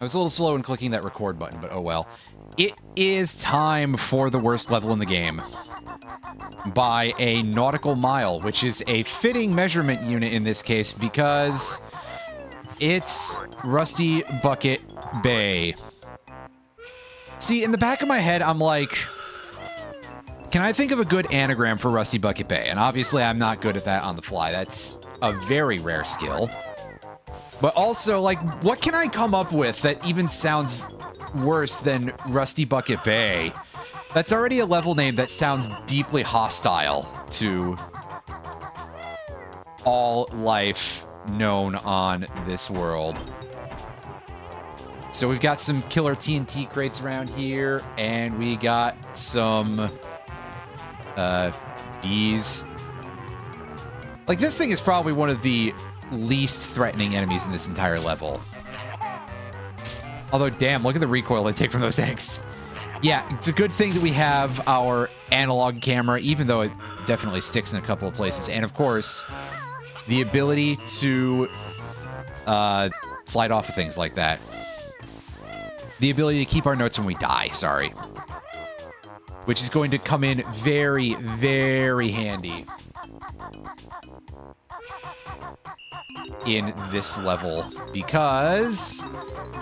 I was a little slow in clicking that record button, but oh well. It is time for the worst level in the game. By a nautical mile, which is a fitting measurement unit in this case because it's Rusty Bucket Bay. See, in the back of my head, I'm like, can I think of a good anagram for Rusty Bucket Bay? And obviously, I'm not good at that on the fly. That's a very rare skill. But also, like, what can I come up with that even sounds worse than Rusty Bucket Bay? That's already a level name that sounds deeply hostile to all life known on this world. So we've got some killer TNT crates around here, and we got some bees. Like, this thing is probably one of the least threatening enemies in this entire level. Although, damn, look at the recoil they take from those eggs. Yeah, it's a good thing that we have our analog camera, even though it definitely sticks in a couple of places. And, of course, the ability to slide off of things like that. The ability to keep our notes when we die, sorry. Which is going to come in very, very handy in this level, because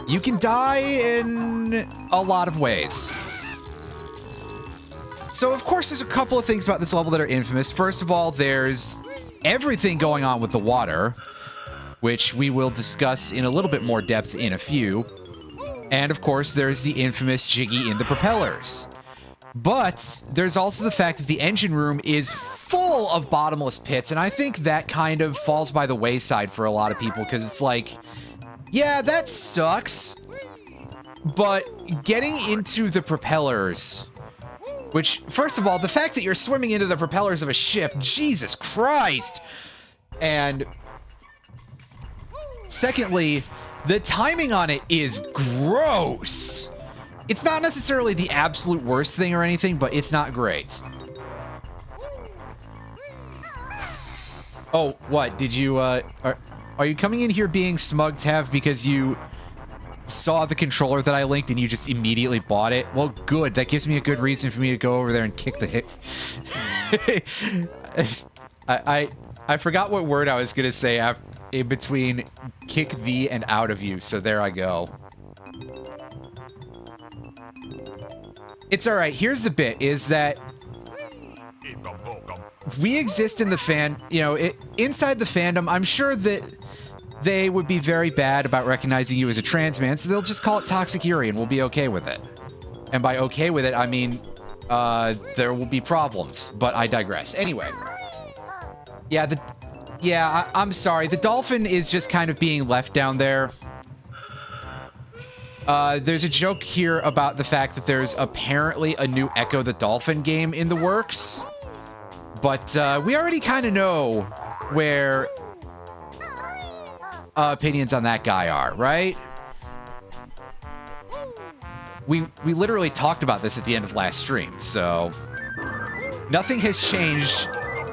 you can die in a lot of ways. So, of course, there's a couple of things about this level that are infamous. First of all, there's everything going on with the water, which we will discuss in a little bit more depth in a few. And, of course, there's the infamous Jiggy in the propellers. But there's also the fact that the engine room is full of bottomless pits, and I think that kind of falls by the wayside for a lot of people, because it's like, yeah, that sucks, but getting into the propellers, which, first of all, the fact that you're swimming into the propellers of a ship, Jesus Christ, and secondly, the timing on it is gross. It's not necessarily the absolute worst thing or anything, but it's not great. Oh, what? Did you, are you coming in here being smug, Tav, because you saw the controller that I linked and you just immediately bought it? Well, good. That gives me a good reason for me to go over there and kick the hit. I forgot what word I was going to say in between kick thee and out of you, so there I go. It's all right. Here's the bit, is that we exist in the inside the fandom. I'm sure that they would be very bad about recognizing you as a trans man, so they'll just call it Toxic Yuri and we'll be okay with it. And by okay with it, I mean, there will be problems, but I digress. Anyway. Yeah, I'm sorry. The dolphin is just kind of being left down there. There's a joke here about the fact that there's apparently a new Echo the Dolphin game in the works. But, we already kind of know where opinions on that guy are, right? We literally talked about this at the end of last stream, so nothing has changed.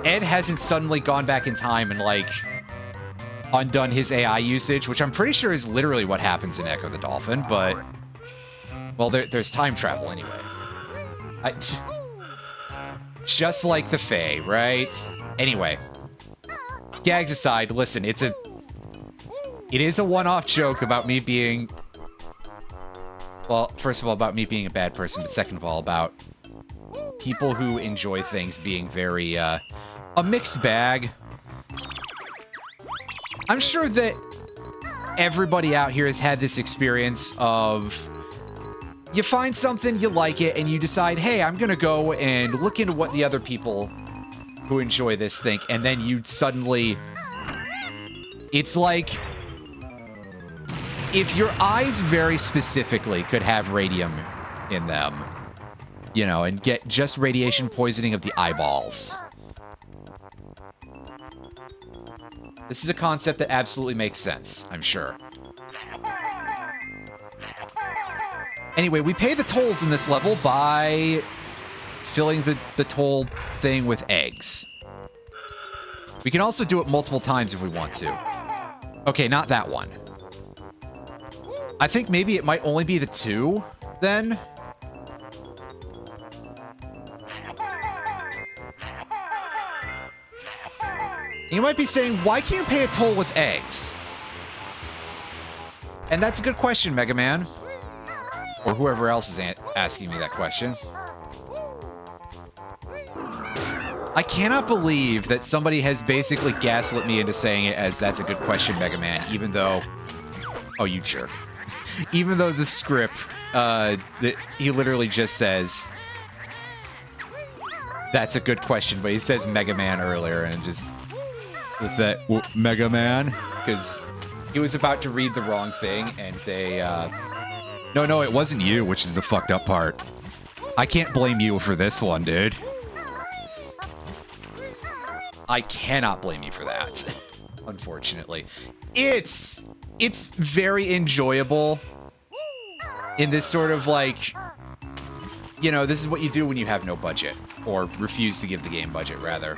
Ed hasn't suddenly gone back in time and, like, undone his AI usage, which I'm pretty sure is literally what happens in Echo the Dolphin, but, well, there's time travel anyway. Just like the Fae, right? Anyway, gags aside, listen, it is a one-off joke about me being, well, first of all, about me being a bad person, but second of all, about people who enjoy things being very, a mixed bag. I'm sure that everybody out here has had this experience of you find something, you like it, and you decide, hey, I'm gonna go and look into what the other people who enjoy this think, and then you suddenly... It's like if your eyes very specifically could have radium in them, you know, and get just radiation poisoning of the eyeballs. This is a concept that absolutely makes sense, I'm sure. Anyway, we pay the tolls in this level by filling the toll thing with eggs. We can also do it multiple times if we want to. Okay, not that one. I think maybe it might only be the 2, then. You might be saying, why can't you pay a toll with eggs? And that's a good question, Mega Man. Or whoever else is asking me that question. I cannot believe that somebody has basically gaslit me into saying it as that's a good question, Mega Man, even though... Oh, you jerk. Even though the script, he literally just says... That's a good question, but he says Mega Man earlier, and just... With that, Mega Man? Because he was about to read the wrong thing, and they, No, it wasn't you, which is the fucked up part. I can't blame you for this one, dude. I cannot blame you for that, unfortunately. It's very enjoyable in this sort of, like, you know, this is what you do when you have no budget, or refuse to give the game budget, rather.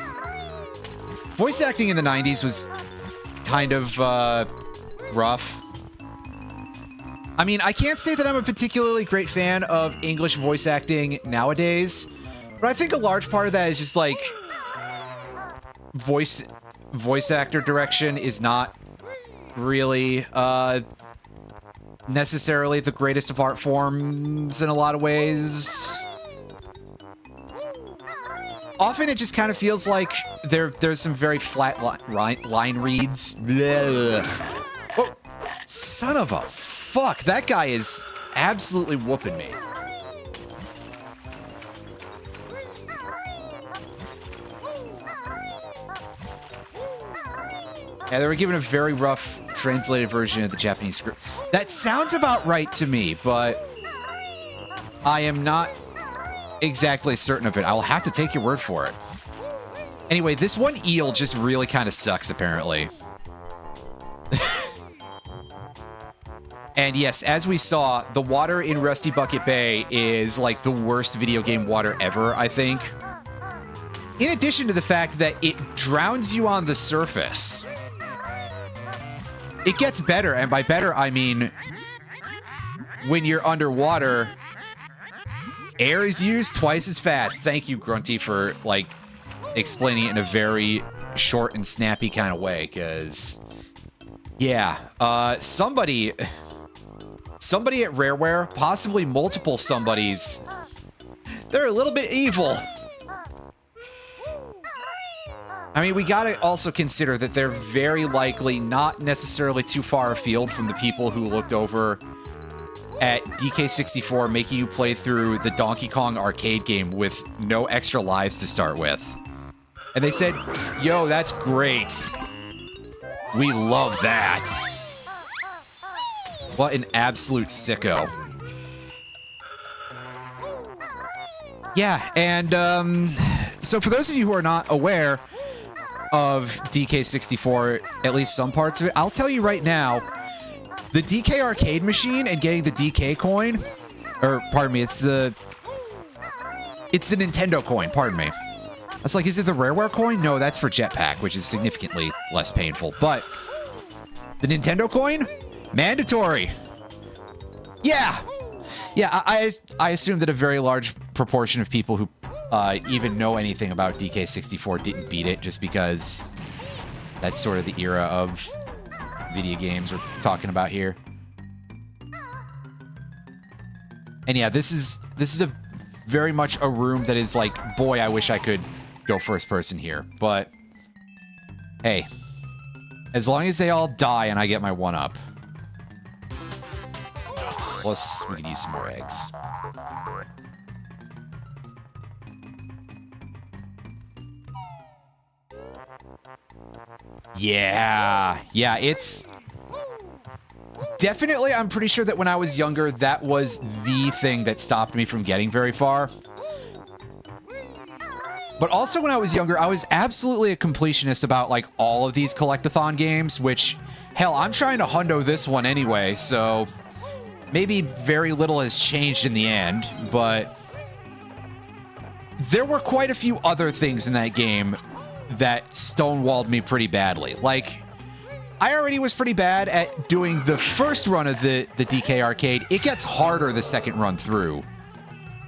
Voice acting in the 90s was kind of, rough. I mean, I can't say that I'm a particularly great fan of English voice acting nowadays, but I think a large part of that is just, like, voice actor direction is not really, necessarily the greatest of art forms in a lot of ways. Often it just kind of feels like there's some very flat line reads. Blah. Oh, son of a fuck, that guy is absolutely whooping me. Yeah, they were given a very rough translated version of the Japanese script. That sounds about right to me, but I am not exactly certain of it. I'll have to take your word for it. Anyway, this one eel just really kind of sucks, apparently. And yes, as we saw, the water in Rusty Bucket Bay is like the worst video game water ever, I think. In addition to the fact that it drowns you on the surface. It gets better, and by better, I mean when you're underwater, air is used twice as fast. Thank you, Grunty, for, like, explaining it in a very short and snappy kind of way, because, yeah, somebody at Rareware, possibly multiple somebodies, they're a little bit evil. I mean, we gotta also consider that they're very likely not necessarily too far afield from the people who looked over at DK64 making you play through the Donkey Kong arcade game with no extra lives to start with. And they said, yo, that's great. We love that. What an absolute sicko. Yeah, and so for those of you who are not aware of DK64, at least some parts of it, I'll tell you right now, the DK arcade machine and getting the DK coin, or pardon me, it's the Nintendo coin, pardon me. That's like, is it the Rareware coin? No, that's for Jetpack, which is significantly less painful. But the Nintendo coin? Mandatory. Yeah. Yeah, I assume that a very large proportion of people who even know anything about DK64 didn't beat it, just because that's sort of the era of video games we're talking about here. And yeah, this is a very much a room that is like, boy, I wish I could go first person here. But hey, as long as they all die and I get my one up. Plus, we could use some more eggs. Yeah, it's definitely, I'm pretty sure that when I was younger, that was the thing that stopped me from getting very far. But also when I was younger, I was absolutely a completionist about, like, all of these collectathon games, which, hell, I'm trying to hundo this one anyway, so maybe very little has changed in the end, but there were quite a few other things in that game that stonewalled me pretty badly. Like, I already was pretty bad at doing the first run of the DK Arcade. It gets harder the second run through,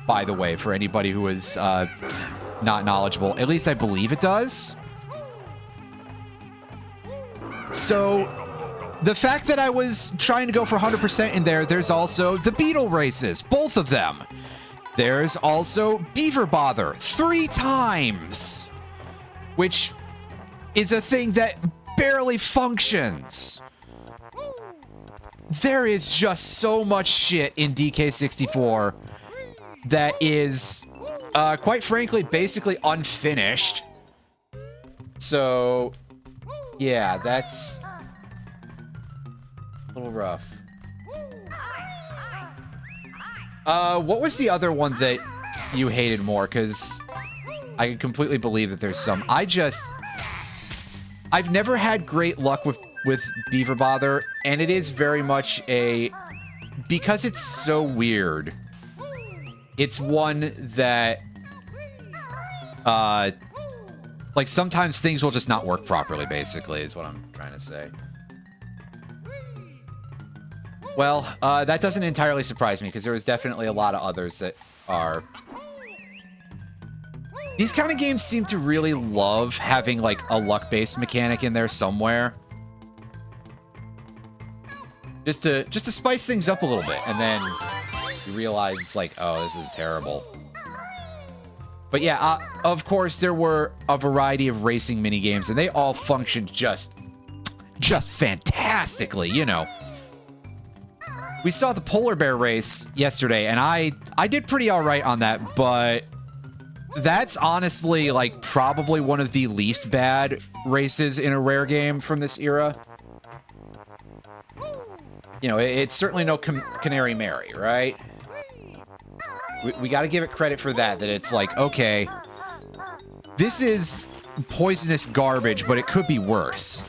by the way, for anybody who is not knowledgeable. At least I believe it does. So the fact that I was trying to go for 100% in there, there's also the Beetle races, both of them. There's also Beaver Bother 3 times, which is a thing that barely functions. There is just so much shit in DK64 that is, quite frankly, basically unfinished. So, yeah, that's a little rough. What was the other one that you hated more? Because I completely believe that there's some. I've never had great luck with Beaver Bother, and it is very much because it's so weird, it's one that, like, sometimes things will just not work properly, basically, is what I'm trying to say. Well, that doesn't entirely surprise me, because there was definitely a lot of others that are... These kind of games seem to really love having, like, a luck-based mechanic in there somewhere. Just to spice things up a little bit, and then you realize it's like, oh, this is terrible. But yeah, of course, there were a variety of racing minigames, and they all functioned just fantastically, you know. We saw the polar bear race yesterday, and I did pretty all right on that, but... That's honestly, like, probably one of the least bad races in a Rare game from this era. You know, it's certainly no Canary Mary, right? We gotta give it credit for that it's like, okay, this is poisonous garbage, but it could be worse.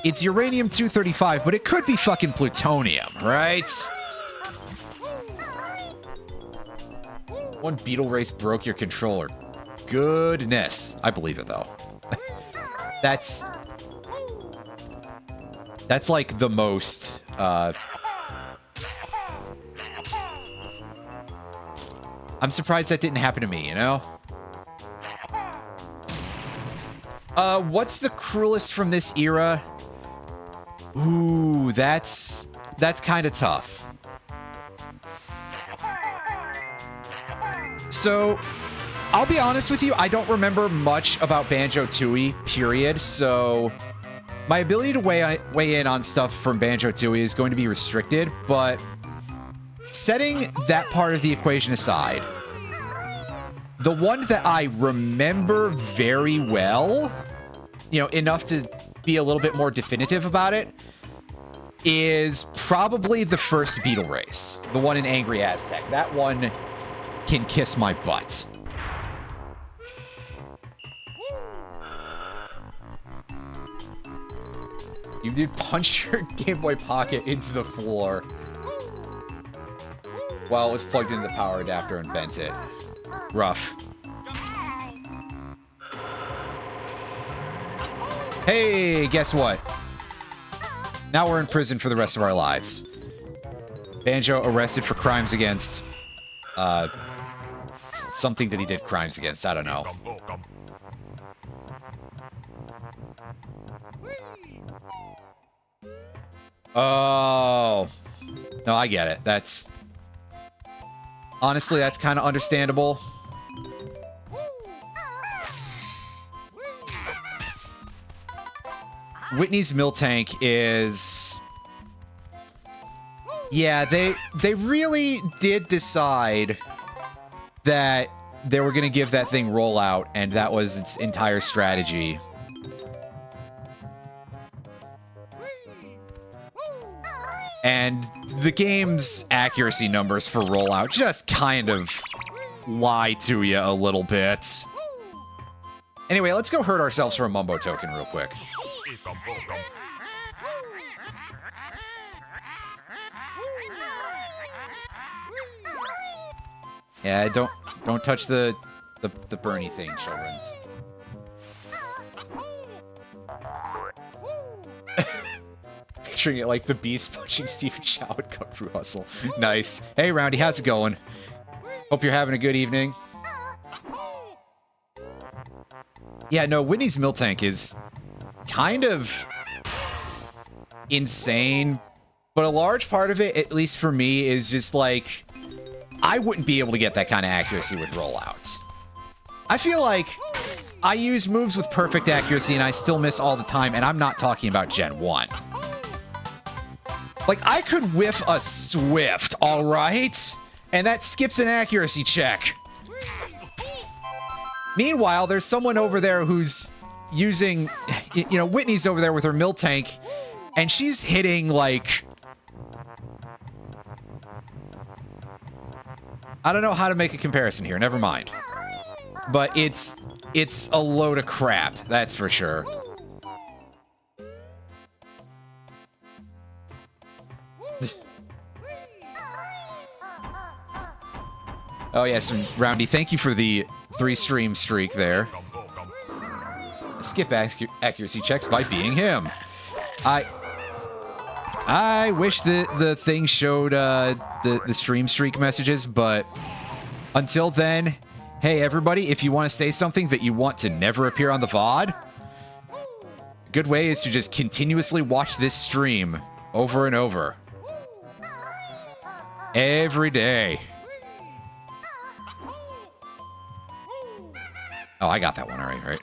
It's uranium-235, but it could be fucking plutonium, right? One beetle race broke your controller. Goodness. I believe it, though. That's like the most, I'm surprised that didn't happen to me, you know? What's the cruelest from this era? Ooh, that's kind of tough. So, I'll be honest with you, I don't remember much about Banjo-Tooie, period, so my ability to weigh in on stuff from Banjo-Tooie is going to be restricted, but setting that part of the equation aside, the one that I remember very well, you know, enough to be a little bit more definitive about it, is probably the first Beetle race, the one in Angry Aztec. That one can kiss my butt. You did punch your Game Boy Pocket into the floor while it was plugged into the power adapter and bent it. Rough. Hey, guess what? Now we're in prison for the rest of our lives. Banjo arrested for crimes against... something that he did crimes against, I don't know. Oh. No, I get it. That's... Honestly, that's kind of understandable. Whitney's Mill Tank is... Yeah, they really did decide that they were going to give that thing rollout, and that was its entire strategy. And the game's accuracy numbers for rollout just kind of lie to you a little bit. Anyway, let's go hurt ourselves for a Mumbo token real quick. Yeah, don't touch the Bernie thing, childrens. picturing it like the Beast punching Stephen Chow at Kung Fu Hustle. Nice. Hey, Roundy, how's it going? Hope you're having a good evening. Yeah, no, Whitney's Milk Tank is kind of insane, but a large part of it, at least for me, is just like, I wouldn't be able to get that kind of accuracy with rollouts. I feel like I use moves with perfect accuracy and I still miss all the time, and I'm not talking about Gen 1. Like, I could whiff a Swift, all right? And that skips an accuracy check. Meanwhile, there's someone over there who's using, you know, Whitney's over there with her Milk Tank, and she's hitting, like, I don't know how to make a comparison here, never mind. But it's a load of crap, that's for sure. Oh yes, and Roundy, thank you for the 3-stream streak there. Skip accuracy checks by being him. I wish the thing showed the stream streak messages, but until then, hey everybody, if you want to say something that you want to never appear on the VOD, a good way is to just continuously watch this stream over and over. Every day. Oh, I got that one already, right?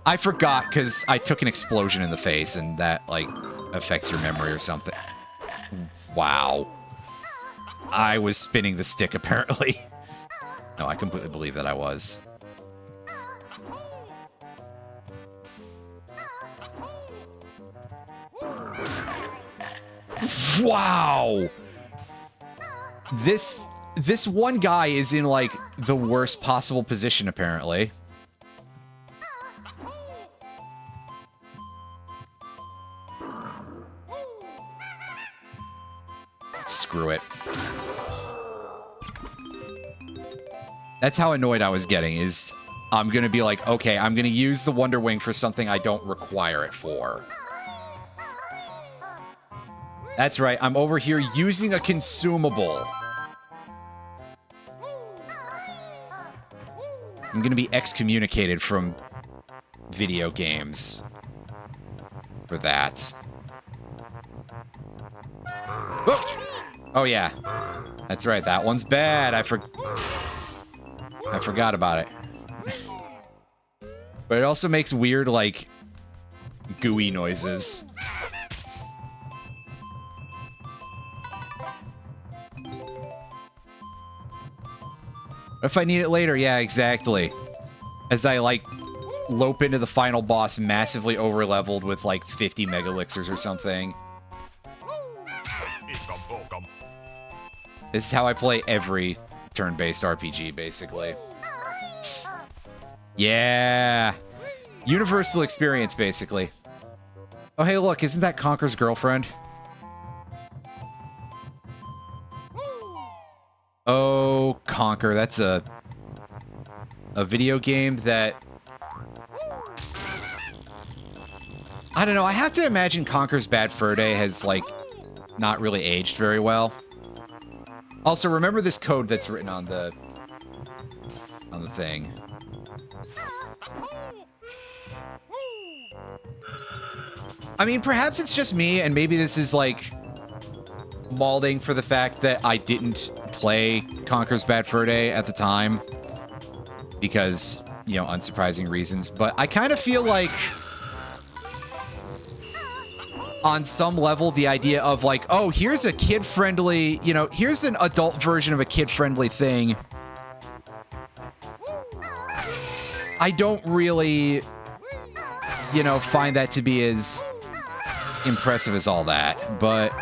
I forgot because I took an explosion in the face and that, like, affects your memory or something. Wow. I was spinning the stick, apparently. No, I completely believe that I was. Wow! This one guy is in, like, the worst possible position, apparently. Screw it. That's how annoyed I was getting, is I'm gonna be like, okay, I'm gonna use the Wonder Wing for something I don't require it for. That's right, I'm over here using a consumable. I'm gonna be excommunicated from video games for that. Oh! Oh yeah, that's right. That one's bad. I forgot about it. But it also makes weird, like, gooey noises. If I need it later, yeah, exactly. As I, like, lope into the final boss massively over-leveled with, like, 50 megalixirs or something. This is how I play every turn-based RPG, basically. Yeah! Universal experience, basically. Oh, hey, look, isn't that Conker's girlfriend? Oh, Conker, that's a video game that... I don't know, I have to imagine Conker's Bad Fur Day has, like, not really aged very well. Also, remember this code that's written on the thing. I mean, perhaps it's just me, and maybe this is, like, malding for the fact that I didn't play Conker's Bad Fur Day at the time. Because, you know, unsurprising reasons. But I kind of feel like, on some level, the idea of, like, oh, here's a kid-friendly, you know, here's an adult version of a kid-friendly thing. I don't really, you know, find that to be as impressive as all that, but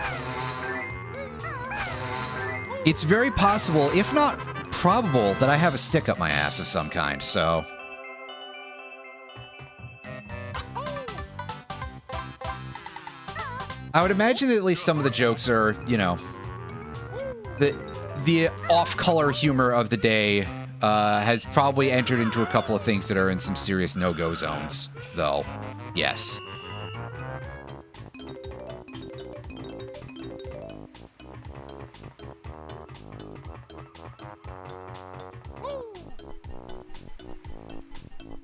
it's very possible, if not probable, that I have a stick up my ass of some kind, so... I would imagine that at least some of the jokes are, you know, the off-color humor of the day has probably entered into a couple of things that are in some serious no-go zones, though. Yes.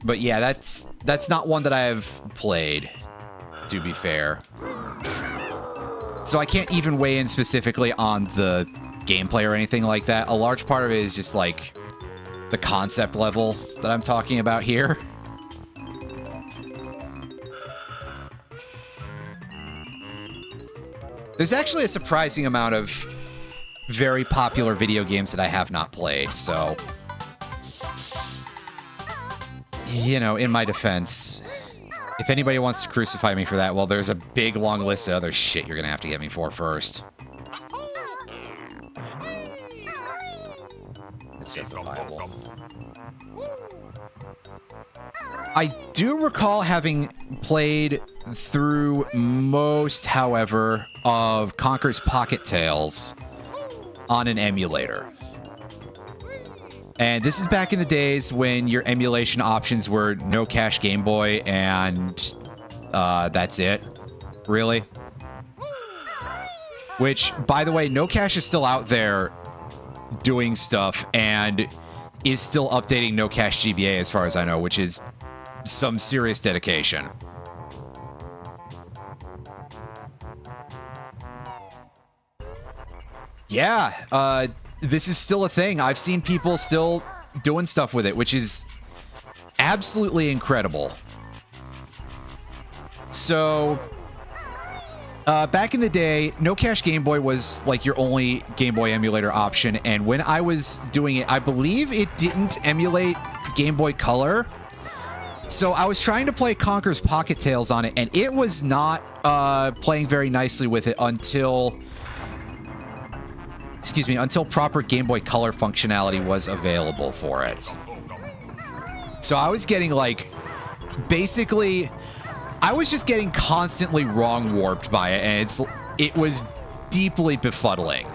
But yeah, that's not one that I've played, to be fair. So I can't even weigh in specifically on the gameplay or anything like that. A large part of it is just like the concept level that I'm talking about here. There's actually a surprising amount of very popular video games that I have not played, so... You know, in my defense, if anybody wants to crucify me for that, well, there's a big, long list of other shit you're gonna have to get me for first. It's justifiable. I do recall having played through most, however, of Conker's Pocket Tales on an emulator. And this is back in the days when your emulation options were no cache Game Boy and that's it, really. Which, by the way, no cache is still out there doing stuff and is still updating no cache GBA as far as I know, which is some serious dedication. Yeah, this is still a thing. I've seen people still doing stuff with it, which is absolutely incredible. So, back in the day, no cache Game Boy was like your only Game Boy emulator option, and when I was doing it, I believe it didn't emulate Game Boy Color. So I was trying to play Conker's Pocket Tales on it, and it was not playing very nicely with it until... Excuse me, until proper Game Boy Color functionality was available for it. So I was getting, like, basically... I was just getting constantly wrong warped by it, and it was deeply befuddling.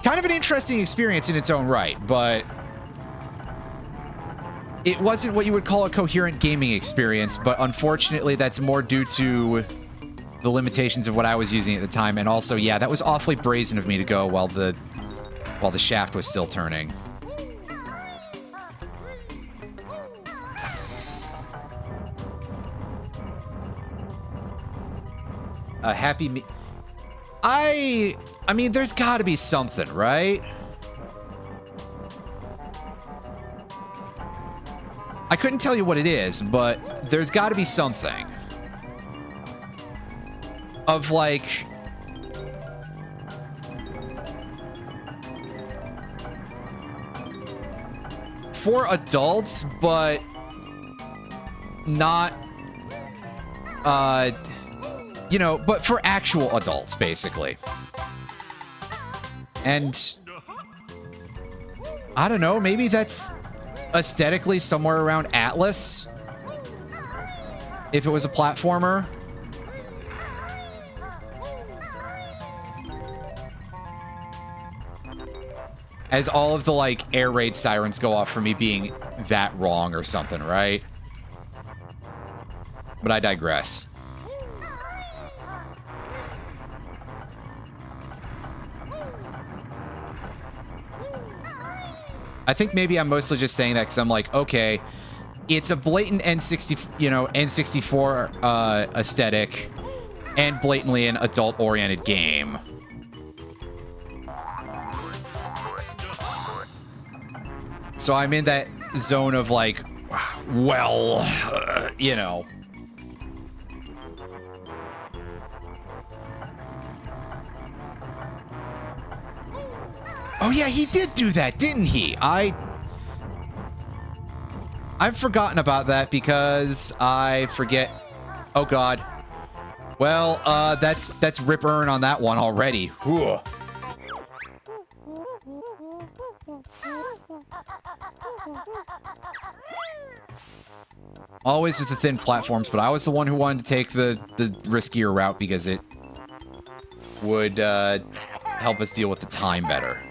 Kind of an interesting experience in its own right, but... It wasn't what you would call a coherent gaming experience, but unfortunately that's more due to the limitations of what I was using at the time, and also, yeah, that was awfully brazen of me to go while the shaft was still turning. A happy me... I mean, there's gotta be something, right? I couldn't tell you what it is, but there's gotta be something. Of, like... For adults, but... Not... You know, but for actual adults, basically. And... I don't know, maybe that's... aesthetically somewhere around Atlas, if it was a platformer. As all of the, like, air raid sirens go off for me being that wrong or something, right? But I digress. I think maybe I'm mostly just saying that because I'm like, okay, it's a blatant N64 aesthetic and blatantly an adult-oriented game. So I'm in that zone of like, well, you know. Oh yeah, he did do that, didn't he? I've forgotten about that because I forget. Oh god. Well, that's rip earn on that one already. Whew. Always with the thin platforms, but I was the one who wanted to take the riskier route because it would help us deal with the time better.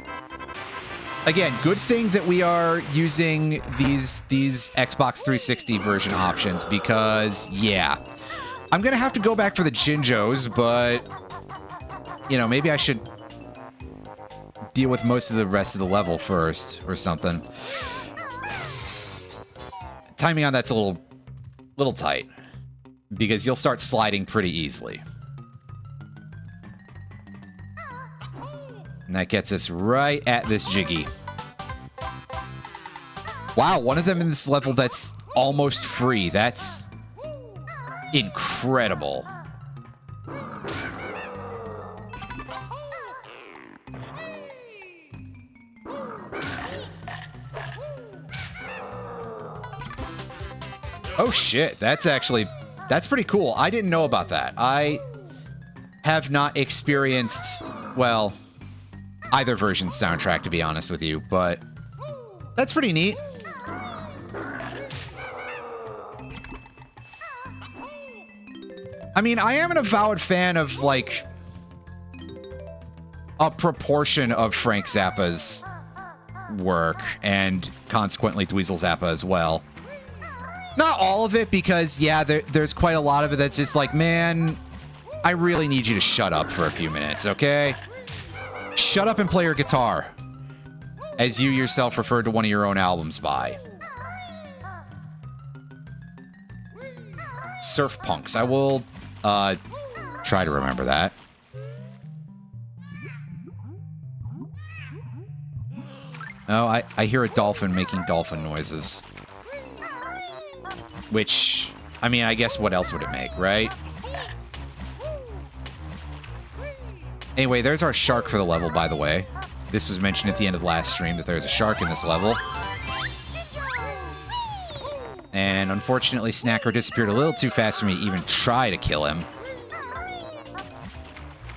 Again, good thing that we are using these Xbox 360 version options because, yeah. I'm gonna have to go back for the Jinjos, but, you know, maybe I should deal with most of the rest of the level first or something. timing on that's a little tight, because you'll start sliding pretty easily. And that gets us right at this Jiggy. Wow, one of them in this level that's almost free. That's incredible. Oh shit, that's pretty cool. I didn't know about that. I have not experienced, well, either version's soundtrack, to be honest with you, but that's pretty neat. I mean, I am an avowed fan of, like, a proportion of Frank Zappa's work, and consequently Dweezil Zappa as well. Not all of it, because, yeah, there's quite a lot of it that's just like, man, I really need you to shut up for a few minutes, okay? Shut up and play your guitar, as you yourself referred to one of your own albums by. Surf Punks. I will try to remember that. Oh, I hear a dolphin making dolphin noises. Which, I mean, I guess what else would it make, right? Anyway, there's our shark for the level, by the way. This was mentioned at the end of last stream that there's a shark in this level. And unfortunately, Snacker disappeared a little too fast for me to even try to kill him.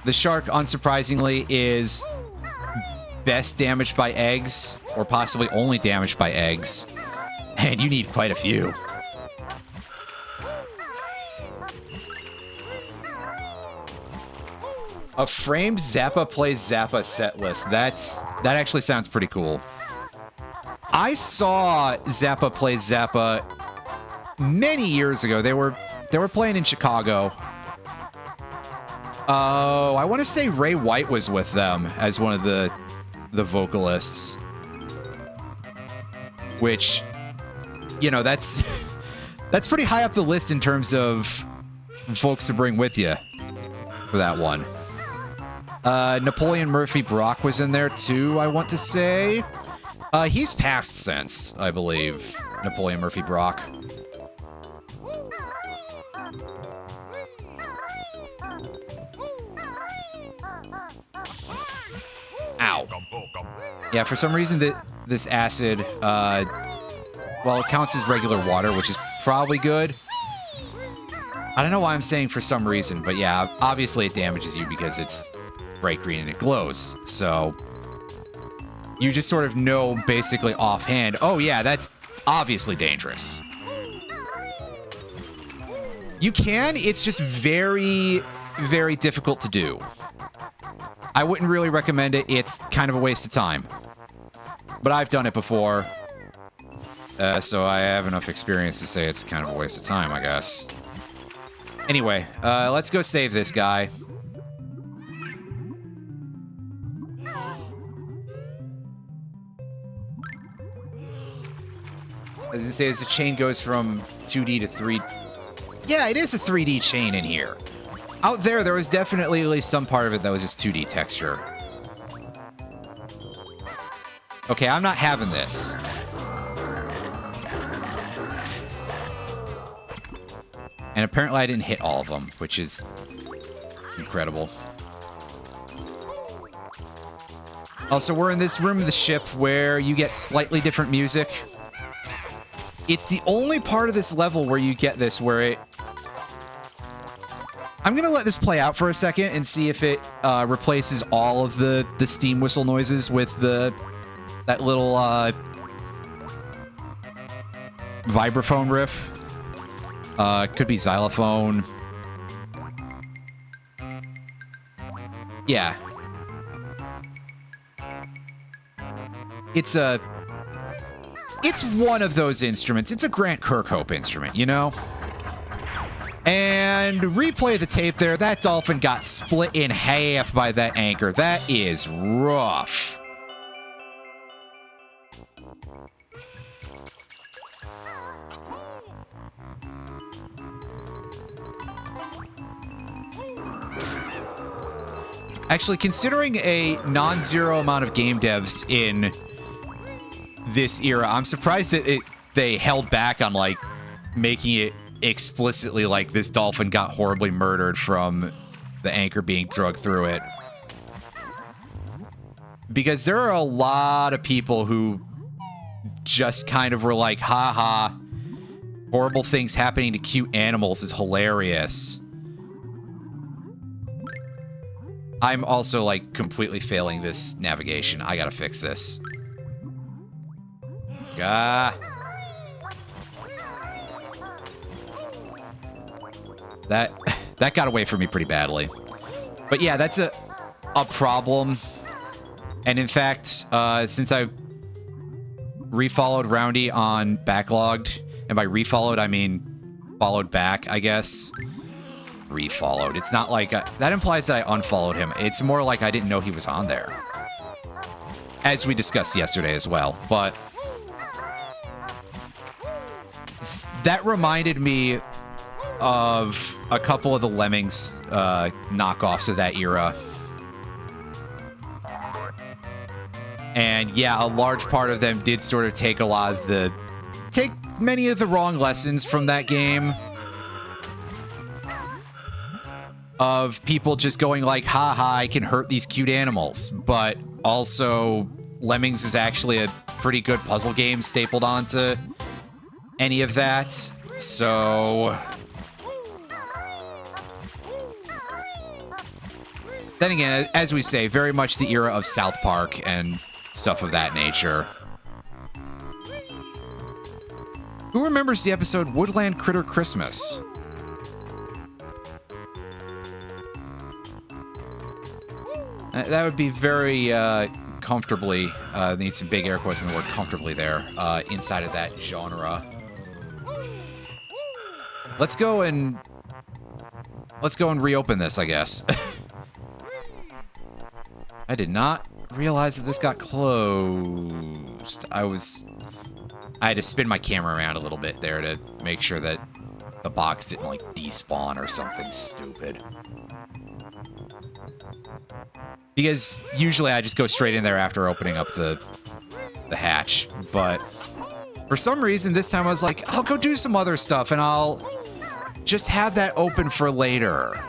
The shark, unsurprisingly, is best damaged by eggs, or possibly only damaged by eggs. And you need quite a few. A framed Zappa plays Zappa set list. That actually sounds pretty cool. I saw Zappa play Zappa many years ago. They were playing in Chicago. Oh, I want to say Ray White was with them as one of the vocalists. Which, you know, that's pretty high up the list in terms of folks to bring with you for that one. Napoleon Murphy Brock was in there too, I want to say. He's passed since, I believe, Napoleon Murphy Brock. Ow. Yeah, for some reason this acid, well, it counts as regular water, which is probably good. I don't know why I'm saying for some reason, but yeah, obviously it damages you because it's bright green and it glows. So you just sort of know basically offhand, oh yeah, that's obviously dangerous. You can, it's just very, very difficult to do. I wouldn't really recommend it. It's kind of a waste of time. But I've done it before. So I have enough experience to say it's kind of a waste of time, I guess. Anyway, let's go save this guy. As it says, the chain goes from 2D to 3D. Yeah, it is a 3D chain in here. Out there was definitely at least some part of it that was just 2D texture. Okay, I'm not having this. And apparently I didn't hit all of them, which is incredible. Also, we're in this room of the ship where you get slightly different music. It's the only part of this level where you get this, where it... I'm going to let this play out for a second and see if it replaces all of the steam whistle noises with that little vibraphone riff. Could be xylophone. Yeah. It's one of those instruments. It's a Grant Kirkhope instrument, you know? And replay the tape there. That dolphin got split in half by that anchor. That is rough. Actually, considering a non-zero amount of game devs in this era, I'm surprised that they held back on, like, making it explicitly like this dolphin got horribly murdered from the anchor being dragged through it. Because there are a lot of people who just kind of were like, haha, horrible things happening to cute animals is hilarious. I'm also, like, completely failing this navigation. I gotta fix this. That got away from me pretty badly. But yeah, that's a problem. And in fact, since I refollowed Roundy on Backlogged, and by refollowed, I mean followed back, I guess. Refollowed. It's not like... that implies that I unfollowed him. It's more like I didn't know he was on there. As we discussed yesterday as well. But... that reminded me of a couple of the Lemmings knockoffs of that era. And yeah, a large part of them did sort of take many of the wrong lessons from that game. Of people just going like, haha, I can hurt these cute animals. But also, Lemmings is actually a pretty good puzzle game stapled onto any of that. So... then again, as we say, very much the era of South Park and stuff of that nature. Who remembers the episode Woodland Critter Christmas? That would be very comfortably, need some big air quotes in the word comfortably there, inside of that genre. Let's go and reopen this, I guess. I did not realize that this got closed. I had to spin my camera around a little bit there to make sure that the box didn't, like, despawn or something stupid. Because usually I just go straight in there after opening up the hatch. But for some reason, this time I was like, I'll go do some other stuff and I'll just have that open for later.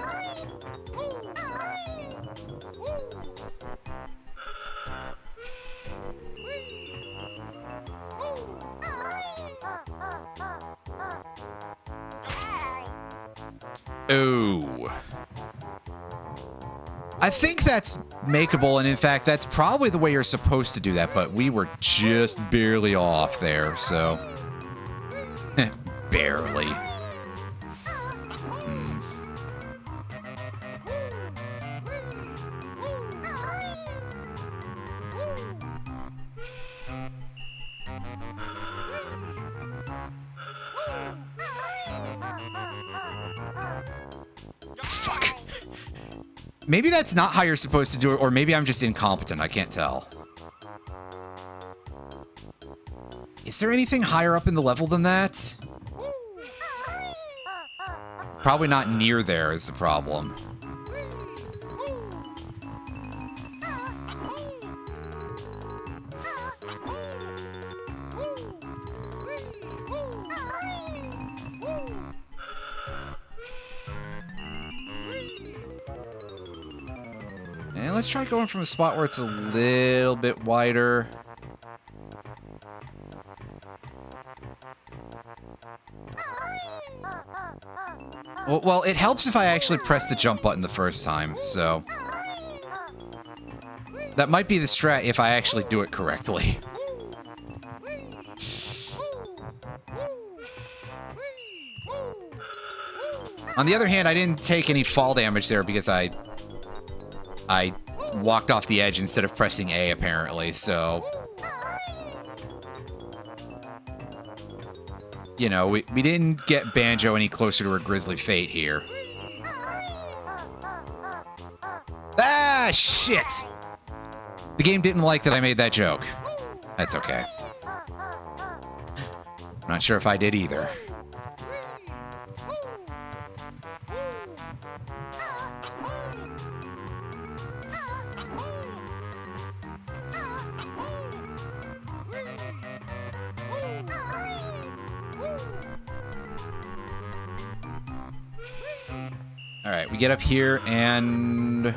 Ooh. I think that's makeable, and in fact, that's probably the way you're supposed to do that, but we were just barely off there, so... barely. Fuck. Maybe that's not how you're supposed to do it, or maybe I'm just incompetent. I can't tell. Is there anything higher up in the level than that? Probably not near there is the problem. And let's try going from a spot where it's a little bit wider. Well, it helps if I actually press the jump button the first time, so... that might be the strat if I actually do it correctly. On the other hand, I didn't take any fall damage there because I walked off the edge instead of pressing A, apparently, so... you know, we didn't get Banjo any closer to her grisly fate here. Ah, shit! The game didn't like that I made that joke. That's okay. I'm not sure if I did either. All right, we get up here and...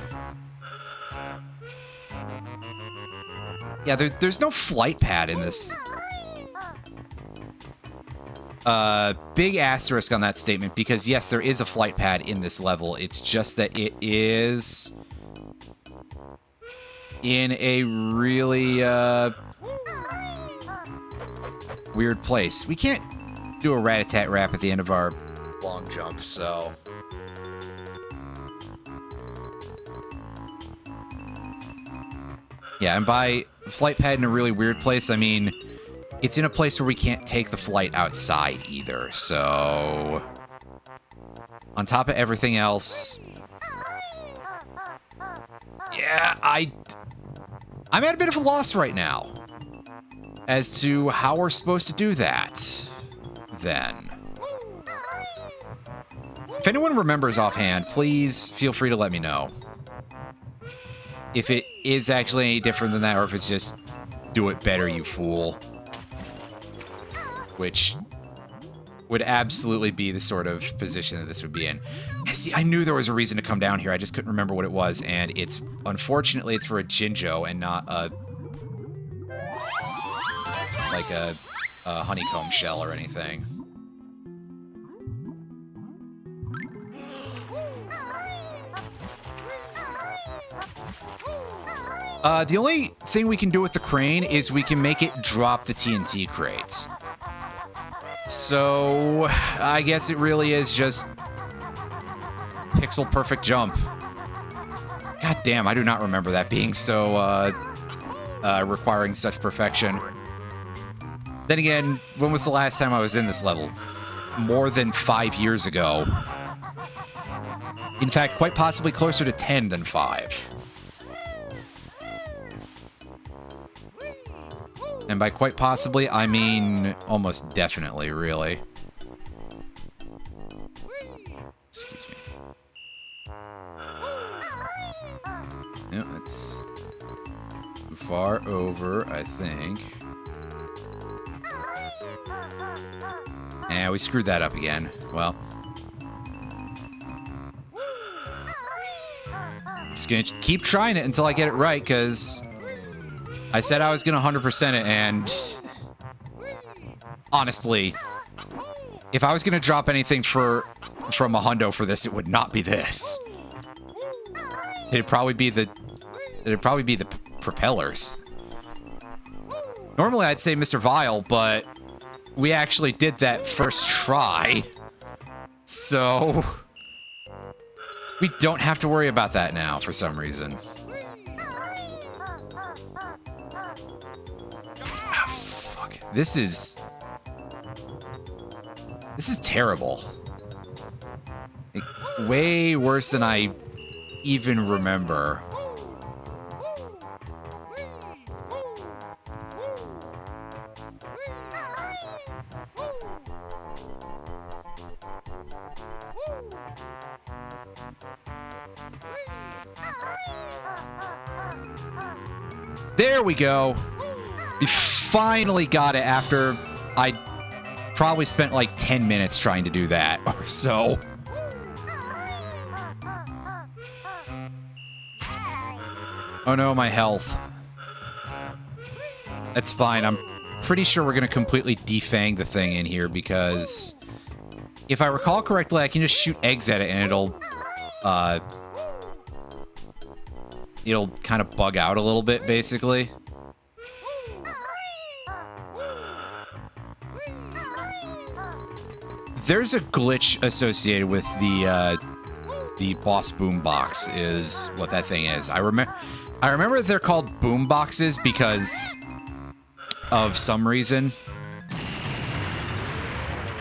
Yeah, there's no flight pad in this. Big asterisk on that statement, because yes, there is a flight pad in this level. It's just that it is in a really weird place. We can't do a rat-a-tat-rap at the end of our long jump, so... Yeah, and by flight pad in a really weird place, I mean... It's in a place where we can't take the flight outside either, so... On top of everything else... Yeah, I'm at a bit of a loss right now. As to how we're supposed to do that. Then. If anyone remembers offhand, please feel free to let me know. If it is actually any different than that, or if it's just... Do it better, you fool. Which would absolutely be the sort of position that this would be in. See, I knew there was a reason to come down here. I just couldn't remember what it was, and it's... Unfortunately, it's for a Jinjo and not a... Like a honeycomb shell or anything. The only thing we can do with the crane is we can make it drop the TNT crates. So, I guess it really is just pixel perfect jump. God damn, I do not remember that being so, requiring such perfection. Then again, when was the last time I was in this level? More than 5 years ago. In fact, quite possibly closer to 10 than 5. And by quite possibly, I mean almost definitely, really. Excuse me. No, that's too far over, I think. And we screwed that up again. Well. Just gonna keep trying it until I get it right, because... I said I was gonna 100% it, and honestly, if I was gonna drop anything from a hundo for this, it would not be this. It'd probably be the propellers. Normally, I'd say Mr. Vile, but we actually did that first try, so we don't have to worry about that now for some reason. This is terrible. Like, way worse than I even remember. There we go. We finally got it after I probably spent like 10 minutes trying to do that or so. Oh no, my health. That's fine. I'm pretty sure we're going to completely defang the thing in here because if I recall correctly, I can just shoot eggs at it and it'll kind of bug out a little bit, basically. There's a glitch associated with the boss boombox, is what that thing is. I remember that they're called boomboxes because of some reason.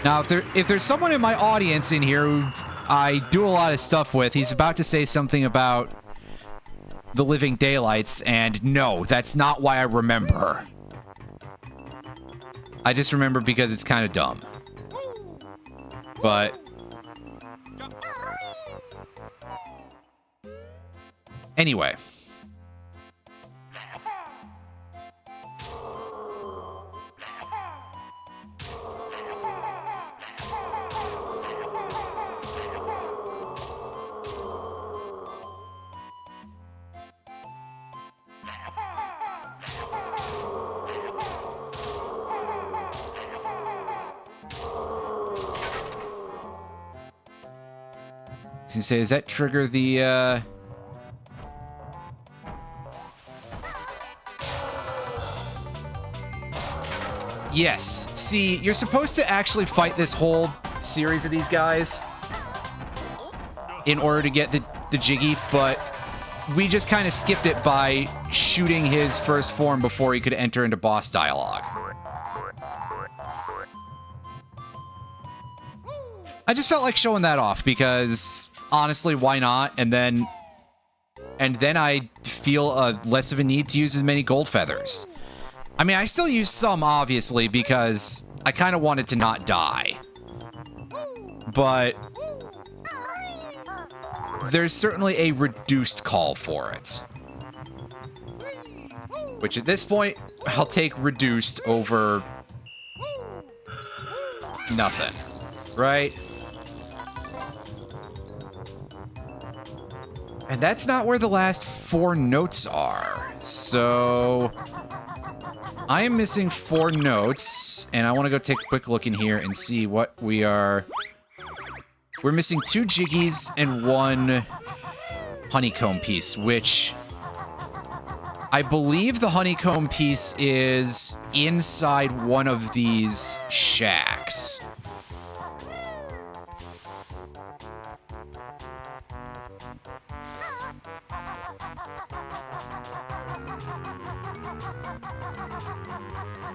Now, if there's someone in my audience in here who I do a lot of stuff with, he's about to say something about the Living Daylights, and no, that's not why I remember. I just remember because it's kind of dumb. But anyway. you say, does that trigger the, Yes. See, you're supposed to actually fight this whole series of these guys in order to get the Jiggy, but we just kind of skipped it by shooting his first form before he could enter into boss dialogue. I just felt like showing that off because, honestly, why not? And then I feel less of a need to use as many gold feathers. I mean, I still use some, obviously, because I kind of wanted to not die. But there's certainly a reduced call for it. Which, at this point, I'll take reduced over nothing. Right? And that's not where the last 4 notes are. So I am missing 4 notes, and I want to go take a quick look in here and see what we are... We're missing 2 Jiggies and 1 honeycomb piece, which I believe the honeycomb piece is inside one of these shacks.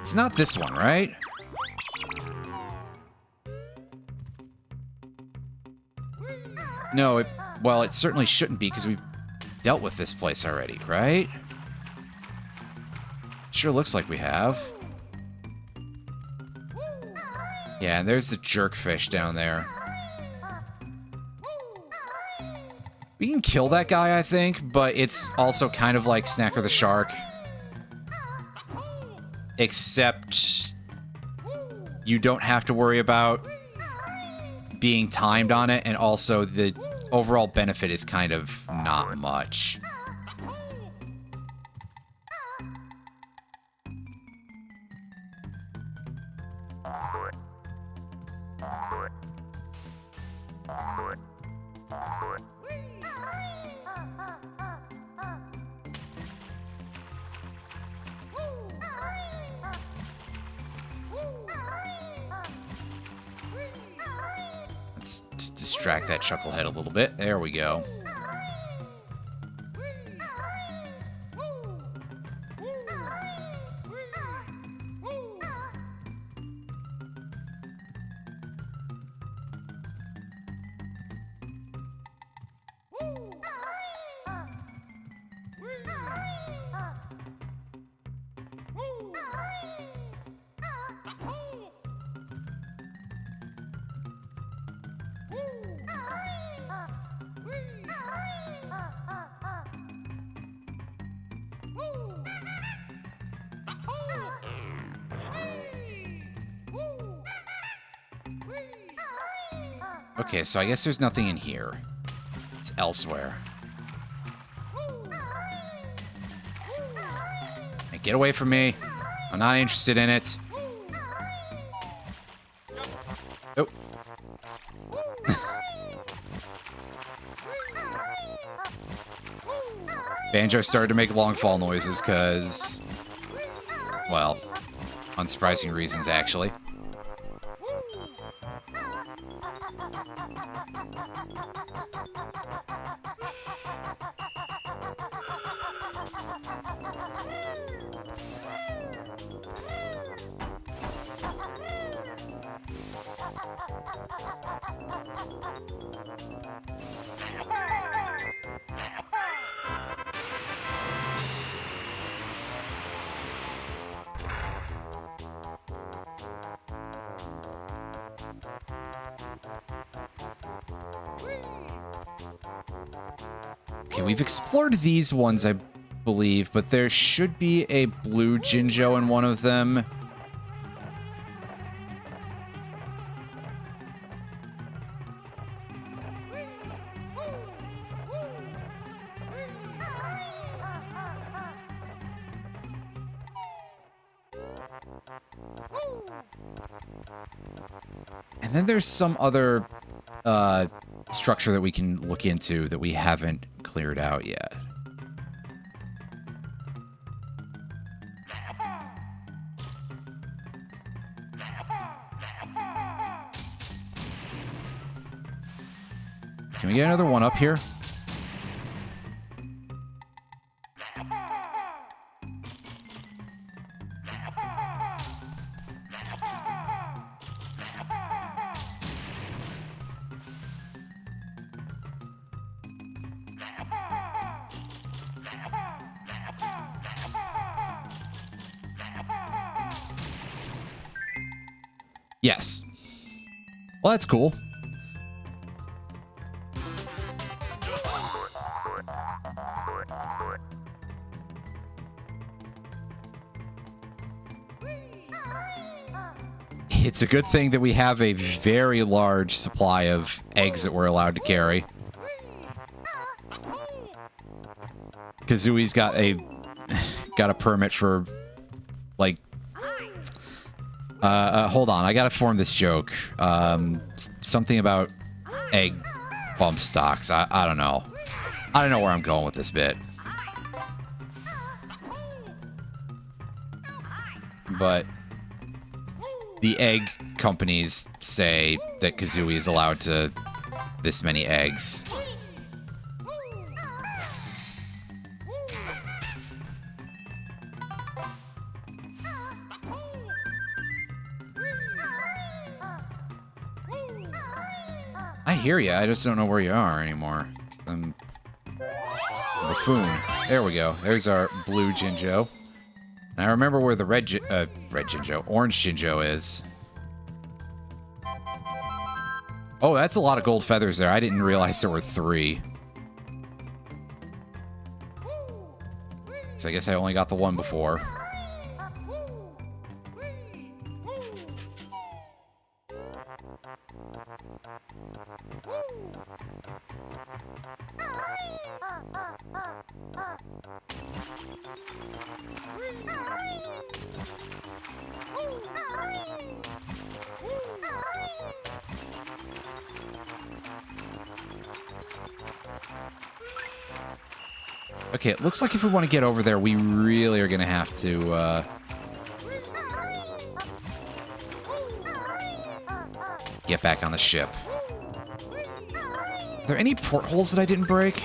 It's not this one, right? No, well, it certainly shouldn't be, because we've dealt with this place already, right? Sure looks like we have. Yeah, and there's the jerkfish down there. We can kill that guy, I think, but it's also kind of like Snacker the Shark. Except you don't have to worry about being timed on it, and also the overall benefit is kind of not much. Let's just distract that chucklehead a little bit. There we go. Okay, so I guess there's nothing in here. It's elsewhere. Hey, get away from me. I'm not interested in it. Oh. Banjo started to make long fall noises because, well, unsurprising reasons, actually. Okay, we've explored these ones, I believe, but there should be a blue Jinjo in one of them. And then there's some other structure that we can look into that we haven't cleared out yet. Can we get another one up here? Yes. Well, that's cool. It's a good thing that we have a very large supply of eggs that we're allowed to carry. Kazooie's got a permit for, like, hold on, I gotta form this joke. Something about egg bump stocks. I don't know. I don't know where I'm going with this bit. But the egg companies say that Kazooie is allowed to this many eggs. I hear you. I just don't know where you are anymore. I'm buffoon. There we go. There's our blue Jinjo. And I remember where the orange Jinjo is. Oh, that's a lot of gold feathers there. I didn't realize there were 3. So I guess I only got the one before. Okay, it looks like if we want to get over there, we really are going to have to, get back on the ship. Are there any portholes that I didn't break?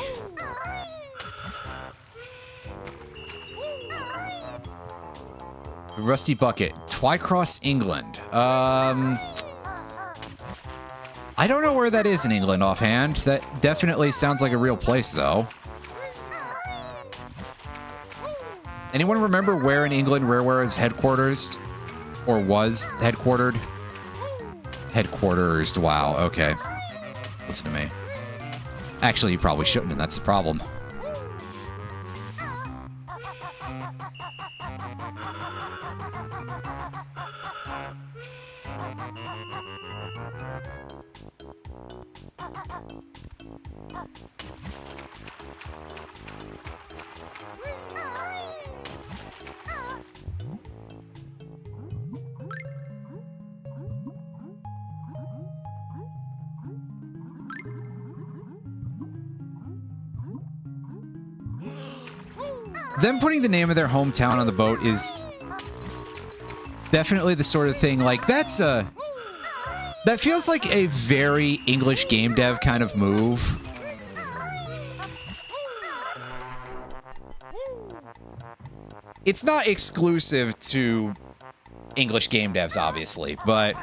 Rusty Bucket. Twycross, England. I don't know where that is in England offhand. That definitely sounds like a real place, though. Anyone remember where in England Rareware is headquarters? Or was headquartered? Headquarters. Wow, okay. Listen to me. Actually, you probably shouldn't, and that's the problem. Them putting the name of their hometown on the boat is definitely the sort of thing, like, that feels like a very English game dev kind of move. It's not exclusive to English game devs, obviously, but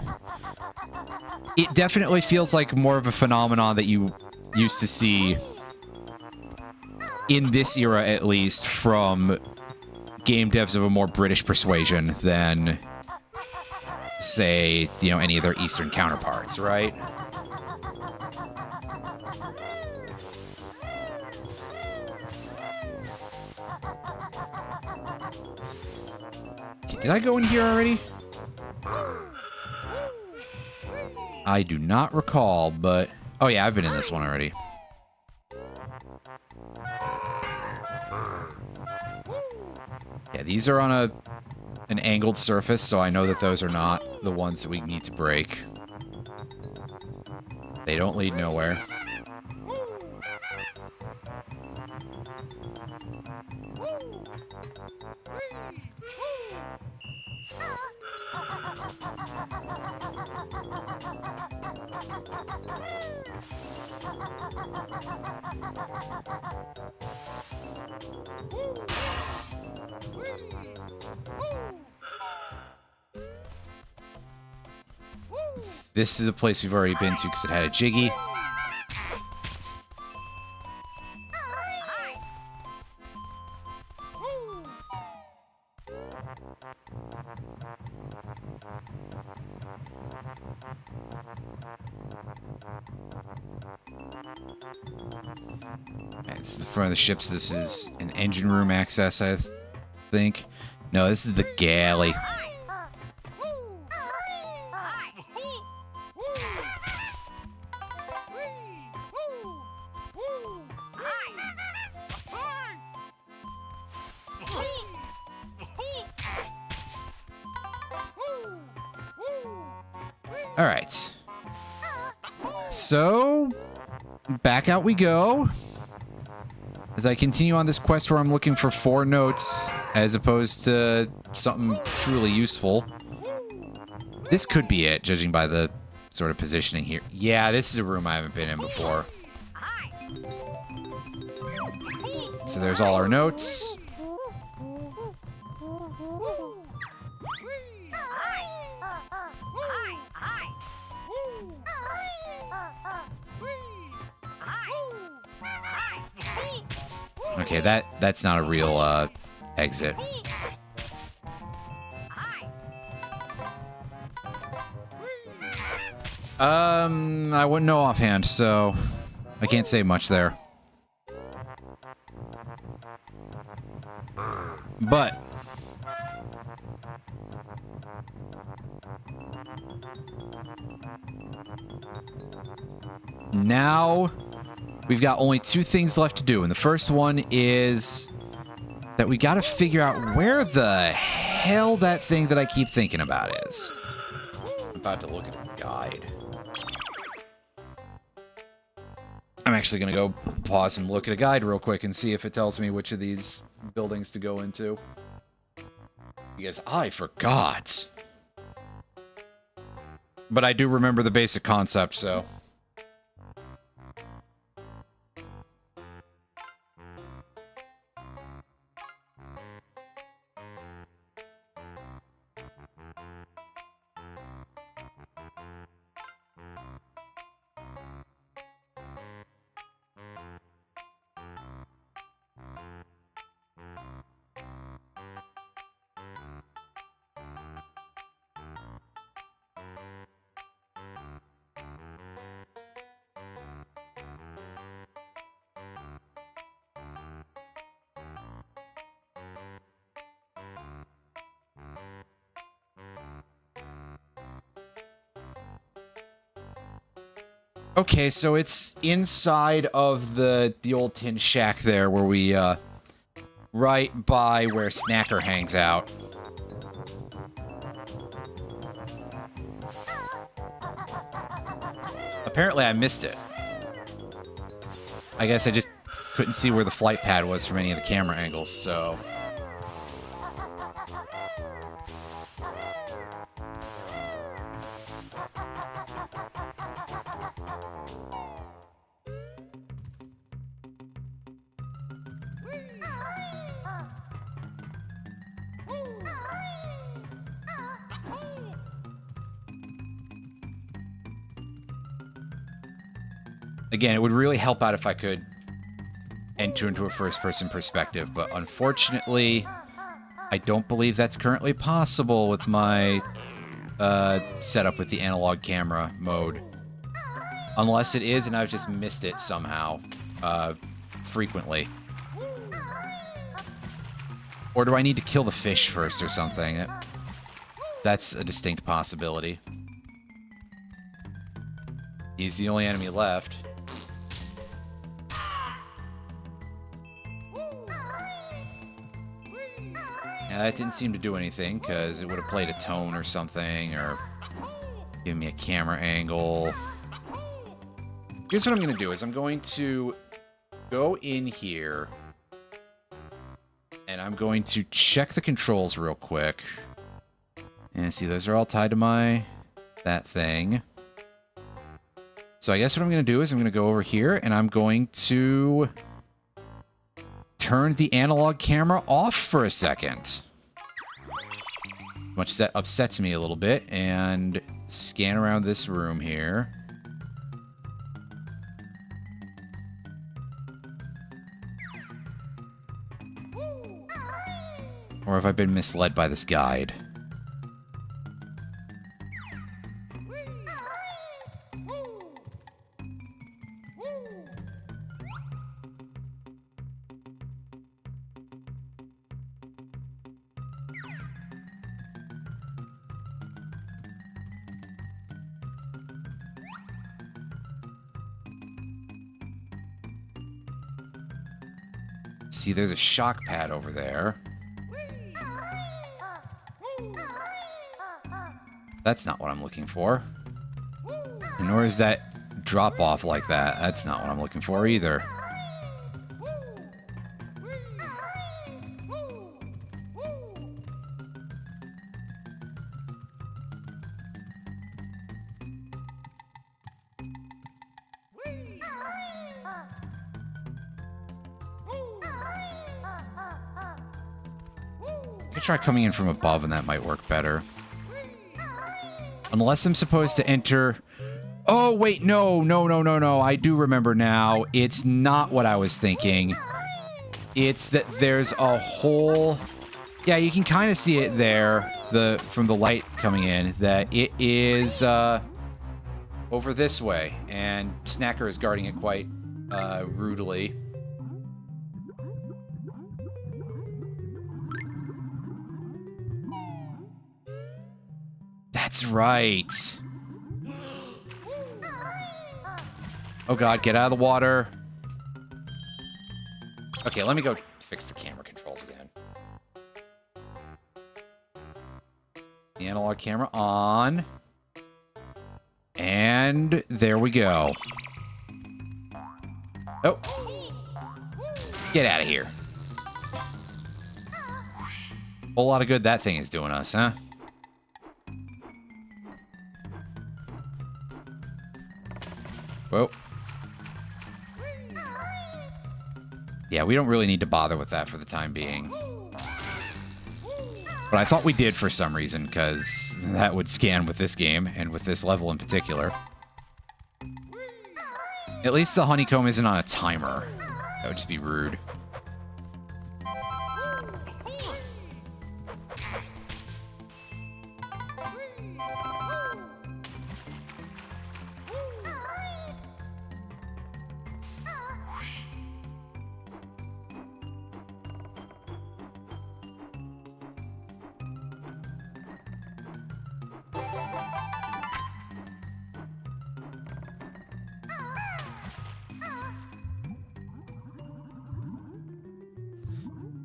it definitely feels like more of a phenomenon that you used to see in this era, at least, from game devs of a more British persuasion than, say, you know, any of their Eastern counterparts, right? Okay, did I go in here already? I do not recall, but... Oh yeah, I've been in this one already. Yeah, these are on an angled surface, so I know that those are not the ones that we need to break. They don't lead nowhere. This is a place we've already been to because it had a Jiggy. This is the front of the ships. This is an engine room access, I think. No, this is the galley. All right. So, back out we go. As I continue on this quest where I'm looking for 4 notes as opposed to something truly useful. This could be it, judging by the sort of positioning here. Yeah, this is a room I haven't been in before. So there's all our notes. Okay, that's not a real exit. I wouldn't know offhand, so I can't say much there. But now we've got only 2 things left to do, and the first one is that we got to figure out where the hell that thing that I keep thinking about is. I'm about to look at a guide. I'm actually going to go pause and look at a guide real quick and see if it tells me which of these buildings to go into. Because I forgot. But I do remember the basic concept, so... Okay, so it's inside of the old tin shack there where we, right by where Snacker hangs out. Apparently I missed it. I guess I just couldn't see where the flight pad was from any of the camera angles, so... Again, it would really help out if I could enter into a first-person perspective, but unfortunately, I don't believe that's currently possible with my setup with the analog camera mode. Unless it is, and I've just missed it somehow, frequently. Or do I need to kill the fish first or something? That's a distinct possibility. He's the only enemy left. Yeah, that didn't seem to do anything, because it would have played a tone or something, or given me a camera angle. Here's what I'm going to do, is I'm going to go in here, And I'm going to check the controls real quick. And see, those are all tied to that thing. So I guess what I'm going to do is I'm going to go over here and I'm going to turn the analog camera off for a second. Which that upsets me a little bit. And scan around this room here. Or have I been misled by this guide? See, there's a shock pad over there. That's not what I'm looking for. And nor is that drop off like that. That's not what I'm looking for either. I could try coming in from above and that might work better. Unless I'm supposed to enter... Oh, wait, no. I do remember now. It's not what I was thinking. It's that there's a whole... Yeah, you can kind of see it there, from the light coming in, that it is over this way, and Snacker is guarding it quite rudely. That's right. Oh god, get out of the water. Okay, let me go fix the camera controls again. The analog camera on. And there we go. Oh. Get out of here. Whole lot of good that thing is doing us, huh? Whoa. Yeah, we don't really need to bother with that for the time being. But I thought we did for some reason, because that would scan with this game, and with this level in particular. At least the honeycomb isn't on a timer. That would just be rude.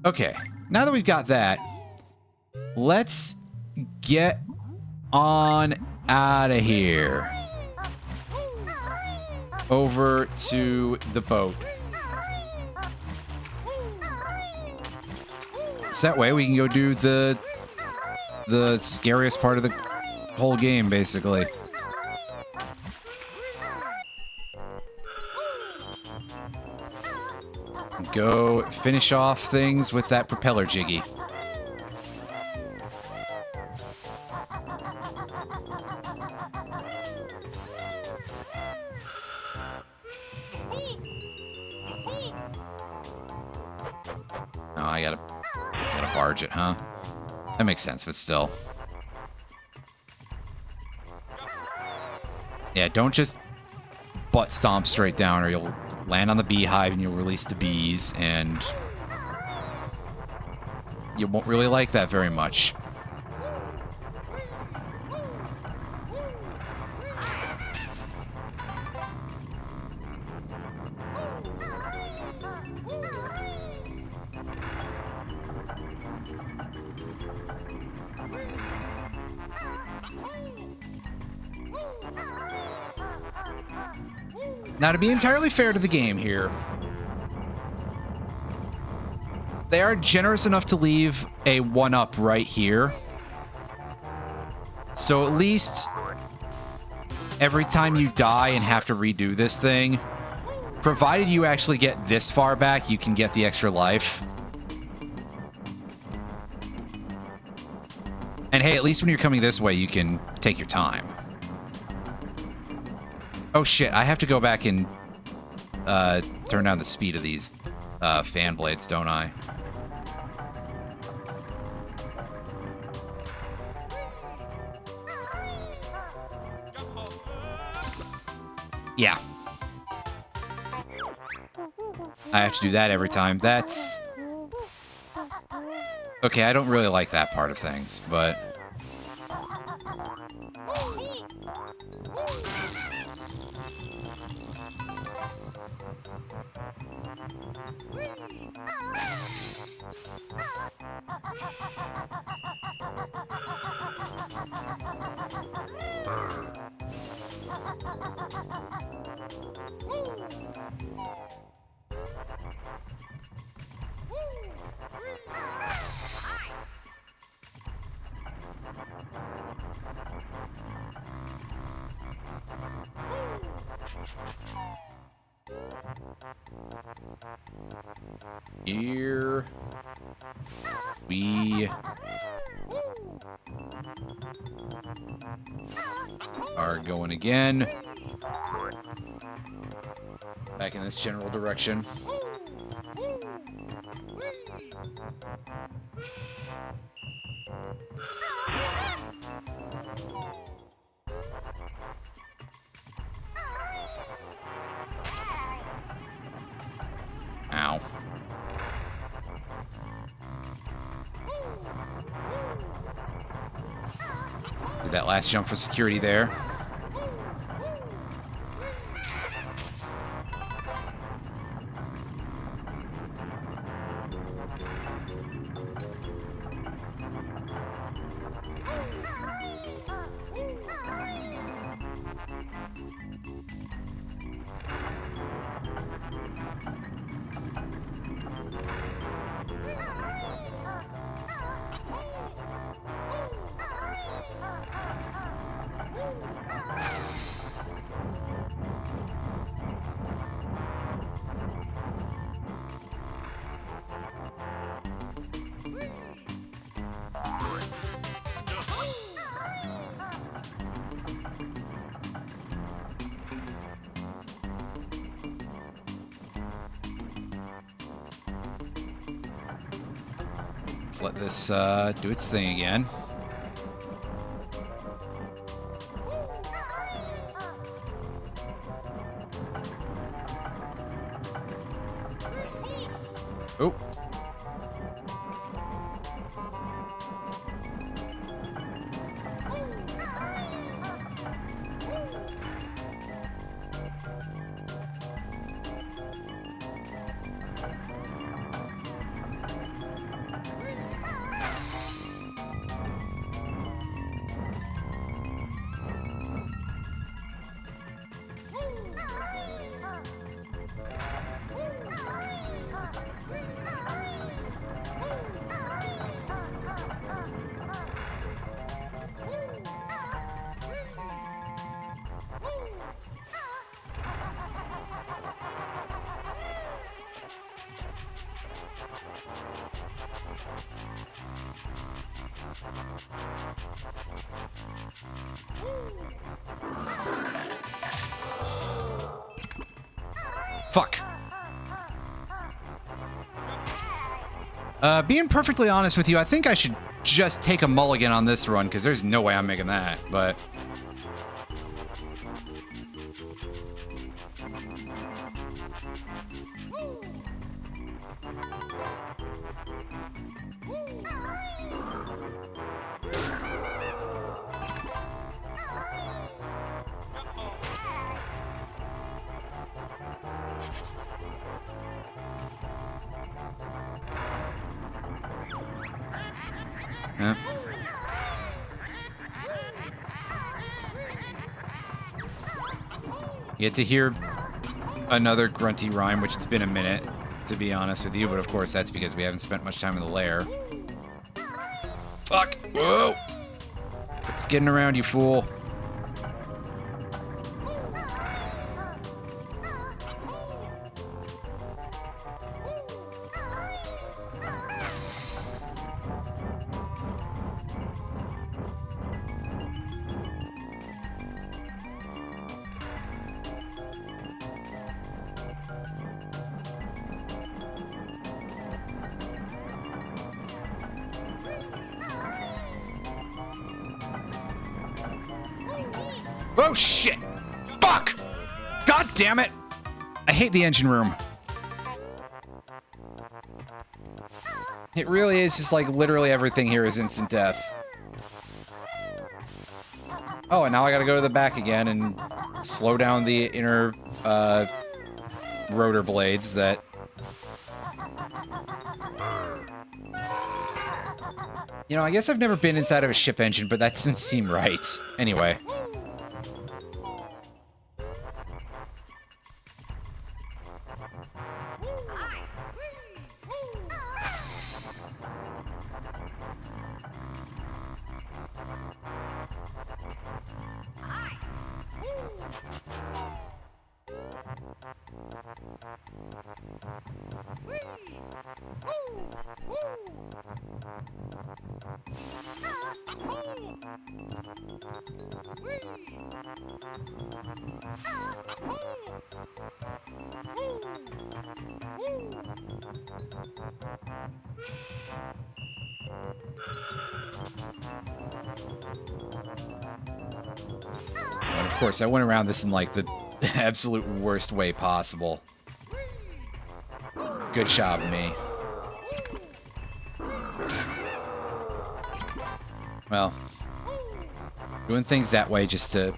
Okay, now that we've got that, let's get on out of here. Over to the boat. So that way we can go do the scariest part of the whole game, basically. Go finish off things with that propeller jiggy. Oh, I gotta barge it, huh? That makes sense, but still. Yeah, don't just butt stomp straight down or you'll land on the beehive and you'll release the bees, and you won't really like that very much. Now, to be entirely fair to the game here, They are generous enough to leave a 1-up right here. So at least every time you die and have to redo this thing, provided you actually get this far back, you can get the extra life. And hey, at least when you're coming this way, you can take your time. Oh shit, I have to go back and turn down the speed of these fan blades, don't I? Yeah. I have to do that every time. That's... Okay, I don't really like that part of things, but... Here we are going again. Back in this general direction. Ow. Did that last jump for security there. Let's let this do its thing again. Oh. Fuck. Being perfectly honest with you, I think I should just take a mulligan on this run, because there's no way I'm making that, but... Yeah. You get to hear another grunty rhyme, which it's been a minute. to be honest with you, but of course that's because we haven't spent much time in the lair. Fuck! Whoa! It's getting around, you fool. Oh, shit! Fuck! God damn it! I hate the engine room. It really is just like literally everything here is instant death. Oh, and now I gotta go to the back again and slow down the inner rotor blades that... You know, I guess I've never been inside of a ship engine, but that doesn't seem right. Anyway. And of course, I went around this in like the absolute worst way possible. Good job, me. Well, doing things that way just to...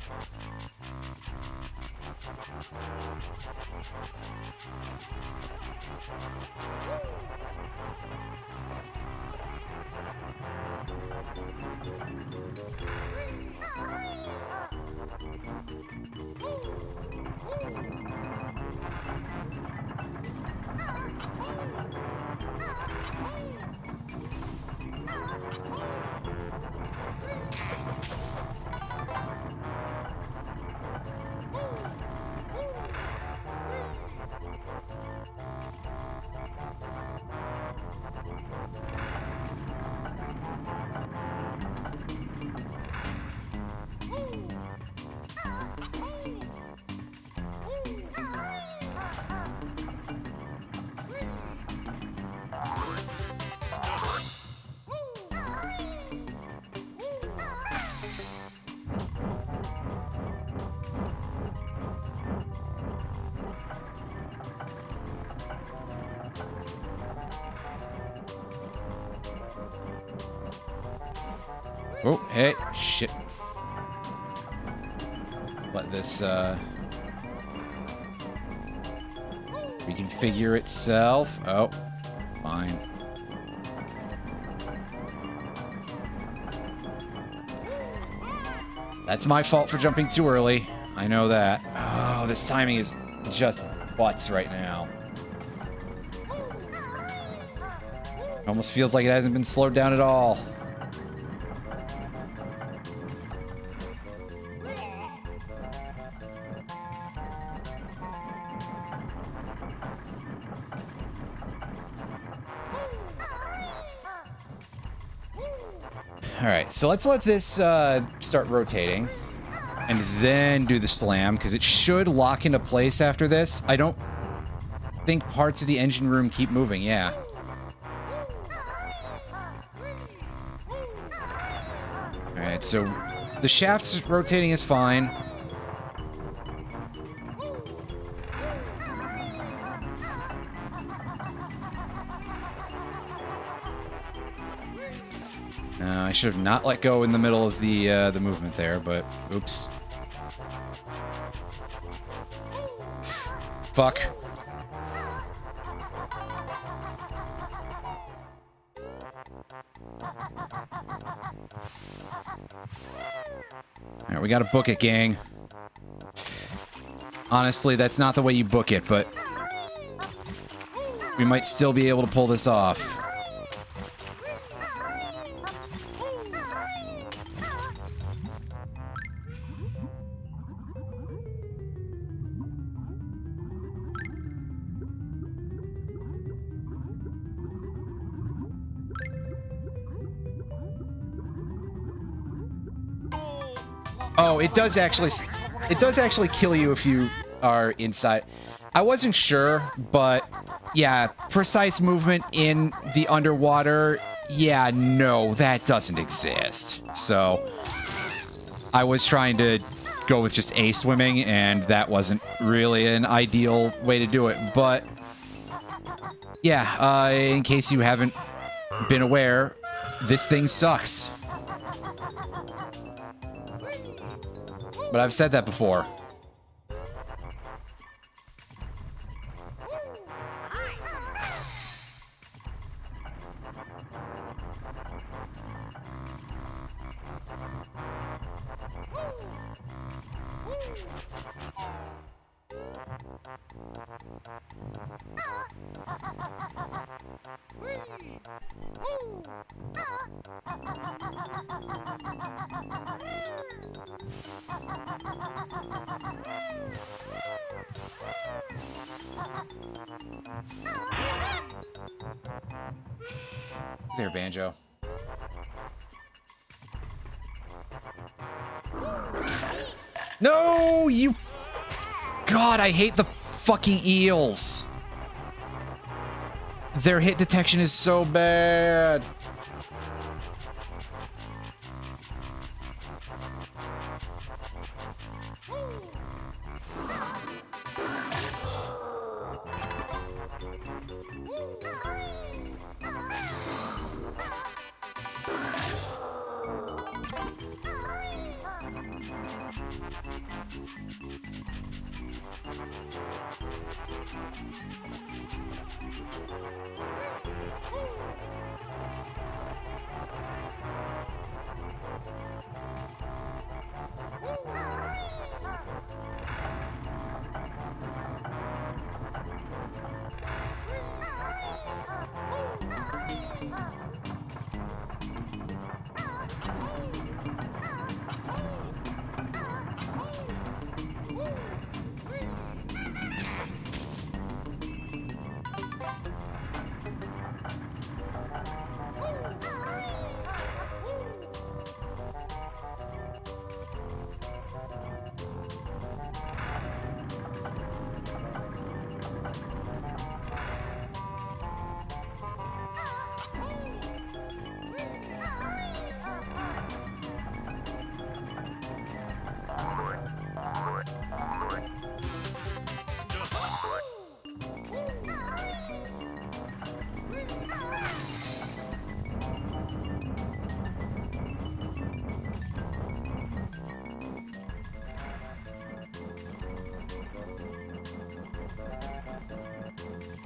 Oh, hey, shit. Let this, reconfigure itself. Oh, fine. That's my fault for jumping too early. I know that. Oh, this timing is just butts right now. Almost feels like it hasn't been slowed down at all. Alright, so let's let this start rotating. And then do the slam, because it should lock into place after this. I don't think parts of the engine room keep moving, yeah. Alright, so the shaft's rotating is fine. I should have not let go in the middle of the movement there, but oops. Fuck. Alright, we gotta book it, gang. Honestly, that's not the way you book it, but... We might still be able to pull this off. Oh, it does actually kill you if you are inside. I wasn't sure, but yeah, precise movement in the underwater, yeah, no, that doesn't exist. So I was trying to go with just A swimming, and that wasn't really an ideal way to do it. But yeah, in case you haven't been aware, this thing sucks. But I've said that before. There, Banjo. No, you... God, I hate the fucking eels. Their hit detection is so bad.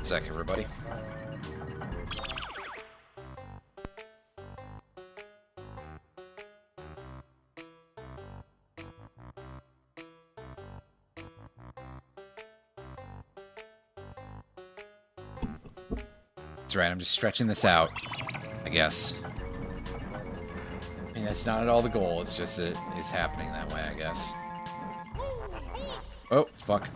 Sec, everybody. That's right, I'm just stretching this out, I guess. I mean, that's not at all the goal, it's just that it's happening that way, I guess. Oh, fuck.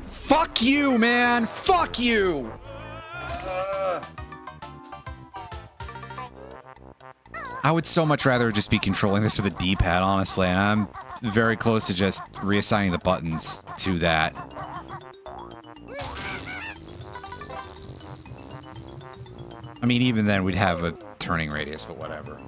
Fuck you, man! Fuck you! I would so much rather just be controlling this with a D-pad, honestly, and I'm very close to just reassigning the buttons to that. I mean, even then, we'd have a turning radius, but whatever.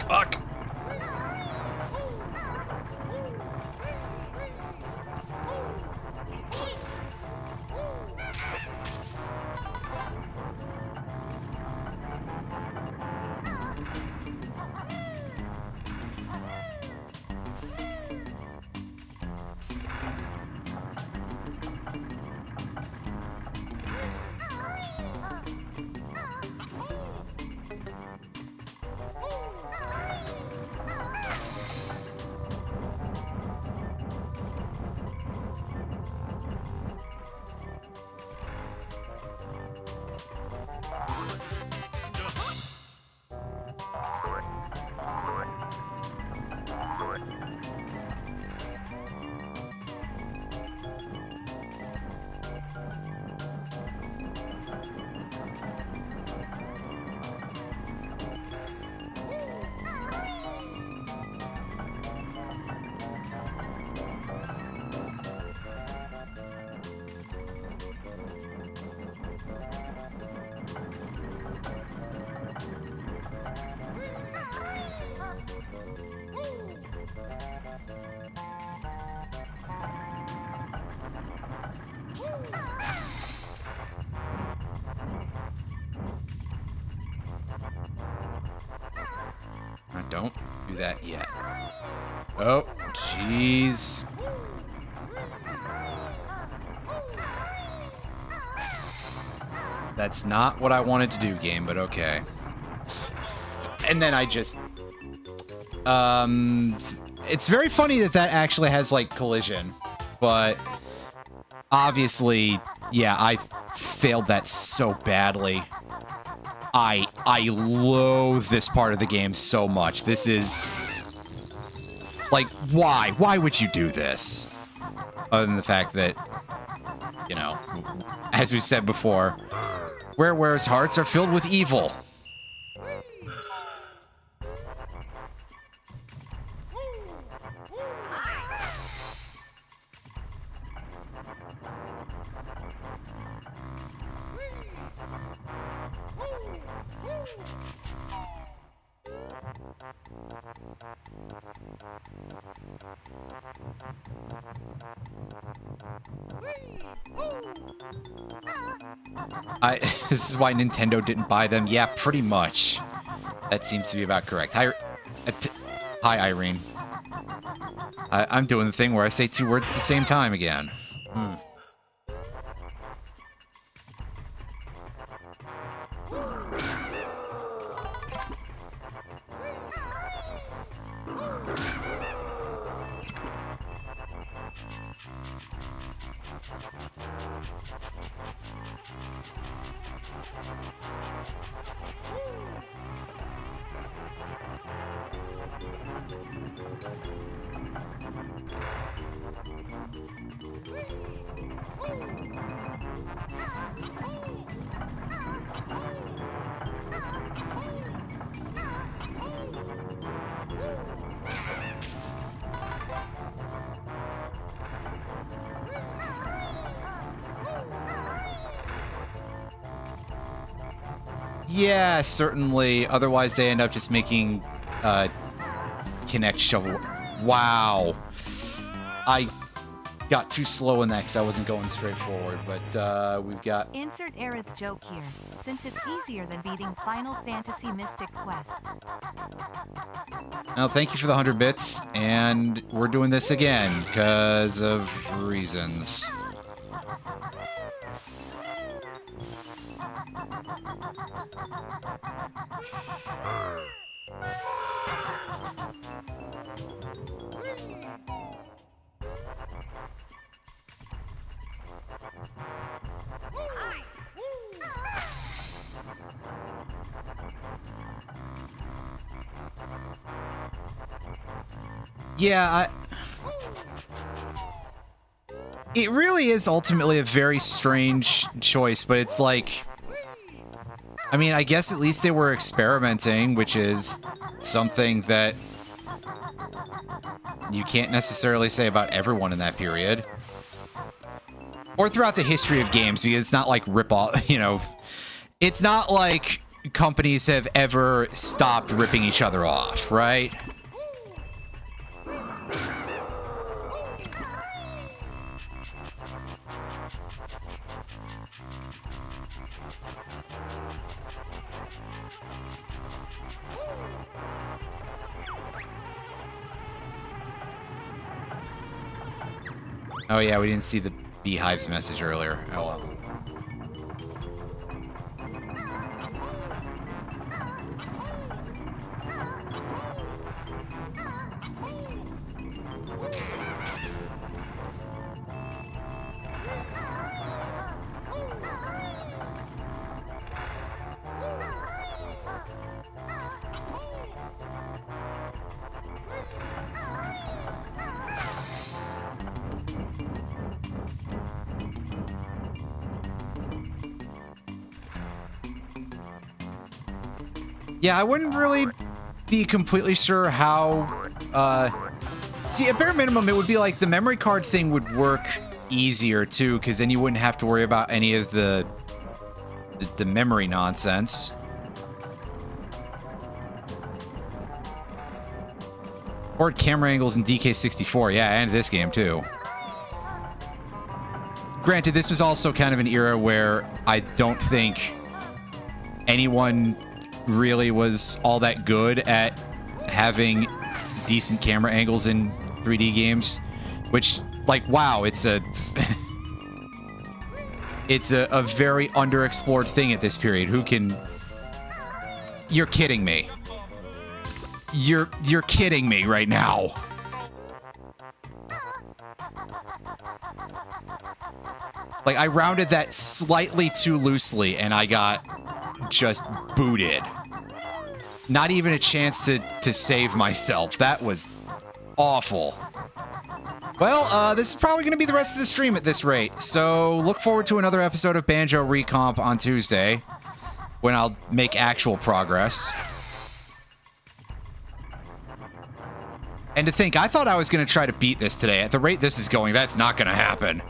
Fuck. Don't do that yet. Oh, jeez. That's not what I wanted to do, game, but okay. And then I just... It's very funny that that actually has, like, collision. But... obviously, yeah, I failed that so badly. I loathe this part of the game so much. This is... like, why? Why would you do this? Other than the fact that, you know, as we said before, WarioWare's hearts are filled with evil. This is why Nintendo didn't buy them. Yeah, pretty much. That seems to be about correct. Hi, Irene. I'm doing the thing where I say two words at the same time again. Yeah, certainly. Otherwise, they end up just making Kinect shovel. Wow. I got too slow in that because I wasn't going straight forward, but we've got... Insert Aerith joke here, since it's easier than beating Final Fantasy Mystic Quest. Well, thank you for the 100 bits, and we're doing this again because of reasons. Yeah, it really is ultimately a very strange choice, but it's like, I mean, I guess at least they were experimenting, which is something that you can't necessarily say about everyone in that period. Or throughout the history of games, because it's not like rip-off, you know, it's not like companies have ever stopped ripping each other off, right? Oh yeah, we didn't see the Beehive's message earlier. Oh well. Yeah, I wouldn't really be completely sure how, see, at bare minimum, it would be like the memory card thing would work easier, too, because then you wouldn't have to worry about any of the memory nonsense. Or camera angles in DK64, yeah, and this game, too. Granted, this was also kind of an era where I don't think anyone really was all that good at having decent camera angles in 3D games, which, like, wow, it's a it's a very underexplored thing at this period. Who can... You're kidding me. You're kidding me right now. Like, I rounded that slightly too loosely and I got just booted. Not even a chance to save myself. That was awful. Well, this is probably going to be the rest of the stream at this rate. So look forward to another episode of Banjo Recomp on Tuesday, when I'll make actual progress. And to think, I thought I was going to try to beat this today. At the rate this is going, that's not going to happen.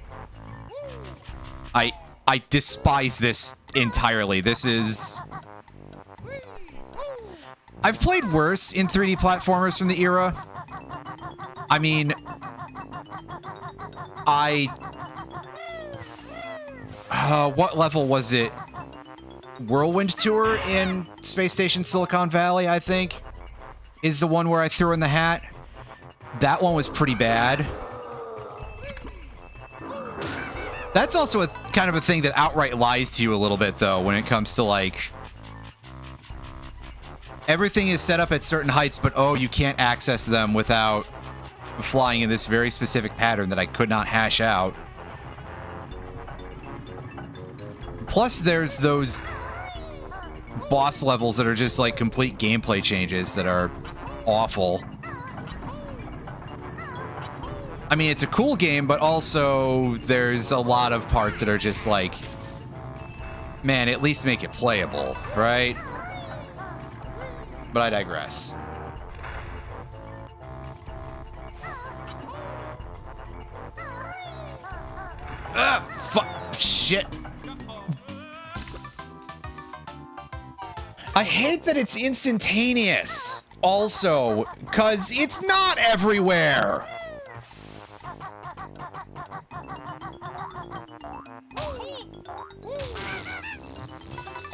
I despise this entirely. This is... I've played worse in 3D platformers from the era. I mean... what level was it? Whirlwind Tour in Space Station Silicon Valley, I think, is the one where I threw in the hat. That one was pretty bad. That's also a kind of a thing that outright lies to you a little bit, though, when it comes to, like... Everything is set up at certain heights, but, oh, you can't access them without flying in this very specific pattern that I could not hash out. Plus, there's those boss levels that are just, like, complete gameplay changes that are awful. I mean, it's a cool game, but also there's a lot of parts that are just like, man, at least make it playable, right? But I digress. Fuck. Shit. I hate that it's instantaneous, also, because it's not everywhere.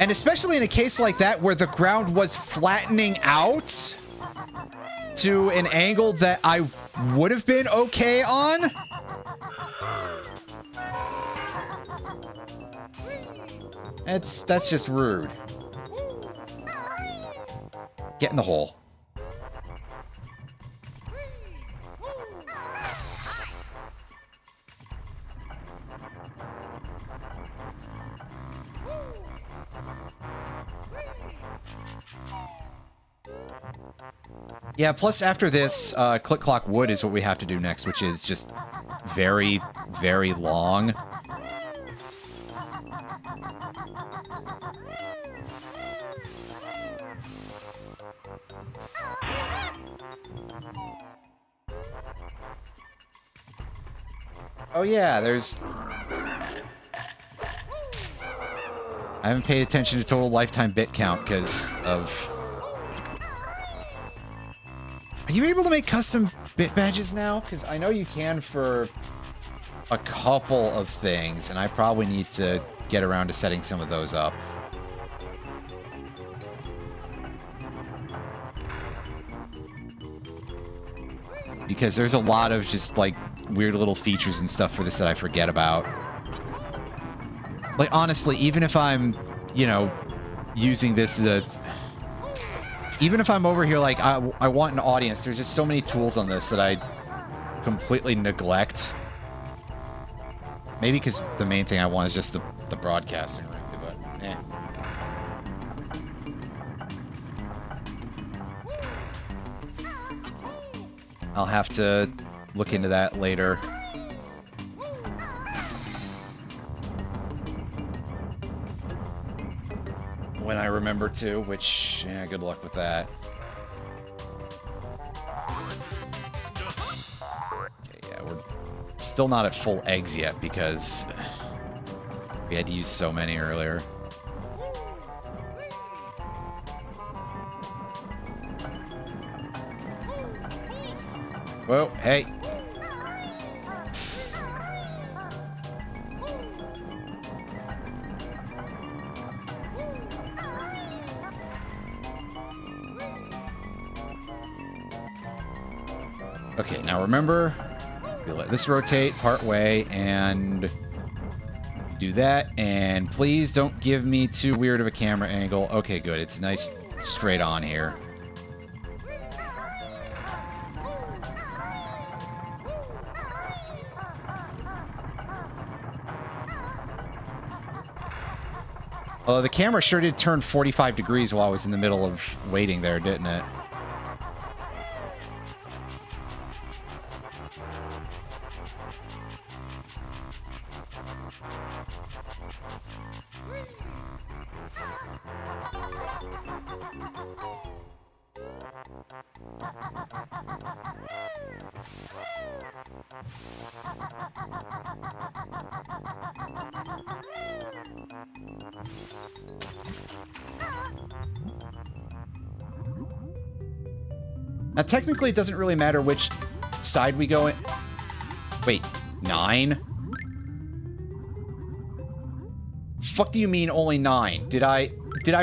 And especially in a case like that where the ground was flattening out to an angle that I would have been okay on. That's just rude. Get in the hole. Yeah, plus after this, Click Clock Wood is what we have to do next, which is just very, very long. Oh yeah, there's... I haven't paid attention to total lifetime bit count because of... Are you able to make custom bit badges now? Because I know you can for a couple of things, and I probably need to get around to setting some of those up. Because there's a lot of just, like, weird little features and stuff for this that I forget about. Like, honestly, even if I'm, you know, using this as a... Even if I'm over here, like, I want an audience, there's just so many tools on this that I completely neglect. Maybe because the main thing I want is just the broadcasting, right? But, eh. I'll have to look into that later. When I remember to, which, yeah, good luck with that. Okay, yeah, we're still not at full eggs yet because we had to use so many earlier. Whoa, hey. Okay, now remember, you let this rotate part way, and do that, and please don't give me too weird of a camera angle. Okay, good. It's nice straight on here. Although the camera sure did turn 45 degrees while I was in the middle of waiting there, didn't it? Now, technically, it doesn't really matter which side we go in. Wait, 9? Fuck do you mean only 9? Did I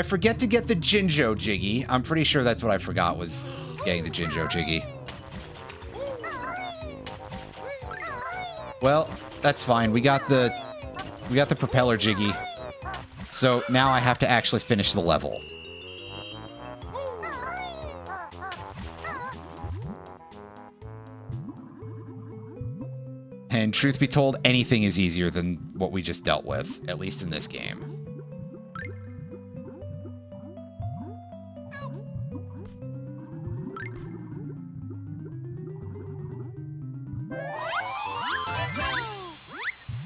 forget to get the Jinjo Jiggy? I'm pretty sure that's what I forgot was getting the Jinjo Jiggy. Well, that's fine. We got the propeller Jiggy. So now I have to actually finish the level. And truth be told, anything is easier than what we just dealt with, at least in this game.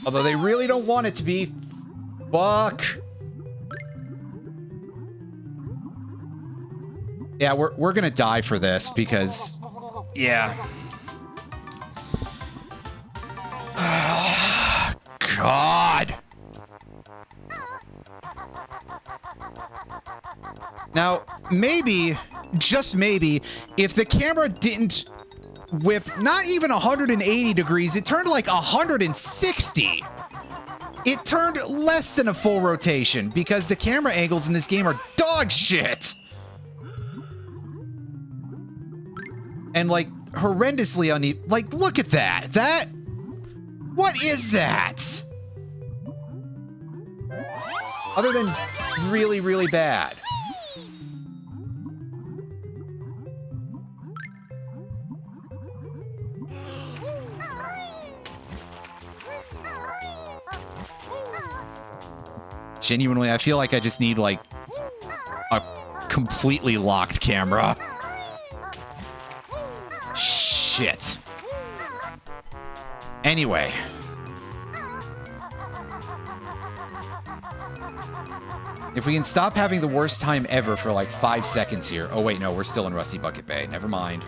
Although they really don't want it to be. Fuck. Yeah, we're gonna die for this because, yeah. God. Now, maybe, just maybe, if the camera didn't whip not even 180 degrees, it turned like 160. It turned less than a full rotation because the camera angles in this game are dog shit. And like horrendously uneven. Like, look at that. What is that? Other than really, really bad. Genuinely, I feel like I just need, like, a completely locked camera. Shit. Anyway. If we can stop having the worst time ever for like 5 seconds here. Oh, wait, no, we're still in Rusty Bucket Bay. Never mind.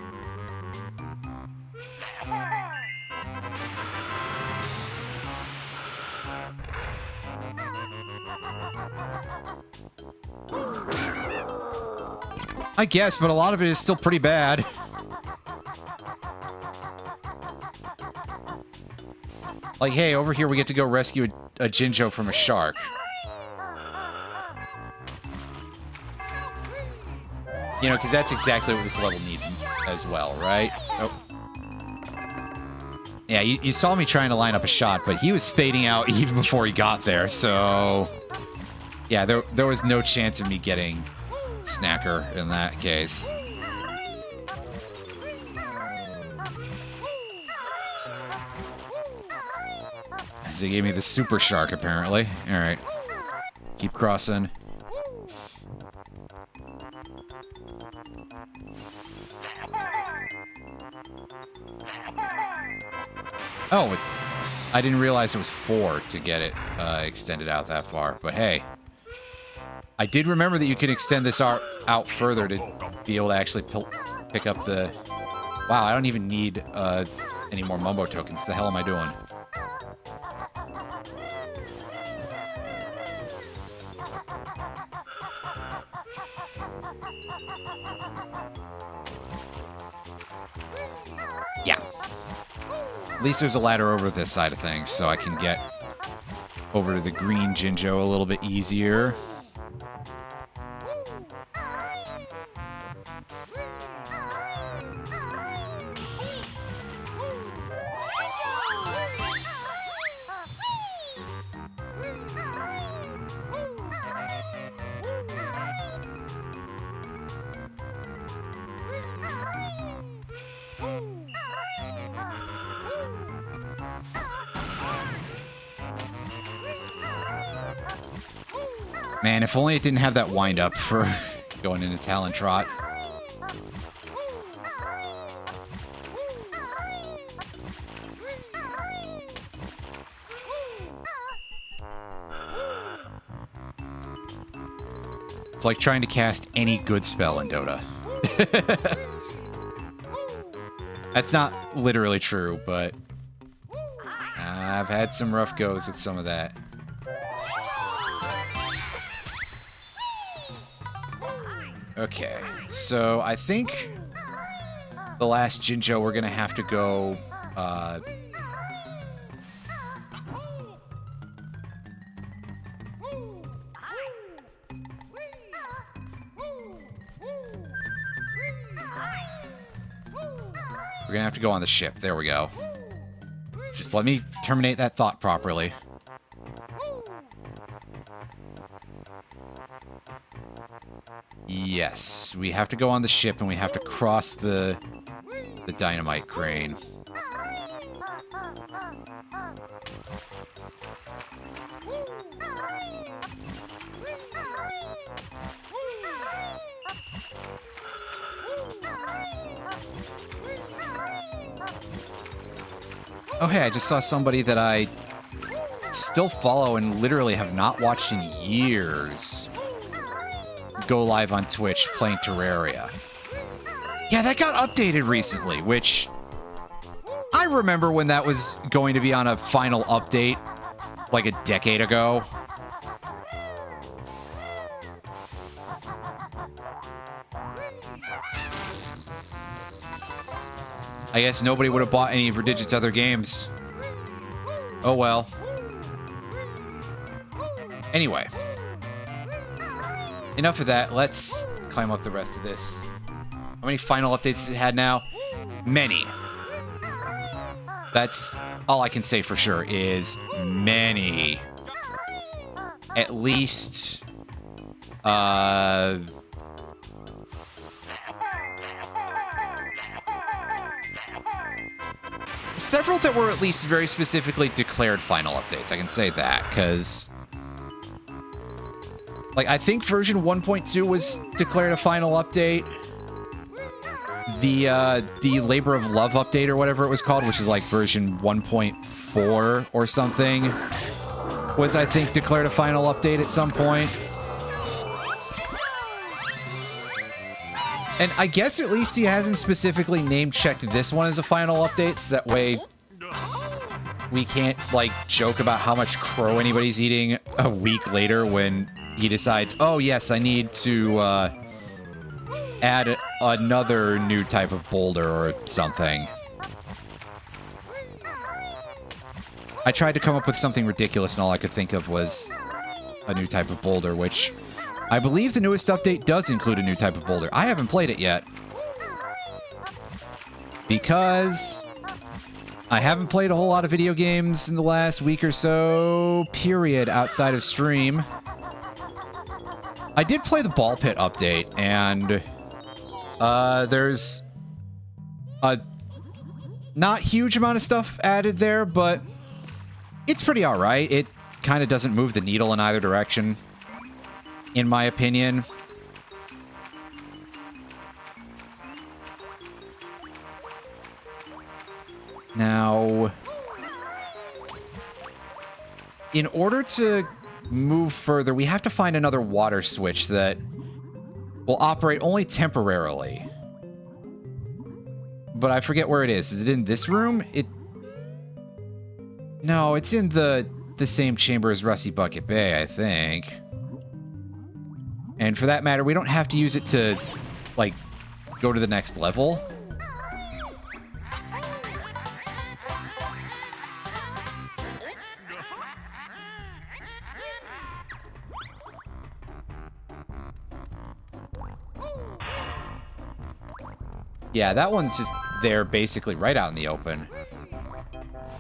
I guess, but a lot of it is still pretty bad. Like, hey, over here we get to go rescue a Jinjo from a shark. You know, because that's exactly what this level needs as well, right? Oh. Yeah, you saw me trying to line up a shot, but he was fading out even before he got there, so... Yeah, there was no chance of me getting Snacker in that case. They gave me the super shark, apparently. Alright. Keep crossing. Oh, I didn't realize it was 4 to get it extended out that far. But hey, I did remember that you can extend this out further to be able to actually pick up the... Wow, I don't even need any more Mumbo tokens. The hell am I doing? Yeah. At least there's a ladder over this side of things, so I can get over to the green Jinjo a little bit easier. Man, if only it didn't have that wind-up for going into Talon Trot. It's like trying to cast any good spell in Dota. That's not literally true, but I've had some rough goes with some of that. Okay, so I think the last Jinjo we're gonna have to go, we're gonna have to go on the ship. There we go. Just let me terminate that thought properly. Yes, we have to go on the ship and we have to cross the dynamite crane. Oh hey, I just saw somebody that I still follow and literally have not watched in years go live on Twitch playing Terraria. Yeah, that got updated recently, which I remember when that was going to be on a final update like a decade ago. I guess nobody would have bought any of Verdigit's other games. Oh well. Anyway. Enough of that. Let's climb up the rest of this. How many final updates has it had now? Many. That's all I can say for sure is many. At least... several that were at least very specifically declared final updates. I can say that, because Like, I think version 1.2 was declared a final update. The Labor of Love update or whatever it was called, which is like version 1.4 or something, was, I think, declared a final update at some point. And I guess at least he hasn't specifically name-checked this one as a final update, so that way we can't, like, joke about how much crow anybody's eating a week later when he decides, oh, yes, I need to add another new type of boulder or something. I tried to come up with something ridiculous, and all I could think of was a new type of boulder, which I believe the newest update does include a new type of boulder. I haven't played it yet, because I haven't played a whole lot of video games in the last week or so, period, outside of stream. I did play the Ball Pit update, and there's a not huge amount of stuff added there, but it's pretty alright. It kind of doesn't move the needle in either direction, in my opinion. Now, in order to move further, we have to find another water switch that will operate only temporarily. But I forget where it is. Is it in this room? No, it's in the same chamber as Rusty Bucket Bay, I think. And for that matter, we don't have to use it to, like, go to the next level. Yeah, that one's just there basically right out in the open.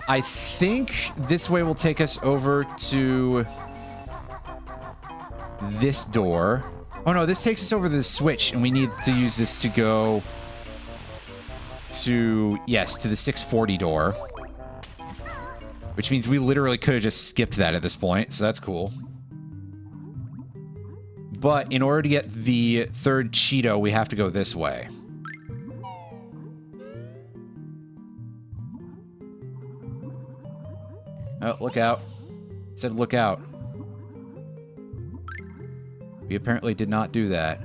I think this way will take us over to this door. Oh no, this takes us over to the switch, and we need to use this to go to, yes, to the 640 door. Which means we literally could have just skipped that at this point, so that's cool. But in order to get the third Cheeto, we have to go this way. Oh, look out. It said look out. We apparently did not do that.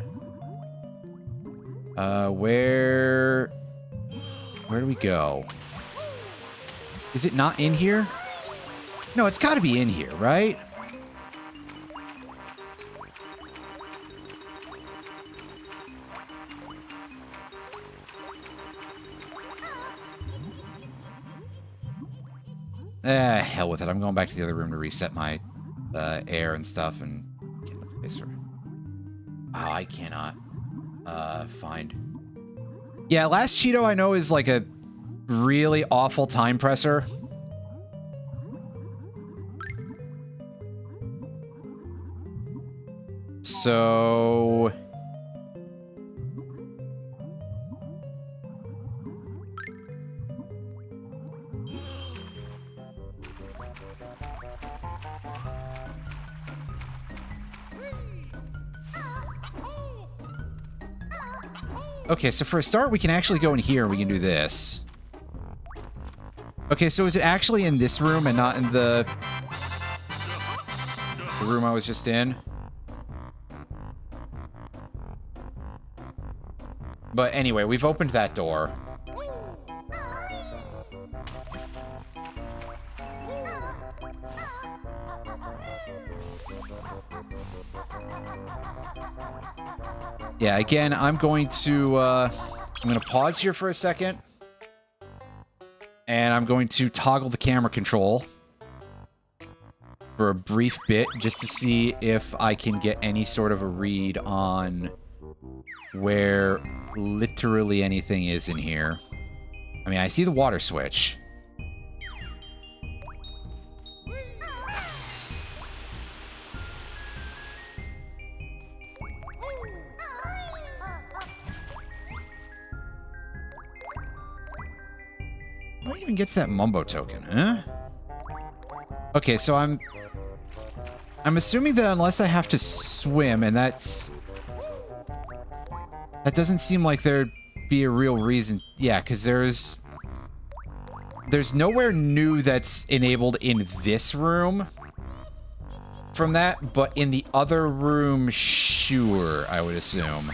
Where do we go? Is it not in here? No, it's got to be in here, right? Hell with it. I'm going back to the other room to reset my air and stuff and get in the place for... Oh, I cannot find... Yeah, last Cheeto I know is like a really awful time presser. So... Okay, so for a start, we can actually go in here and we can do this. Okay, so is it actually in this room and not in the room I was just in? But anyway, we've opened that door. Yeah, again, I'm going to pause here for a second. And I'm going to toggle the camera control for a brief bit, just to see if I can get any sort of a read on where literally anything is in here. I mean, I see the water switch. I don't even get to that Mumbo token, huh? Okay, so I'm I'm assuming that unless I have to swim, and that doesn't seem like there'd be a real reason. Yeah, because there's nowhere new that's enabled in this room from that, but in the other room, sure, I would assume.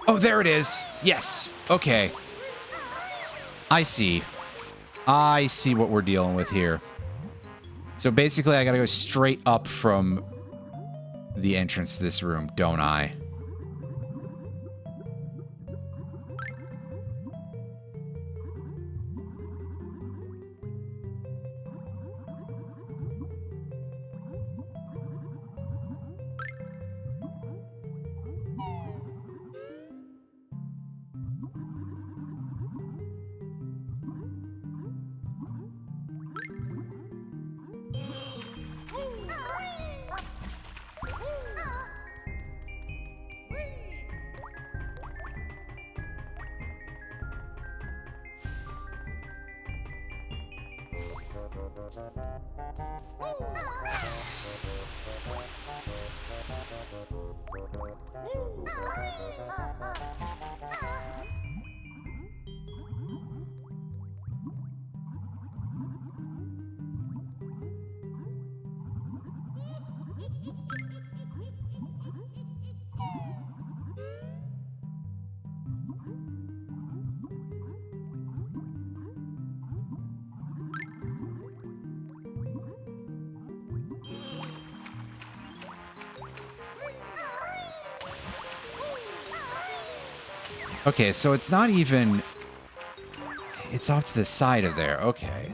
Oh, there it is. Yes. Okay. I see. I see what we're dealing with here. So basically, I gotta go straight up from the entrance to this room, don't I? Okay, so it's not even... It's off to the side of there. Okay.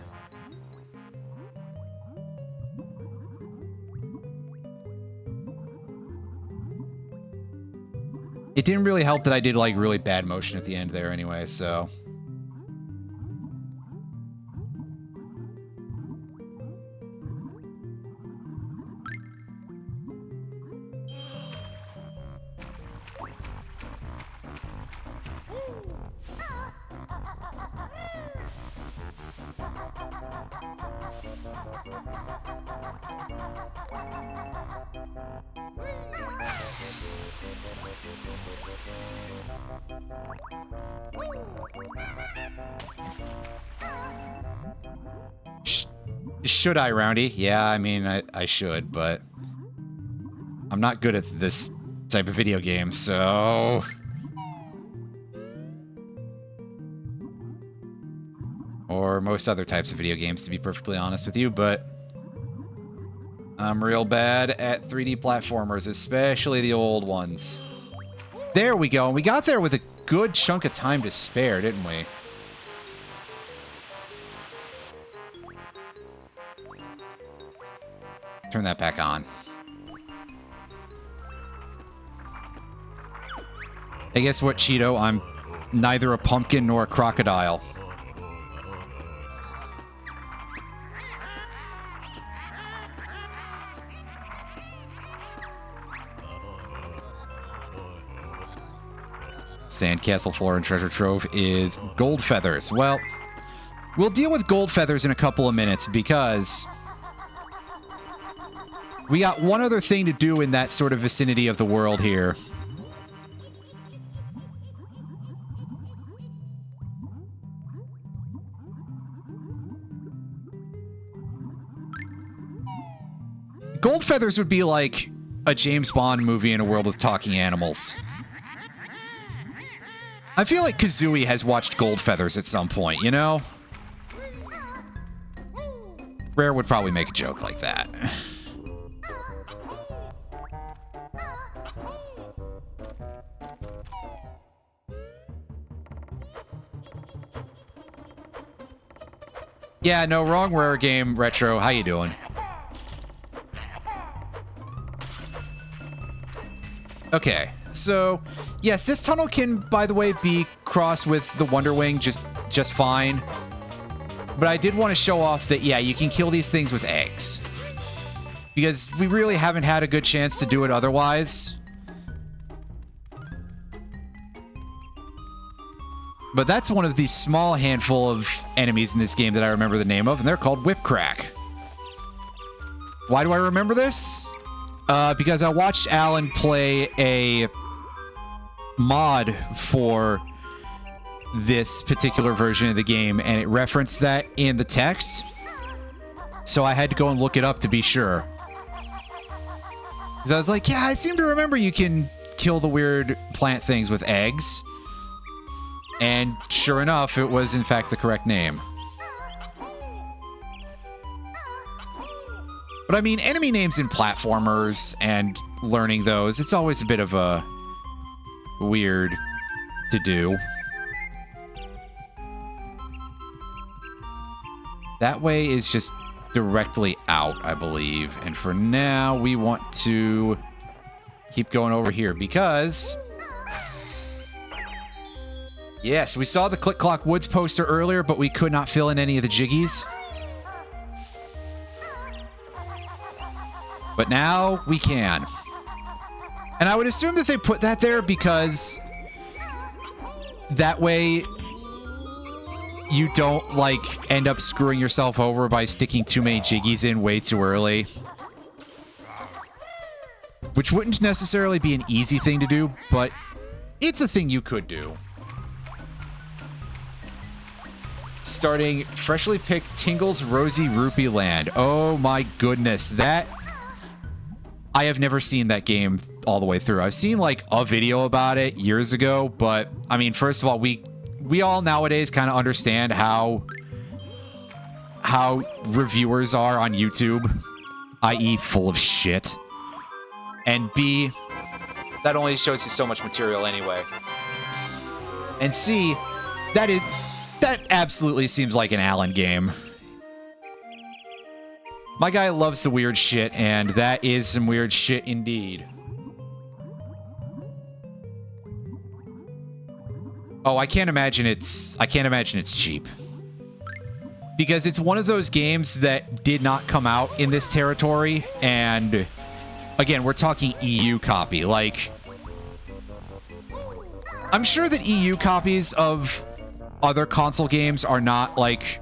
It didn't really help that I did, like, really bad motion at the end there anyway, so... Should I, Roundy? Yeah, I mean, I should, but... I'm not good at this type of video game, so... Or most other types of video games, to be perfectly honest with you, but... I'm real bad at 3D platformers, especially the old ones. There we go, and we got there with a good chunk of time to spare, didn't we? Turn that back on. Hey, guess what, Cheeto? I'm neither a pumpkin nor a crocodile. Sandcastle floor and treasure trove is gold feathers. Well, we'll deal with gold feathers in a couple of minutes because... we got one other thing to do in that sort of vicinity of the world here. Gold feathers would be like a James Bond movie in a world with talking animals. I feel like Kazooie has watched Gold Feathers at some point, you know? Rare would probably make a joke like that. Yeah, no, wrong rare game, Retro. How you doing? Okay, so yes, this tunnel can, by the way, be crossed with the Wonder Wing just fine. But I did want to show off that, yeah, you can kill these things with eggs. Because we really haven't had a good chance to do it otherwise. But that's one of the small handful of enemies in this game that I remember the name of, and they're called Whip Crack. Why do I remember this? Because I watched Alan play a mod for this particular version of the game, and it referenced that in the text. So I had to go and look it up to be sure. Because I was like, yeah, I seem to remember you can kill the weird plant things with eggs. And sure enough, it was in fact the correct name. But I mean, enemy names in platformers and learning those, it's always a bit of a weird to do. That way is just directly out, I believe. And for now, we want to keep going over here because... Yes, we saw the Click Clock Woods poster earlier, but we could not fill in any of the jiggies. But now we can. And I would assume that they put that there because that way you don't, like, end up screwing yourself over by sticking too many jiggies in way too early. Which wouldn't necessarily be an easy thing to do, but it's a thing you could do. Starting freshly picked Tingle's Rosy Rupee Land. Oh my goodness, that... I have never seen that game all the way through. I've seen, like, a video about it years ago, but, I mean, first of all, we all nowadays kind of understand how reviewers are on YouTube, i.e. full of shit. And B, that only shows you so much material anyway. And C, that absolutely seems like an Alan game. My guy loves the weird shit, and that is some weird shit indeed. Oh, I can't imagine it's cheap. Because it's one of those games that did not come out in this territory, and again, we're talking EU copy. Like, I'm sure that EU copies of other console games are not, like...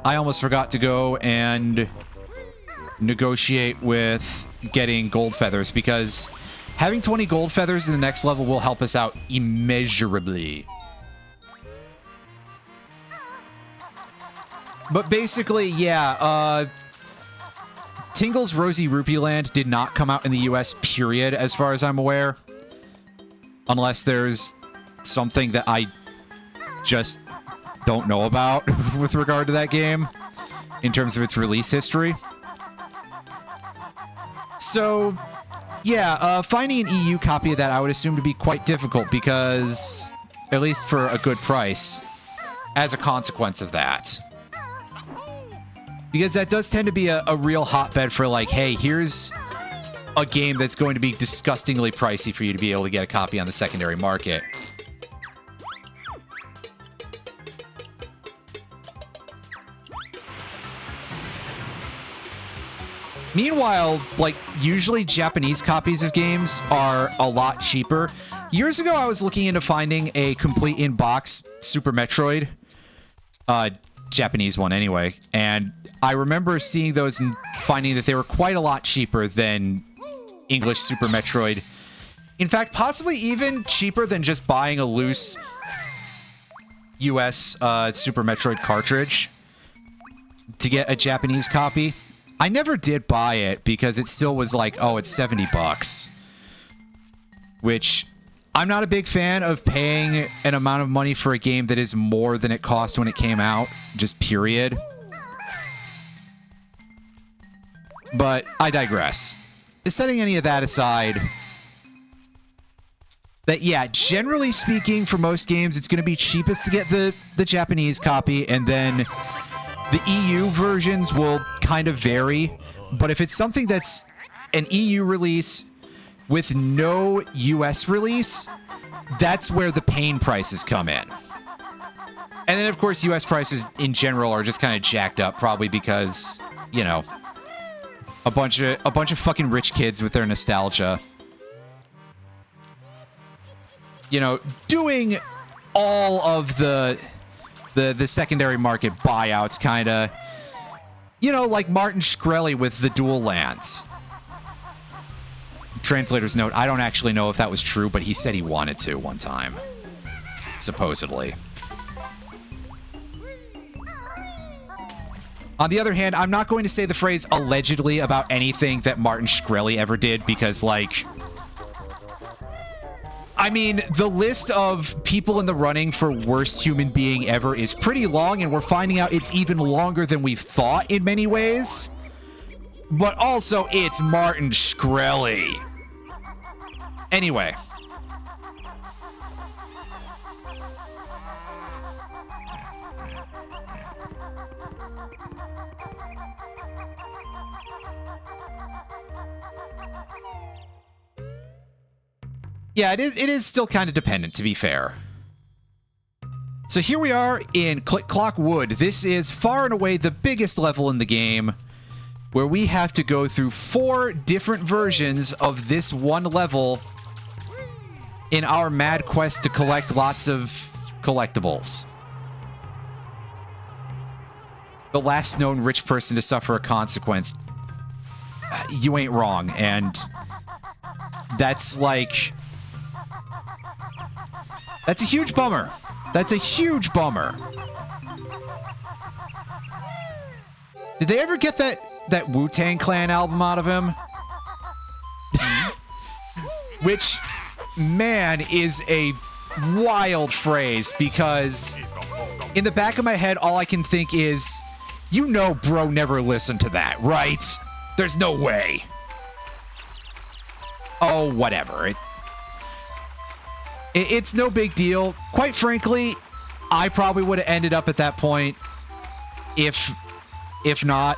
I almost forgot to go and negotiate with getting gold feathers, because having 20 gold feathers in the next level will help us out immeasurably. But basically, yeah, Tingle's Rosy Rupee Land did not come out in the US, period, as far as I'm aware. Unless there's something that I just don't know about with regard to that game in terms of its release history. So, yeah, finding an EU copy of that I would assume to be quite difficult because, at least for a good price, as a consequence of that. Because that does tend to be a real hotbed for, like, hey, here's a game that's going to be disgustingly pricey for you to be able to get a copy on the secondary market. Meanwhile, like, usually Japanese copies of games are a lot cheaper. Years ago, I was looking into finding a complete in-box Super Metroid. Japanese one, anyway. And I remember seeing those and finding that they were quite a lot cheaper than English Super Metroid. In fact, possibly even cheaper than just buying a loose US Super Metroid cartridge to get a Japanese copy. I never did buy it because it still was like, oh, it's $70. Which, I'm not a big fan of paying an amount of money for a game that is more than it cost when it came out. Just period. But I digress. Setting any of that aside, that, yeah, generally speaking, for most games, it's going to be cheapest to get the Japanese copy, and then the EU versions will kind of vary. But if it's something that's an EU release with no US release, that's where the pain prices come in. And then, of course, US prices in general are just kind of jacked up, probably because, you know, a bunch of fucking rich kids with their nostalgia, you know, doing all of the secondary market buyouts, kind of, you know, like Martin Shkreli with the dual lands. Translator's note, I don't actually know if that was true, but he said he wanted to one time, supposedly. On the other hand, I'm not going to say the phrase allegedly about anything that Martin Shkreli ever did, because, like, I mean, the list of people in the running for worst human being ever is pretty long, and we're finding out it's even longer than we've thought in many ways. But also, it's Martin Shkreli. Anyway. Yeah, it is still kind of dependent, to be fair. So here we are in Click Clock Wood. This is far and away the biggest level in the game, where we have to go through 4 different versions of this one level in our mad quest to collect lots of collectibles. The last known rich person to suffer a consequence. You ain't wrong, and that's like... That's a huge bummer. That's a huge bummer. Did they ever get that Wu-Tang Clan album out of him? Which, man, is a wild phrase, because in the back of my head, all I can think is, you know bro never listened to that, right? There's no way. Oh, whatever. It's no big deal. Quite frankly, I probably would have ended up at that point if not.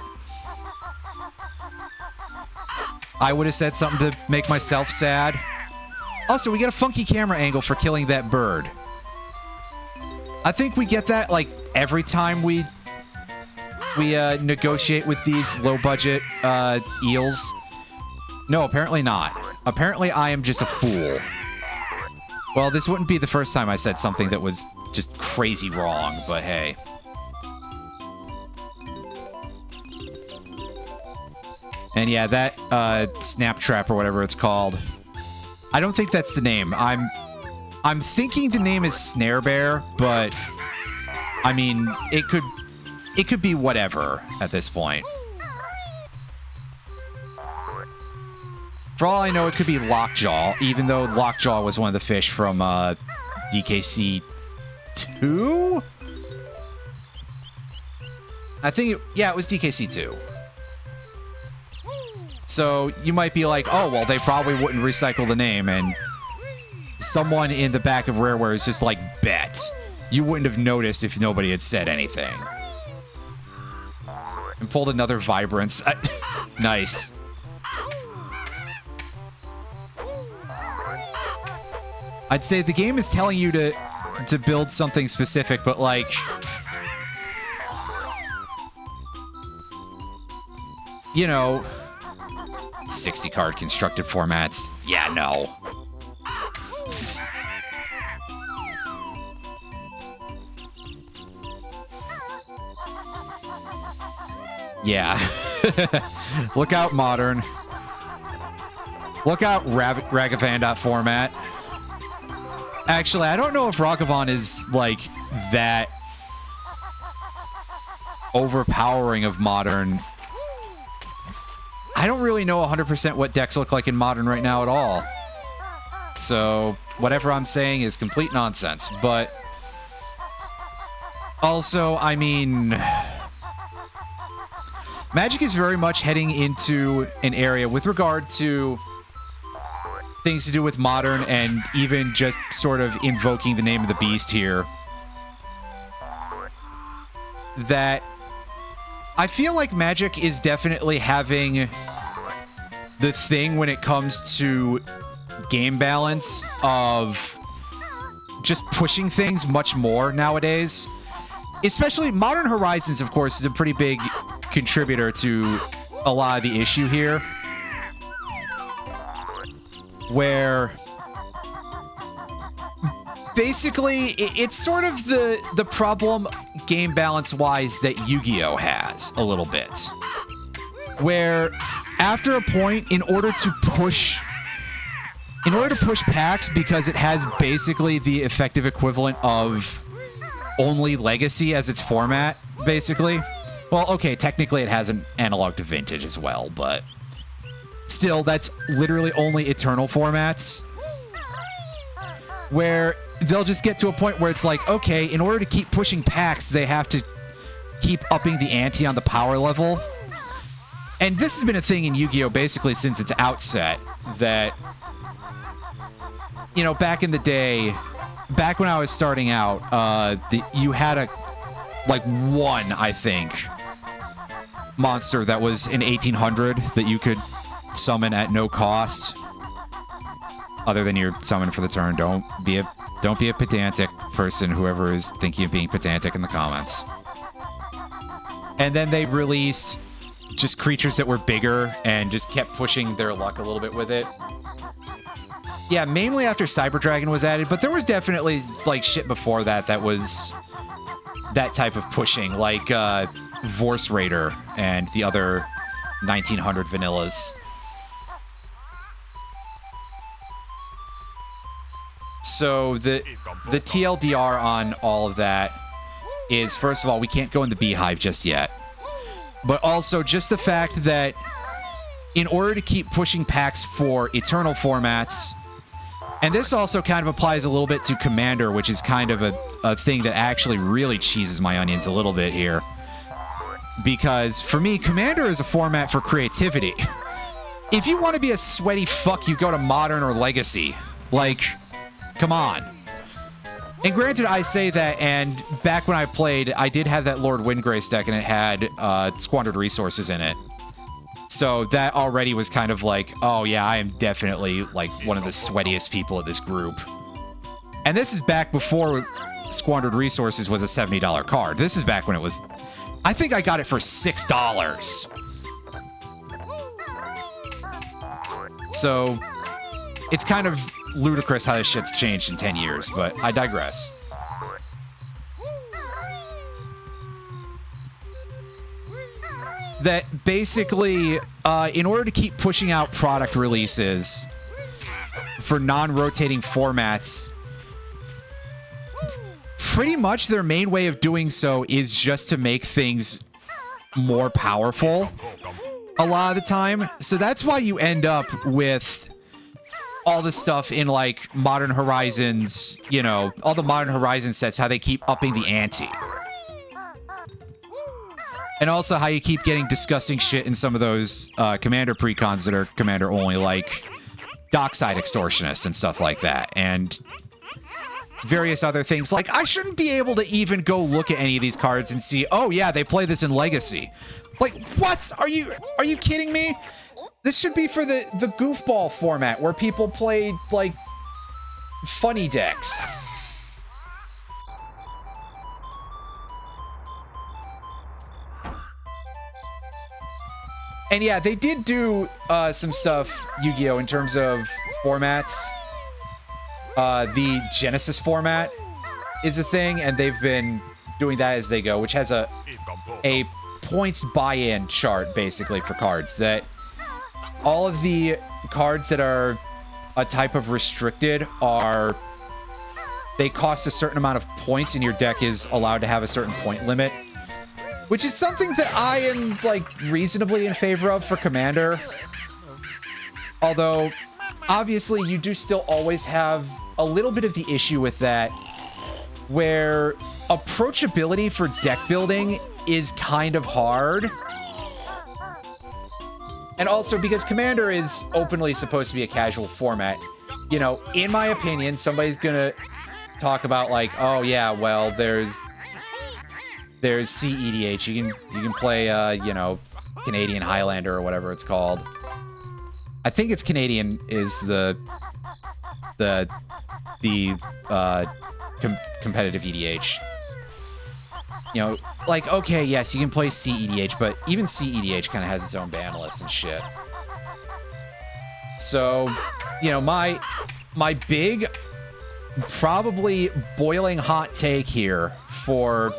I would have said something to make myself sad. Also, we get a funky camera angle for killing that bird. I think we get that, like, every time we negotiate with these low-budget eels. No, apparently not. Apparently I am just a fool. Well, this wouldn't be the first time I said something that was just crazy wrong, but hey. And yeah, that snap trap or whatever it's called. I don't think that's the name. I'm thinking the name is Snare Bear, but I mean, it could be whatever at this point. For all I know, it could be Lockjaw, even though Lockjaw was one of the fish from DKC 2? I think, yeah, it was DKC 2. So you might be like, oh, well, they probably wouldn't recycle the name, and someone in the back of Rareware is just like, bet. You wouldn't have noticed if nobody had said anything. And pulled another Vibrance. Nice. I'd say the game is telling you to build something specific, but like... You know... 60-card constructed formats. Yeah, no. Yeah. Look out, Modern. Look out, Ragavan format. Actually, I don't know if Ragavan is, like, that overpowering of Modern. I don't really know 100% what decks look like in Modern right now at all. So, whatever I'm saying is complete nonsense. But, also, I mean... Magic is very much heading into an area with regard to things to do with Modern and even just sort of invoking the name of the beast here, that I feel like Magic is definitely having the thing when it comes to game balance of just pushing things much more nowadays. Especially Modern Horizons, of course, is a pretty big contributor to a lot of the issue here, where basically it's sort of the problem game balance wise that Yu-Gi-Oh has a little bit, where after a point, in order to push packs, because it has basically the effective equivalent of only Legacy as its format, basically. Well, okay, technically it has an analog to Vintage as well, but still, that's literally only Eternal formats, where they'll just get to a point where it's like, okay, in order to keep pushing packs, they have to keep upping the ante on the power level. And this has been a thing in Yu-Gi-Oh! Basically since its outset, that, you know, back in the day, back when I was starting out, you had one, I think, monster that was in 1800 that you could summon at no cost, other than your summon for the turn. Don't be a pedantic person, whoever is thinking of being pedantic in the comments. And then they released just creatures that were bigger and just kept pushing their luck a little bit with it. Yeah, mainly after Cyber Dragon was added, but there was definitely like shit before that that was that type of pushing, like Vorse Raider and the other 1900 vanillas. So the TLDR on all of that is, first of all, we can't go in the Beehive just yet. But also just the fact that in order to keep pushing packs for Eternal formats, and this also kind of applies a little bit to Commander, which is kind of a thing that actually really cheeses my onions a little bit here. Because for me, Commander is a format for creativity. If you want to be a sweaty fuck, you go to Modern or Legacy. Like, come on. And granted, I say that, and back when I played, I did have that Lord Windgrace deck, and it had Squandered Resources in it. So that already was kind of like, oh yeah, I am definitely like one of the sweatiest people of this group. And this is back before Squandered Resources was a $70 card. This is back when it was, I think I got it for $6. So it's kind of ludicrous how this shit's changed in 10 years, but I digress. That basically, in order to keep pushing out product releases for non-rotating formats, pretty much their main way of doing so is just to make things more powerful a lot of the time. So that's why you end up with all the stuff in like Modern Horizons, you know, all the Modern Horizon sets, how they keep upping the ante. And also how you keep getting disgusting shit in some of those Commander precons that are Commander only, like Dockside Extortionist and stuff like that. And various other things. Like, I shouldn't be able to even go look at any of these cards and see, oh yeah, they play this in Legacy. Like, what? Are you kidding me? This should be for the goofball format where people play, like, funny decks. And yeah, they did do some stuff, Yu-Gi-Oh, in terms of formats. The Genesis format is a thing, and they've been doing that as they go, which has a points buy-in chart, basically, for cards. That all of the cards that are a type of restricted are... They cost a certain amount of points, and your deck is allowed to have a certain point limit. Which is something that I am, like, reasonably in favor of for Commander. Although, obviously, you do still always have a little bit of the issue with that, where approachability for deck building is kind of hard. And also because Commander is openly supposed to be a casual format, you know, in my opinion, somebody's gonna talk about like, oh yeah, well, there's CEDH. You can play you know, Canadian Highlander or whatever it's called. I think it's Canadian is the competitive EDH. You know, like, okay, yes, you can play CEDH, but even CEDH kind of has its own ban list and shit. So, you know, my big, probably boiling hot take here for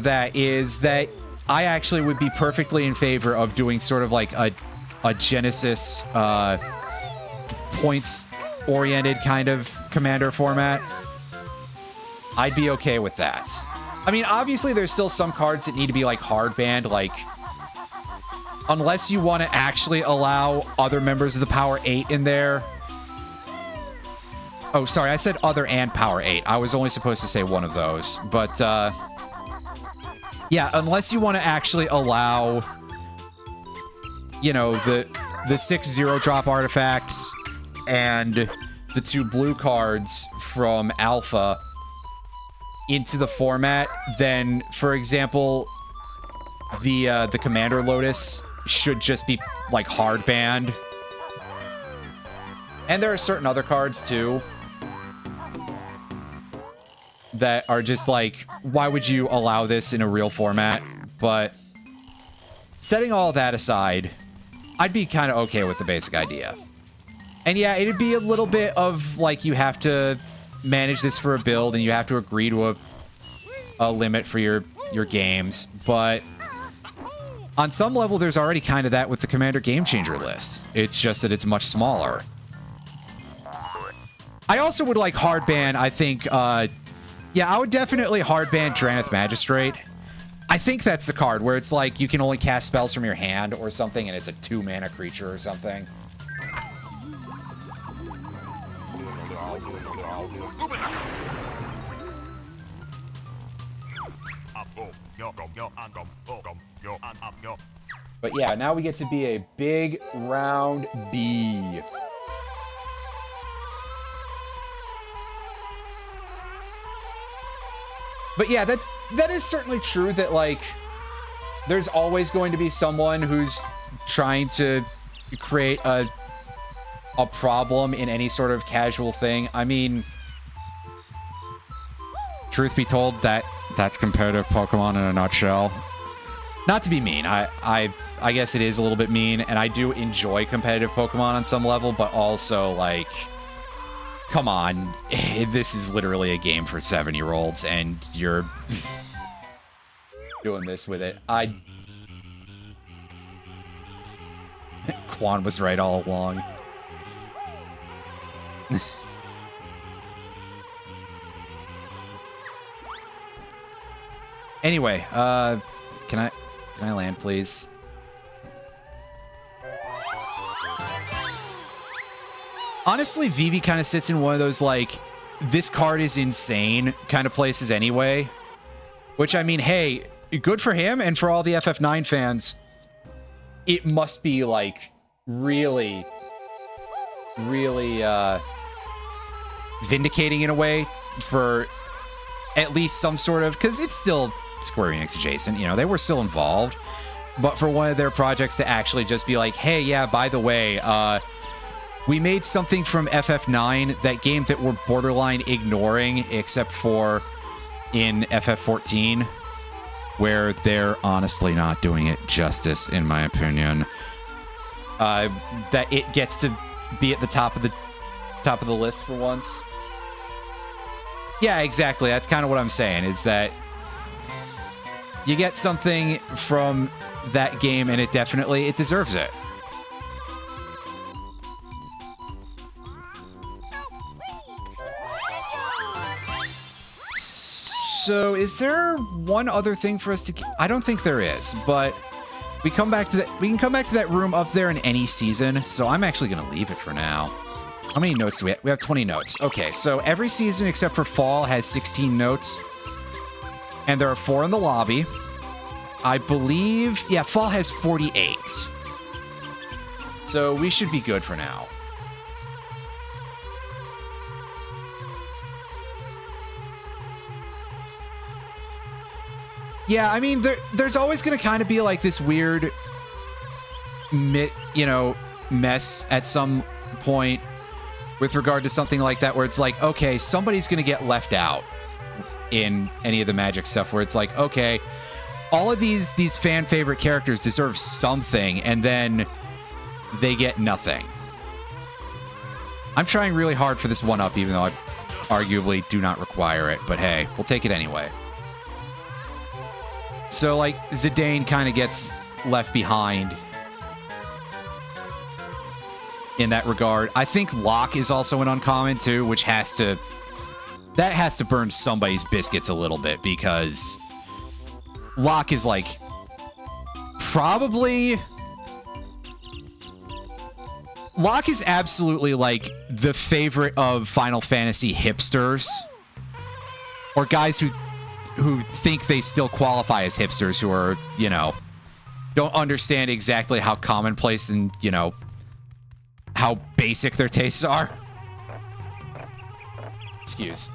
that is that I actually would be perfectly in favor of doing sort of like a Genesis points-oriented kind of Commander format. I'd be okay with that. I mean, obviously, there's still some cards that need to be, like, hard banned, like... Unless you want to actually allow other members of the Power 8 in there. Oh, sorry, I said other and Power 8. I was only supposed to say one of those. But, yeah, unless you want to actually allow... You know, the 6 0-drop artifacts and the 2 blue cards from Alpha... into the format, then, for example, the Commander Lotus should just be, like, hard banned. And there are certain other cards, too, that are just like, why would you allow this in a real format? But setting all that aside, I'd be kind of okay with the basic idea. And yeah, it'd be a little bit of, like, you have to manage this for a build, and you have to agree to a limit for your games, but on some level, there's already kind of that with the Commander Game Changer list. It's just that it's much smaller. I also would like hard ban, I think, yeah, I would definitely hard ban Drannith Magistrate. I think that's the card where it's like you can only cast spells from your hand or something, and it's a 2-mana creature or something. But yeah, now we get to be a big round B. But yeah, that is certainly true that, like, there's always going to be someone who's trying to create a problem in any sort of casual thing. I mean, truth be told, that's competitive Pokemon in a nutshell. Not to be mean, I guess it is a little bit mean, and I do enjoy competitive Pokemon on some level, but also, like, come on, this is literally a game for 7-year-olds, and you're doing this with it. Quan was right all along. Anyway, can I land, please? Honestly, Vivi kind of sits in one of those, like, this card is insane kind of places anyway. Which, I mean, hey, good for him and for all the FF9 fans. It must be, like, really, really, vindicating in a way for at least some sort of... Because it's still Square Enix adjacent, you know, they were still involved. But for one of their projects to actually just be like, hey, yeah, by the way, we made something from FF9, that game that we're borderline ignoring, except for in FF14, where they're honestly not doing it justice, in my opinion. That it gets to be at the top of the list for once. Yeah, exactly. That's kind of what I'm saying, is that you get something from that game, and it deserves it. So, is there one other thing for us to... I don't think there is, but we can come back to that room up there in any season, so I'm actually going to leave it for now. How many notes do we have? We have 20 notes. Okay, so every season except for fall has 16 notes, and there are 4 in the lobby. I believe, yeah, Fall has 48. So we should be good for now. Yeah, I mean, there's always going to kind of be like this weird, mess at some point with regard to something like that, where it's like, okay, somebody's going to get left out in any of the Magic stuff, where it's like, okay, all of these fan favorite characters deserve something, and then they get nothing. I'm trying really hard for this one up, even though I arguably do not require it, but hey, we'll take it anyway. So, like, Zidane kind of gets left behind in that regard. I think Locke is also an uncommon, too, which has to burn somebody's biscuits a little bit, because Locke is, like, probably... Locke is absolutely, like, the favorite of Final Fantasy hipsters. Or guys who think they still qualify as hipsters, who are, don't understand exactly how commonplace and, how basic their tastes are. Excuse.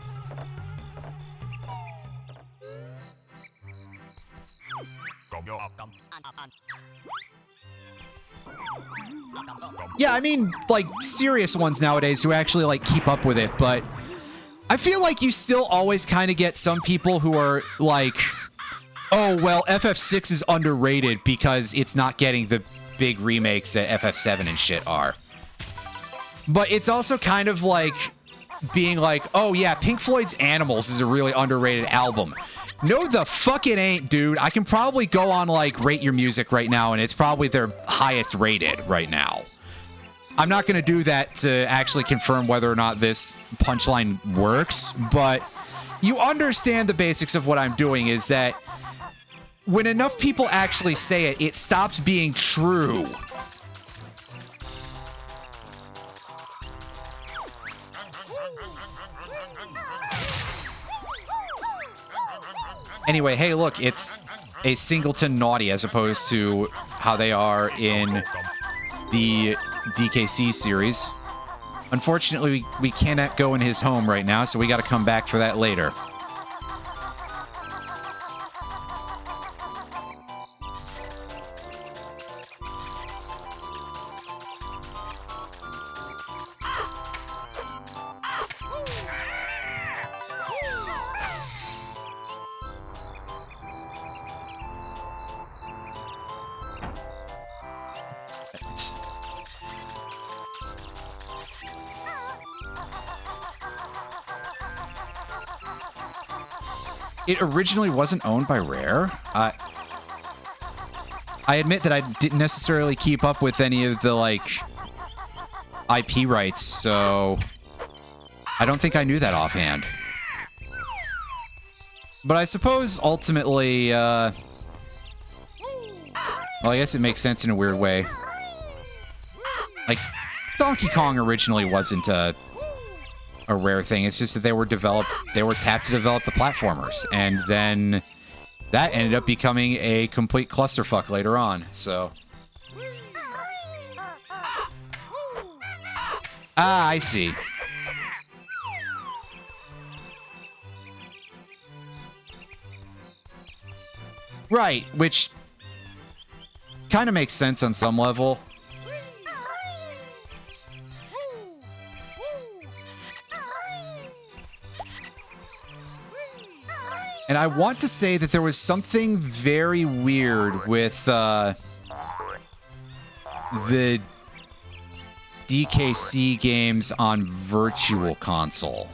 Yeah, I mean, like, serious ones nowadays who actually, like, keep up with it, but I feel like you still always kind of get some people who are like, oh, well, FF6 is underrated because it's not getting the big remakes that FF7 and shit are. But it's also kind of like being like, oh, yeah, Pink Floyd's Animals is a really underrated album. No, the fuck it ain't, dude. I can probably go on, like, Rate Your Music right now, and it's probably their highest rated right now. I'm not going to do that to actually confirm whether or not this punchline works, but you understand the basics of what I'm doing is that when enough people actually say it, it stops being true. Anyway, hey, look, it's a singleton naughty as opposed to how they are in the DKC series. Unfortunately, we cannot go in his home right now, so we got to come back for that later. It originally wasn't owned by Rare. I admit that I didn't necessarily keep up with any of the, like, IP rights, so I don't think I knew that offhand. But I suppose ultimately, well, I guess it makes sense in a weird way. Like, Donkey Kong originally wasn't a Rare thing. It's just that they were tapped to develop the platformers, and then that ended up becoming a complete clusterfuck later on. So, I see. Right, which kind of makes sense on some level. And I want to say that there was something very weird with the DKC games on Virtual Console.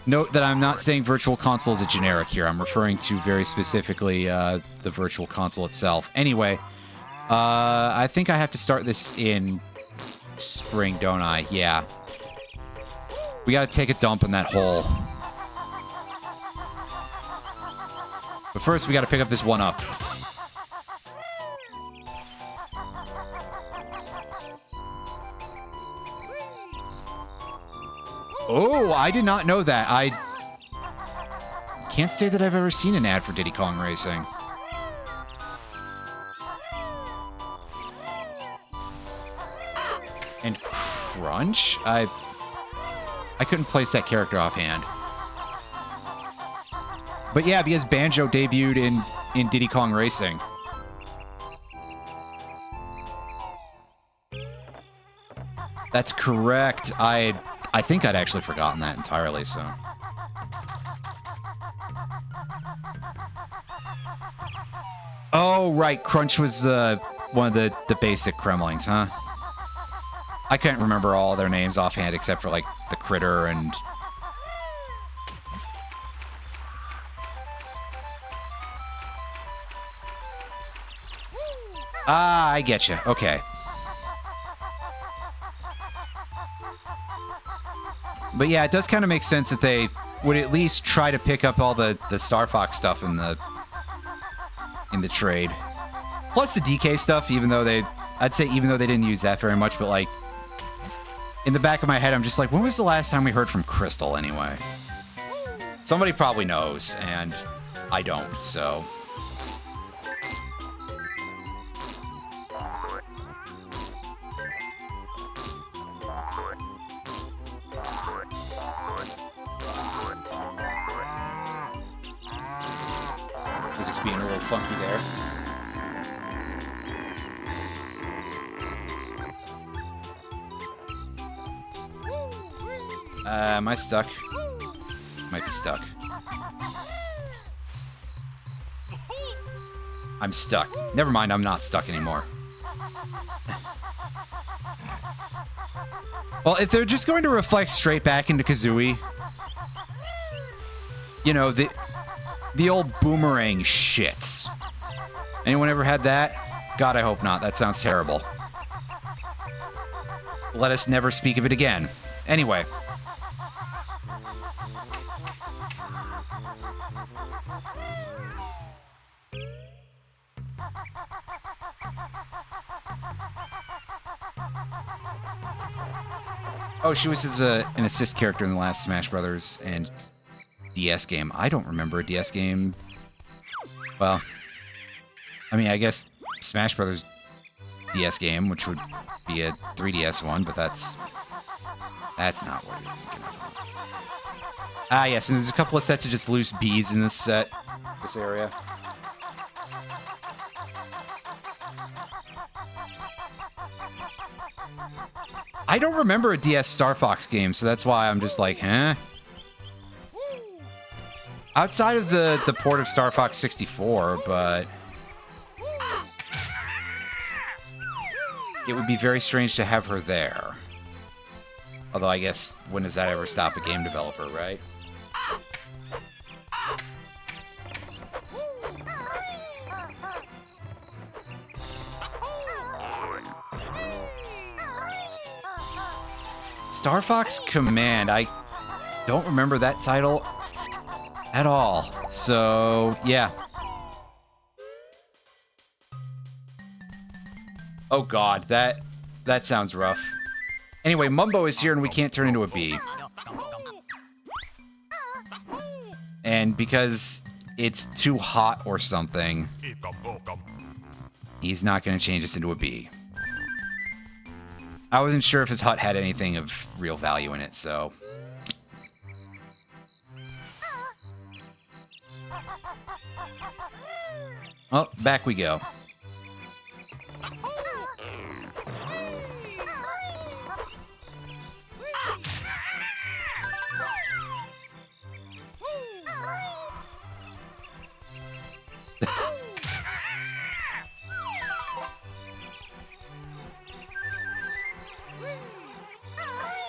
Note that I'm not saying Virtual Console is a generic here. I'm referring to very specifically the Virtual Console itself. Anyway, I think I have to start this in spring, don't I? Yeah. We gotta take a dump in that hole. But first, we gotta pick up this one up. Oh, I did not know that. I can't say that I've ever seen an ad for Diddy Kong Racing. Crunch? I couldn't place that character offhand. But yeah, because Banjo debuted in Diddy Kong Racing. That's correct. I think I'd actually forgotten that entirely, so. Oh, right. Crunch was one of the basic Kremlings, huh? I can't remember all their names offhand except for, like, the Critter and... Ah, I get you. Okay. But yeah, it does kind of make sense that they would at least try to pick up all the Star Fox stuff in the trade. Plus the DK stuff, even though I'd say even though they didn't use that very much, but like, in the back of my head, I'm just like, when was the last time we heard from Crystal anyway? Somebody probably knows, and I don't, so... Physics being a little funky there. Am I stuck? Might be stuck. I'm stuck. Never mind, I'm not stuck anymore. Well, if they're just going to reflect straight back into Kazooie, you know, the old boomerang shits. Anyone ever had that? God, I hope not. That sounds terrible. Let us never speak of it again. Anyway. Oh, she was an assist character in the last Smash Brothers and DS game. I don't remember a DS game. Well, I mean, I guess Smash Brothers DS game, which would be a 3DS one, but that's not what you're thinking of. Ah, yes, and there's a couple of sets of just loose beads in this area. I don't remember a DS Star Fox game, so that's why I'm just like, huh? Outside of the port of Star Fox 64, but... it would be very strange to have her there. Although, I guess, when does that ever stop a game developer, right? Star Fox Command, I don't remember that title at all. So, yeah. Oh god, that sounds rough. Anyway, Mumbo is here and we can't turn into a bee. And because it's too hot or something, he's not going to change us into a bee. I wasn't sure if his hut had anything of real value in it, so... Well, back we go.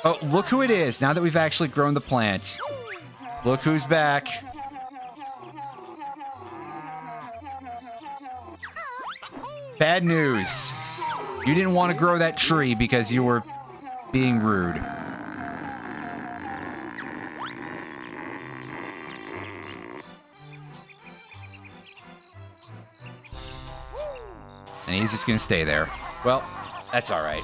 Oh, look who it is, now that we've actually grown the plant. Look who's back. Bad news. You didn't want to grow that tree because you were being rude. And he's just gonna stay there. Well, that's alright.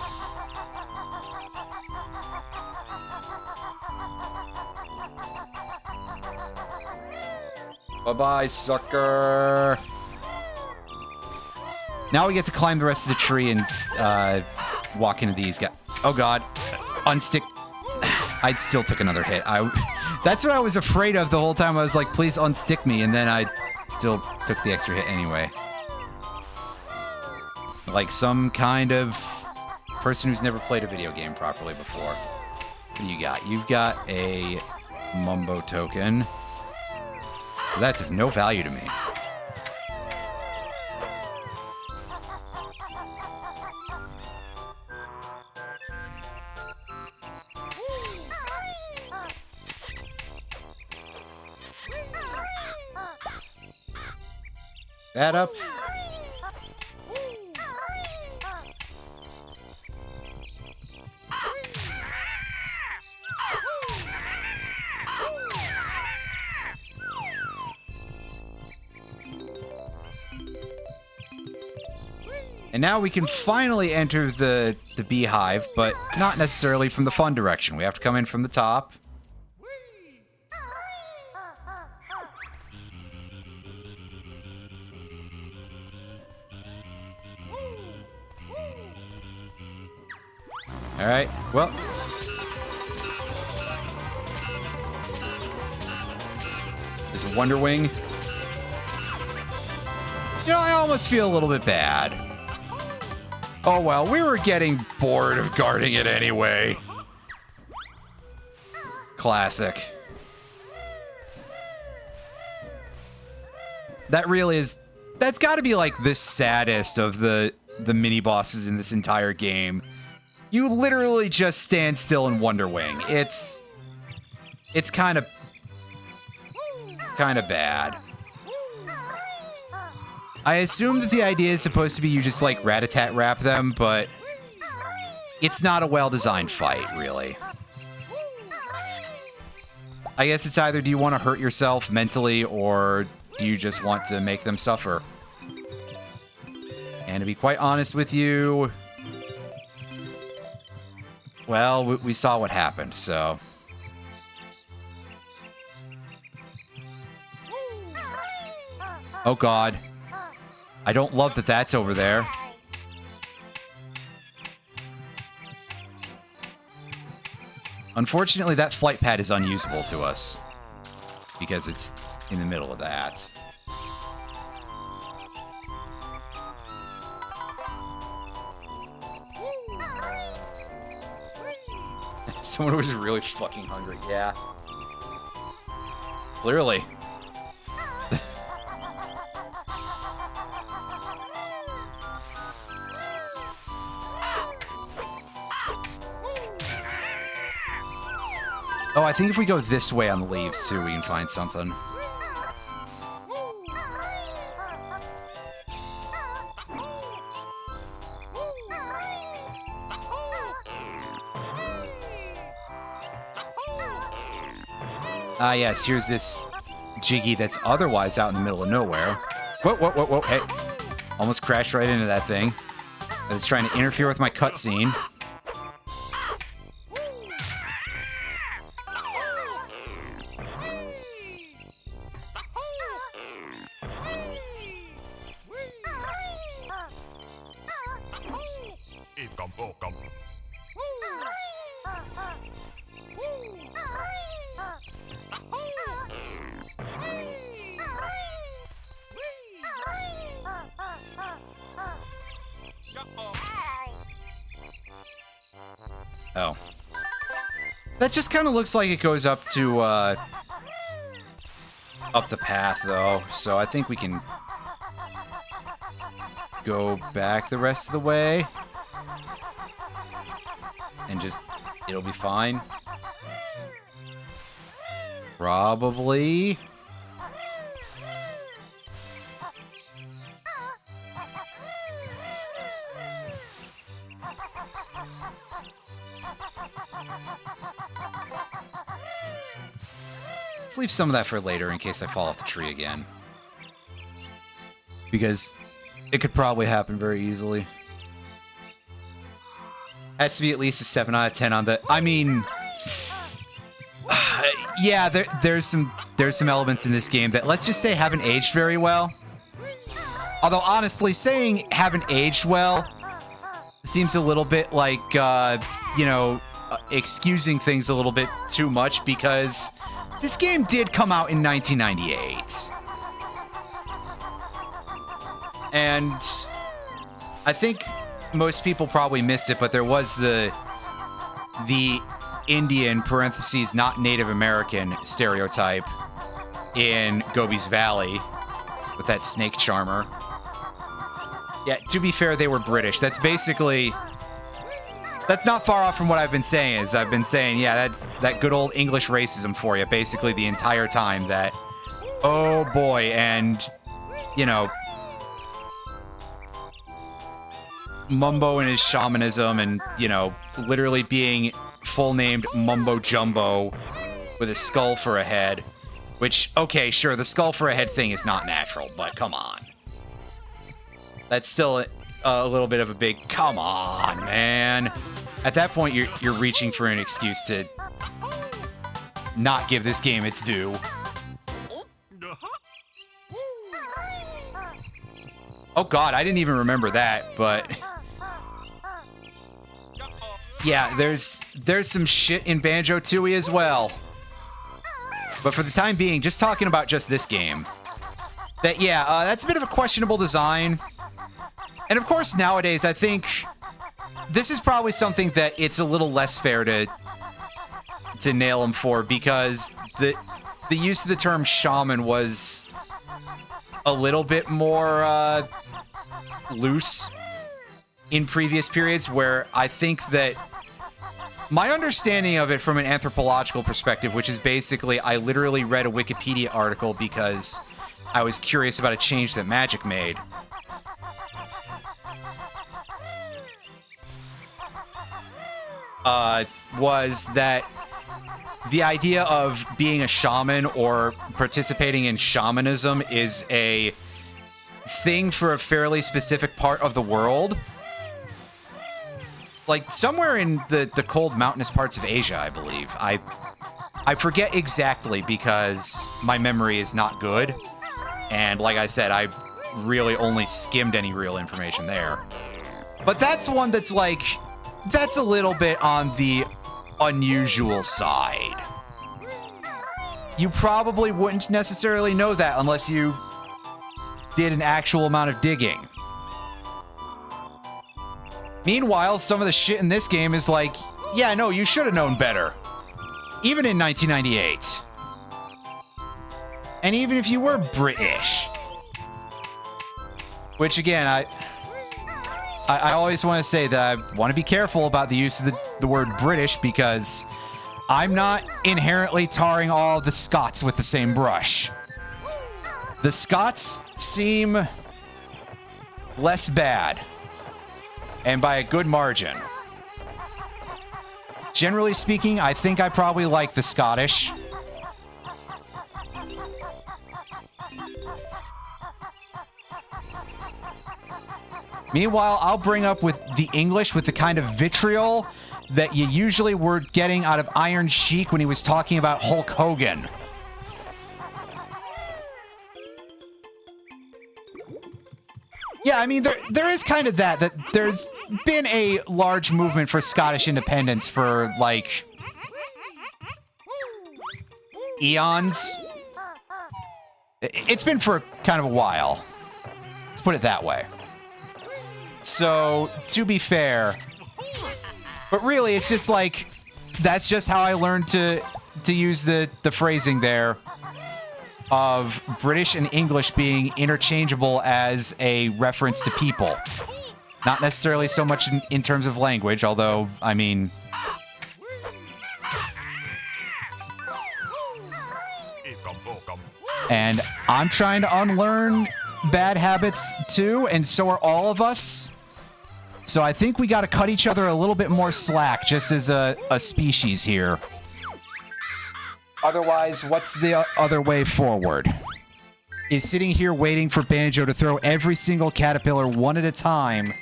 Bye-bye, sucker! Now we get to climb the rest of the tree and walk into these guys. Oh god. unstick... I still took another hit. That's what I was afraid of the whole time. I was like, please unstick me, and then I still took the extra hit anyway. Like some kind of person who's never played a video game properly before. What do you got? You've got a Mumbo token. So that's of no value to me. That up. And now we can finally enter the beehive, but not necessarily from the fun direction. We have to come in from the top. All right, well. There's a Wonder Wing. You know, I almost feel a little bit bad. Oh well, we were getting bored of guarding it anyway. Classic. That really is... That's got to be like the saddest of the mini bosses in this entire game. You literally just stand still in Wonder Wing. It's kind of bad. I assume that the idea is supposed to be you just like rat-a-tat-rap them, but it's not a well-designed fight, really. I guess it's either do you want to hurt yourself mentally or do you just want to make them suffer? And to be quite honest with you, well, we saw what happened, so... Oh god. I don't love that that's over there. Unfortunately, that flight pad is unusable to us. Because it's in the middle of that. Someone was really fucking hungry, yeah. Clearly. Oh, I think if we go this way on the leaves, too, we can find something. Ah, yes, here's this Jiggy that's otherwise out in the middle of nowhere. Whoa, whoa, whoa, whoa, hey. Almost crashed right into that thing. It's trying to interfere with my cutscene. Oh. That just kind of looks like it goes up to, up the path, though. So I think we can go back the rest of the way. And just, it'll be fine. Probably. Let's leave some of that for later in case I fall off the tree again. Because it could probably happen very easily. Has to be at least a 7 out of 10 on the... I mean... yeah, there's some elements in this game that, let's just say, haven't aged very well. Although, honestly, saying haven't aged well seems a little bit like, you know, excusing things a little bit too much because this game did come out in 1998. And I think most people probably missed it, but there was the Indian parentheses not Native American stereotype in Gobi's Valley with that snake charmer. Yeah, to be fair, they were British. That's not far off from what I've been saying. Is I've been saying, yeah, that's that good old English racism for you, basically the entire time. That, oh boy, and you know, Mumbo and his shamanism, and you know, literally being full named Mumbo Jumbo with a skull for a head. Which, okay, sure, the skull for a head thing is not natural, but come on. That's still a little bit of a big, come on, man. At that point, you're reaching for an excuse to not give this game its due. Oh god, I didn't even remember that, but... yeah, there's some shit in Banjo-Tooie as well. But for the time being, just talking about just this game. That, yeah, that's a bit of a questionable design. And of course, nowadays, I think this is probably something that it's a little less fair to nail him for, because the use of the term shaman was a little bit more loose in previous periods, where I think that my understanding of it from an anthropological perspective, which is basically I literally read a Wikipedia article because I was curious about a change that Magic made. Was that the idea of being a shaman or participating in shamanism is a thing for a fairly specific part of the world. Like, somewhere in the cold mountainous parts of Asia, I believe. I forget exactly because my memory is not good. And like I said, I really only skimmed any real information there. But that's one that's like... that's a little bit on the unusual side. You probably wouldn't necessarily know that unless you did an actual amount of digging. Meanwhile, some of the shit in this game is like, yeah, no, you should have known better. Even in 1998. And even if you were British. Which, again, I always want to say that I want to be careful about the use of the word British, because I'm not inherently tarring all the Scots with the same brush. The Scots seem less bad, and by a good margin. Generally speaking, I think I probably like the Scottish. Meanwhile, I'll bring up with the English with the kind of vitriol that you usually were getting out of Iron Sheik when he was talking about Hulk Hogan. Yeah, I mean, there is kind of that there's been a large movement for Scottish independence for, like, eons. It's been for kind of a while. Let's put it that way. So, to be fair, but really, it's just like, that's just how I learned to use the phrasing there of British and English being interchangeable as a reference to people. Not necessarily so much in terms of language, although, I mean... And I'm trying to unlearn bad habits too, and so are all of us. So I think we got to cut each other a little bit more slack, just as a species here. Otherwise, what's the other way forward? Is sitting here waiting for Banjo to throw every single caterpillar one at a time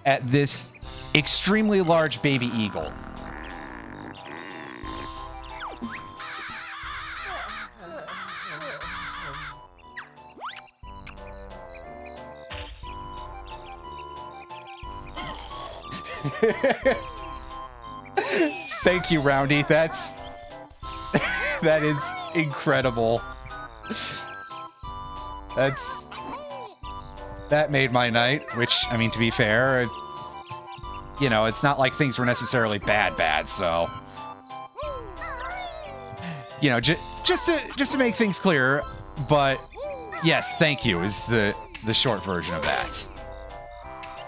at this extremely large baby eagle. Thank you, Roundy. That's... that is incredible. That made my night, which, I mean, to be fair, you know, it's not like things were necessarily bad, so... You know, just to make things clear, but yes, thank you is the short version of that.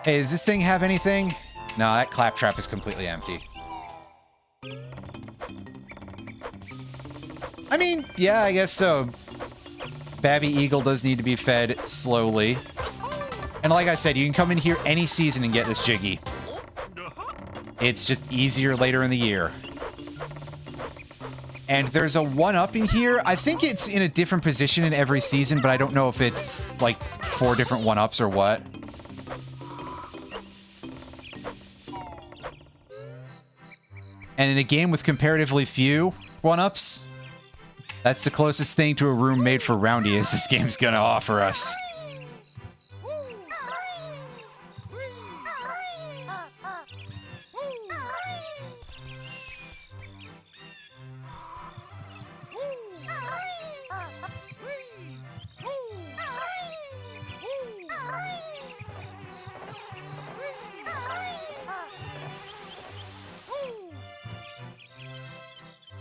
Hey, does this thing have anything? No, that claptrap is completely empty. I mean, yeah, I guess so. Babby Eagle does need to be fed slowly. And like I said, you can come in here any season and get this Jiggy. It's just easier later in the year. And there's a 1-up in here. I think it's in a different position in every season, but I don't know if it's like 4 different 1-ups or what. And in a game with comparatively few 1-ups, that's the closest thing to a room made for Roundy as this game's gonna offer us.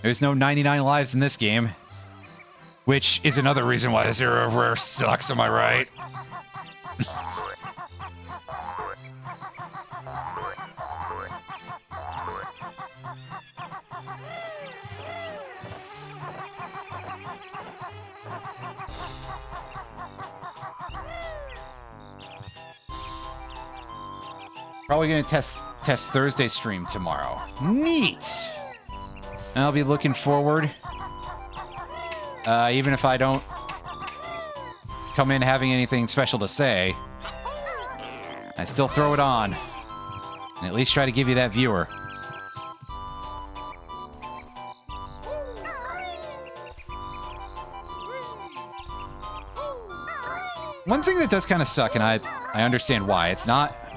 There's no 99 lives in this game. Which is another reason why this era of Rare sucks, am I right? Probably gonna test Thursday stream tomorrow. Neat! I'll be looking forward. Even if I don't come in having anything special to say, I still throw it on. And at least try to give you that viewer. One thing that does kind of suck, and I understand why,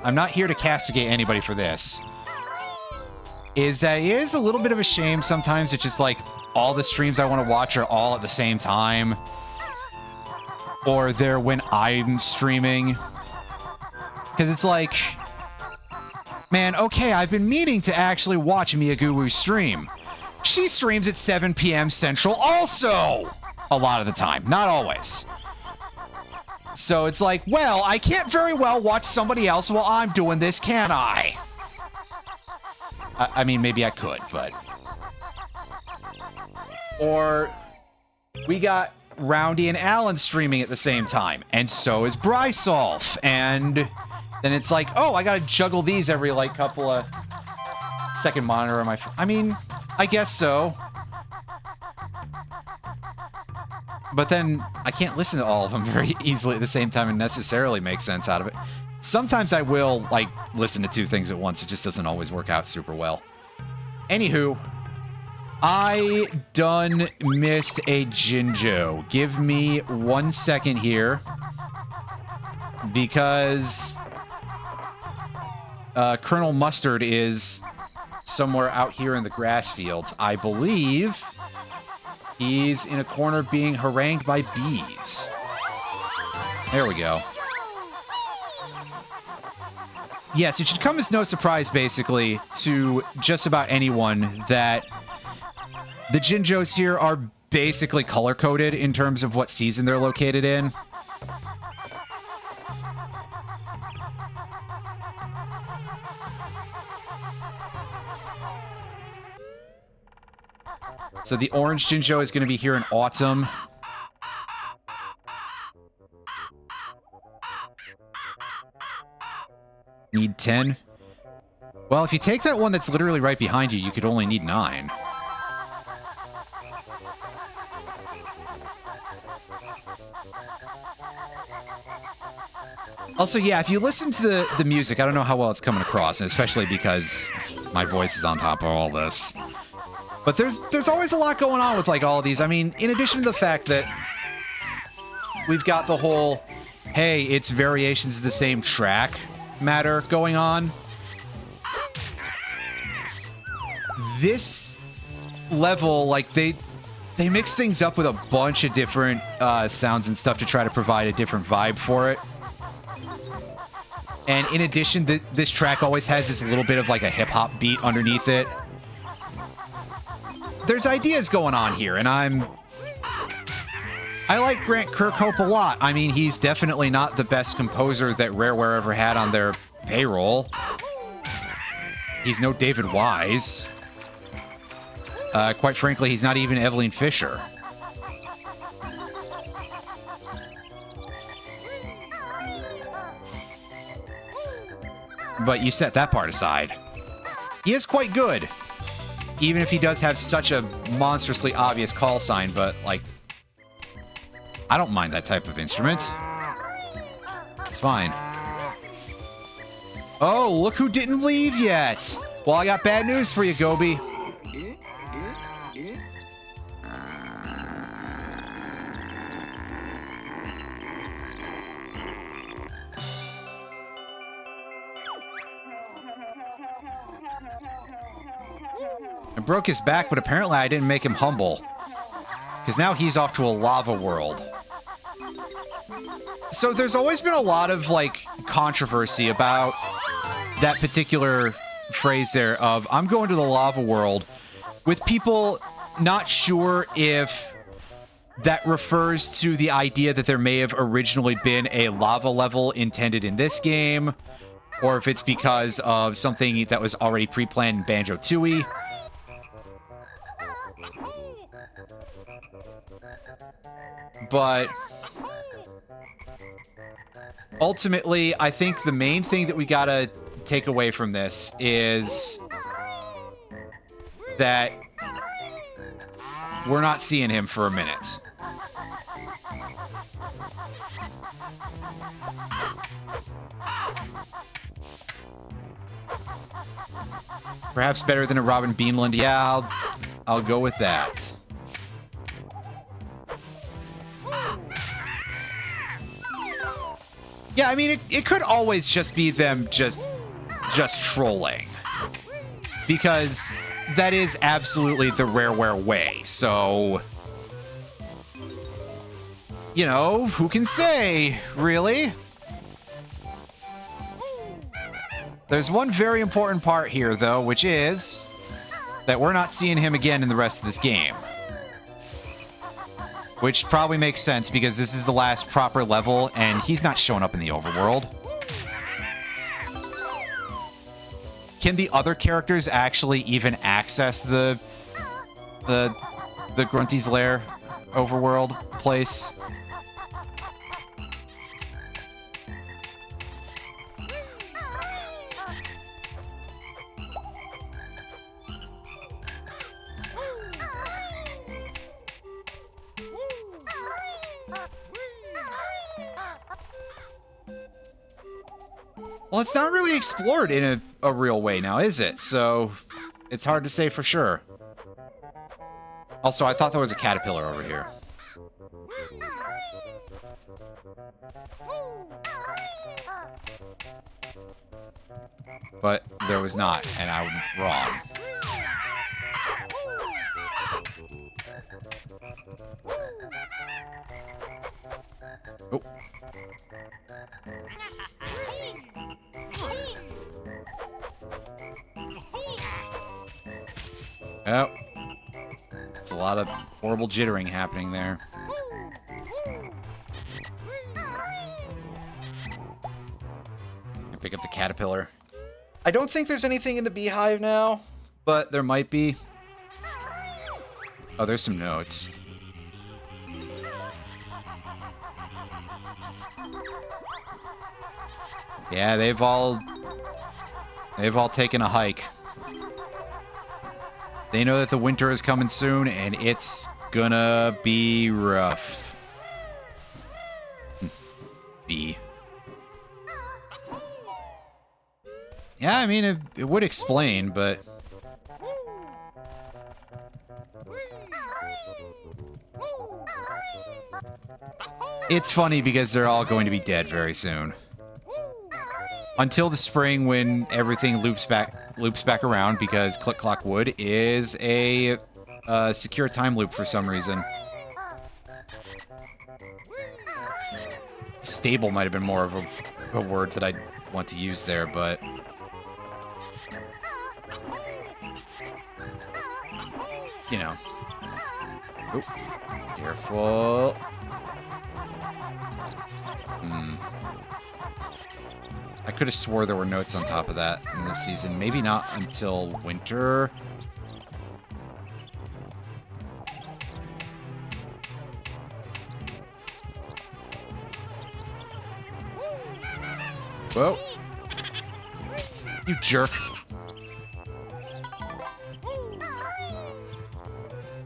I'm not here to castigate anybody for this, is that it is a little bit of a shame sometimes. It's just like all the streams I want to watch are all at the same time, or they're when I'm streaming, because it's like, man, okay, I've been meaning to actually watch Miyaguwu stream. She streams at 7 p.m. Central also, a lot of the time, not always. So it's like, well, I can't very well watch somebody else while I'm doing this, can I? I mean, maybe I could, but... Or we got Roundy and Alan streaming at the same time, and so is Brysolf, and then it's like, oh, I gotta juggle these every, like, couple of second monitor on my... I mean, I guess so. But then I can't listen to all of them very easily at the same time and necessarily make sense out of it. Sometimes I will, like, listen to 2 things at once. It just doesn't always work out super well. Anywho, I done missed a Jinjo. Give me 1 second here. Because Colonel Mustard is somewhere out here in the grass fields. I believe he's in a corner being harangued by bees. There we go. Yes, it should come as no surprise, basically, to just about anyone that the Jinjos here are basically color-coded in terms of what season they're located in. So the orange Jinjo is going to be here in autumn. Need 10. Well, if you take that one that's literally right behind you, you could only need 9. Also, yeah, if you listen to the music, I don't know how well it's coming across, and especially because my voice is on top of all this. But there's always a lot going on with, like, all of these. I mean, in addition to the fact that we've got the whole, hey, it's variations of the same track matter going on, this level, like, they mix things up with a bunch of different sounds and stuff to try to provide a different vibe for it. And in addition, this track always has this little bit of like a hip-hop beat underneath it. There's ideas going on here, and I like Grant Kirkhope a lot. I mean, he's definitely not the best composer that Rareware ever had on their payroll. He's no David Wise. Quite frankly, he's not even Evelyn Fisher. But you set that part aside. He is quite good. Even if he does have such a monstrously obvious call sign, but, like, I don't mind that type of instrument. It's fine. Oh, look who didn't leave yet! Well, I got bad news for you, Gobi. I broke his back, but apparently I didn't make him humble. Because now he's off to a lava world. So there's always been a lot of, like, controversy about that particular phrase there of, I'm going to the lava world, with people not sure if that refers to the idea that there may have originally been a lava level intended in this game, or if it's because of something that was already pre-planned in Banjo-Tooie. But ultimately, I think the main thing that we gotta take away from this is that we're not seeing him for a minute. Perhaps better than a Robin Beanland. Yeah, I'll go with that. Yeah, I mean, it could always just be them just trolling. Because that is absolutely the Rareware way, so... You know, who can say, really? There's one very important part here, though, which is that we're not seeing him again in the rest of this game. Which probably makes sense, because this is the last proper level, and he's not showing up in the overworld. Can the other characters actually even access the Grunty's Lair overworld place? Well, it's not really explored in a real way now, is it? So, it's hard to say for sure. Also, I thought there was a caterpillar over here. But there was not, and I was wrong. Oh. Oh. It's a lot of horrible jittering happening there. I pick up the caterpillar. I don't think there's anything in the beehive now, but there might be. Oh, there's some notes. Yeah, they've all taken a hike. They know that the winter is coming soon, and it's gonna be rough. B. Yeah, I mean, it would explain, but... It's funny because they're all going to be dead very soon. Until the spring when everything loops back loops back around because Click Clock Wood is a secure time loop for some reason. Stable might have been more of a word that I'd want to use there, but... You know. Oop. Careful. I could have swore there were notes on top of that in this season. Maybe not until winter. Whoa. You jerk.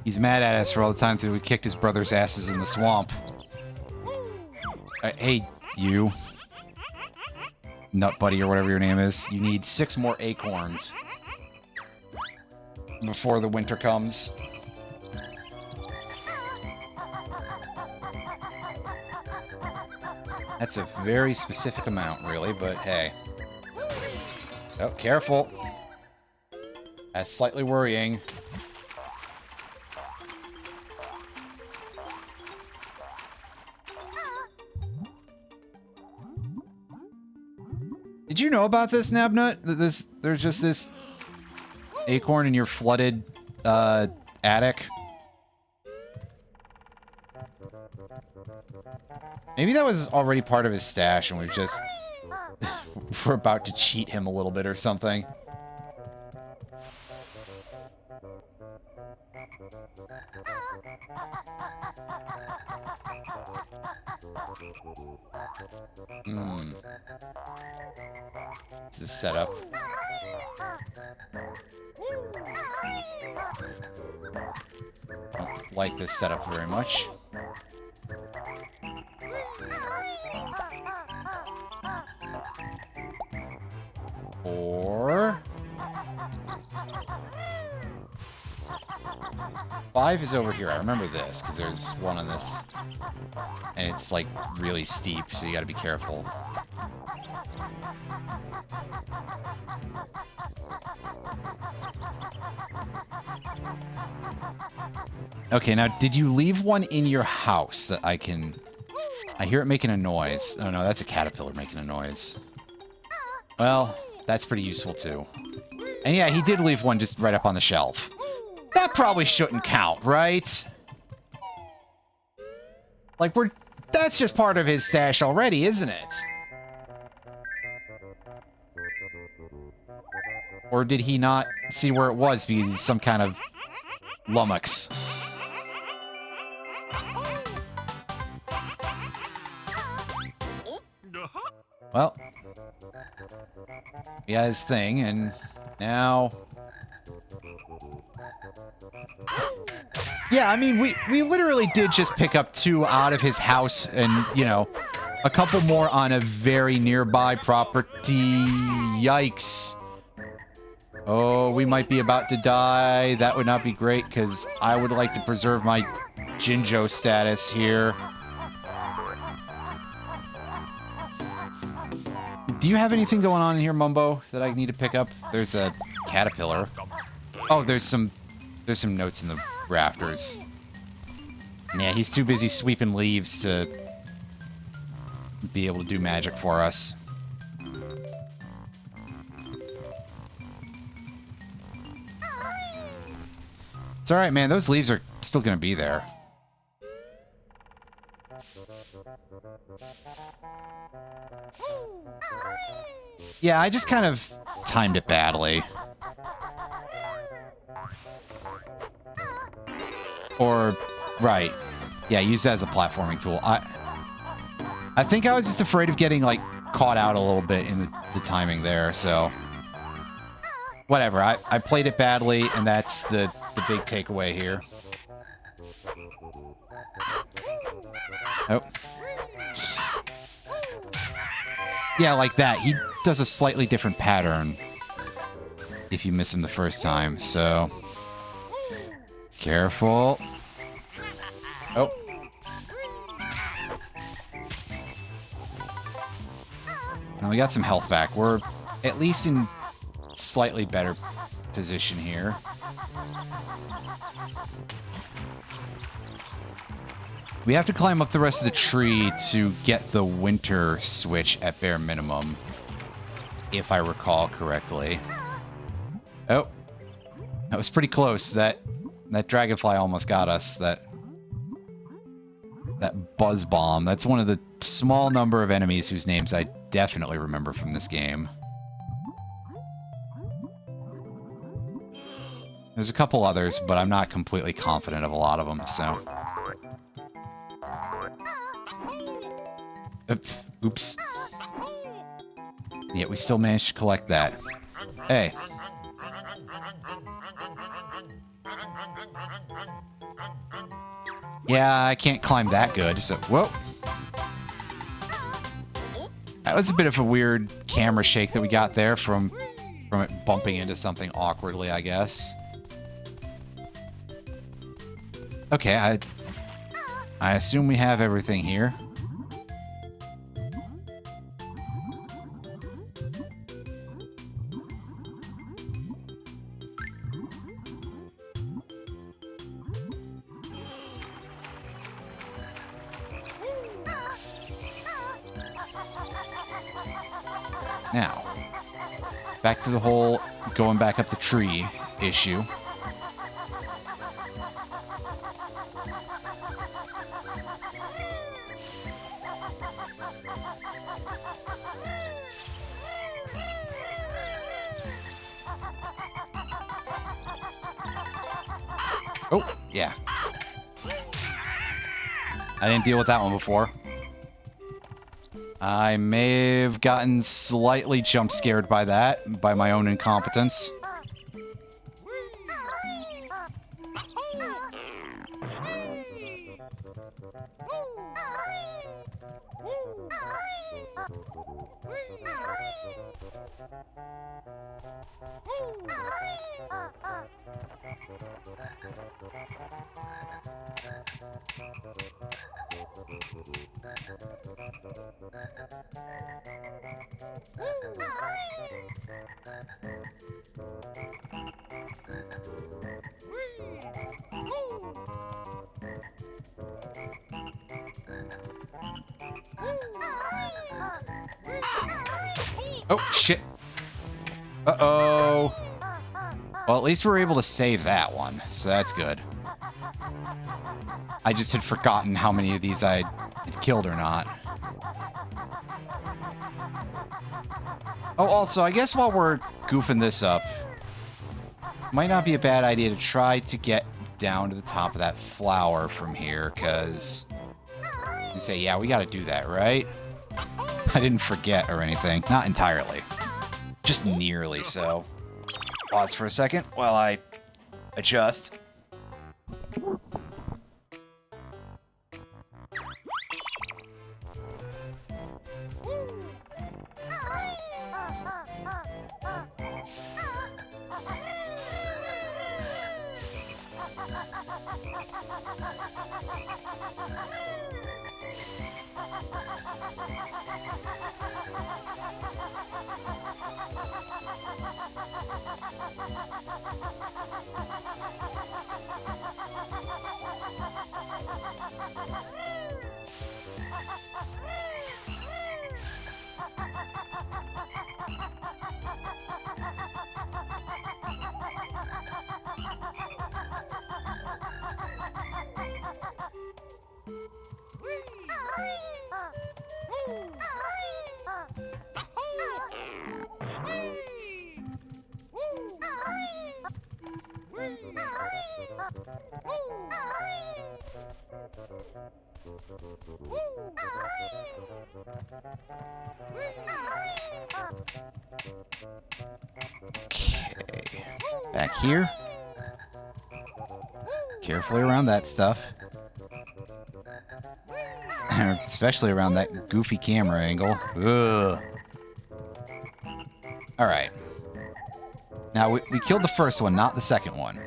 He's mad at us for all the time that we kicked his brother's asses in the swamp. Hey, you. Nut Buddy or whatever your name is. You need 6 more acorns before the winter comes. That's a very specific amount, really, but hey. Oh, careful. That's slightly worrying. Did you know about this, Nabnut? That there's just this acorn in your flooded attic? Maybe that was already part of his stash and we've just... we're about to cheat him a little bit or something. This is set up. Don't like this setup very much. Or 5 is over here. I remember this because there's one on this, and it's like really steep, so you got to be careful. Okay, now did you leave one in your house that I can... I hear it making a noise. Oh no, that's a caterpillar making a noise. Well, that's pretty useful too. And yeah, he did leave one just right up on the shelf. That probably shouldn't count, right? Like, that's just part of his stash already, isn't it? Or did he not see where it was because he's some kind of lummox? Well, he had his thing, and now... Yeah, I mean, we literally did just pick up 2 out of his house and, you know, a couple more on a very nearby property. Yikes. Oh, we might be about to die. That would not be great, because I would like to preserve my Jinjo status here. Do you have anything going on in here, Mumbo, that I need to pick up? There's a caterpillar. Oh, there's some notes in the rafters. Yeah, he's too busy sweeping leaves to be able to do magic for us. It's alright, man. Those leaves are still gonna be there. Yeah, I just kind of timed it badly. Or, right. Yeah, use that as a platforming tool. I think I was just afraid of getting, like, caught out a little bit in the timing there, so... Whatever, I played it badly, and that's the big takeaway here. Oh. Yeah, like that. He does a slightly different pattern if you miss him the first time, so... Careful. Oh. Now we got some health back. We're at least in slightly better position here. We have to climb up the rest of the tree to get the winter switch at bare minimum, if I recall correctly. Oh, that was pretty close. That dragonfly almost got us. That buzz bomb. That's one of the small number of enemies whose names I definitely remember from this game. There's a couple others, but I'm not completely confident of a lot of them, so... Oops. Yet we still managed to collect that. Hey. Yeah, I can't climb that good, so... Whoa! That was a bit of a weird camera shake that we got there from it bumping into something awkwardly, I guess. Okay, I assume we have everything here. Now, back to the whole going back up the tree issue. Oh, yeah. I didn't deal with that one before. I may have gotten slightly jump scared by that, by my own incompetence. Oh, shit. Uh-oh. Well, at least we were able to save that one, so that's good. I just had forgotten how many of these I had killed or not. Oh, also, I guess while we're goofing this up, might not be a bad idea to try to get down to the top of that flower from here, because you say, yeah, we gotta do that, right? I didn't forget or anything. Not entirely. Just nearly so. Pause for a second while I adjust. Okay, back here. Carefully around that stuff. Especially around that goofy camera angle. Ugh. Alright. Now, we killed the first one, not the second one.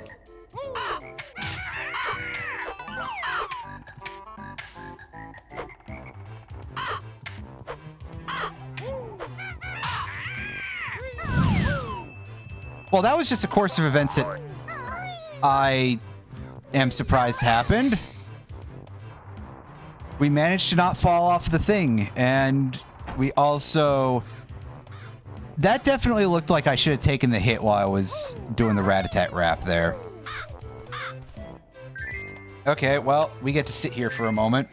Well, that was just a course of events that I am surprised happened. We managed to not fall off the thing, and we also... That definitely looked like I should have taken the hit while I was doing the rat-a-tat rap there. Okay, well, we get to sit here for a moment.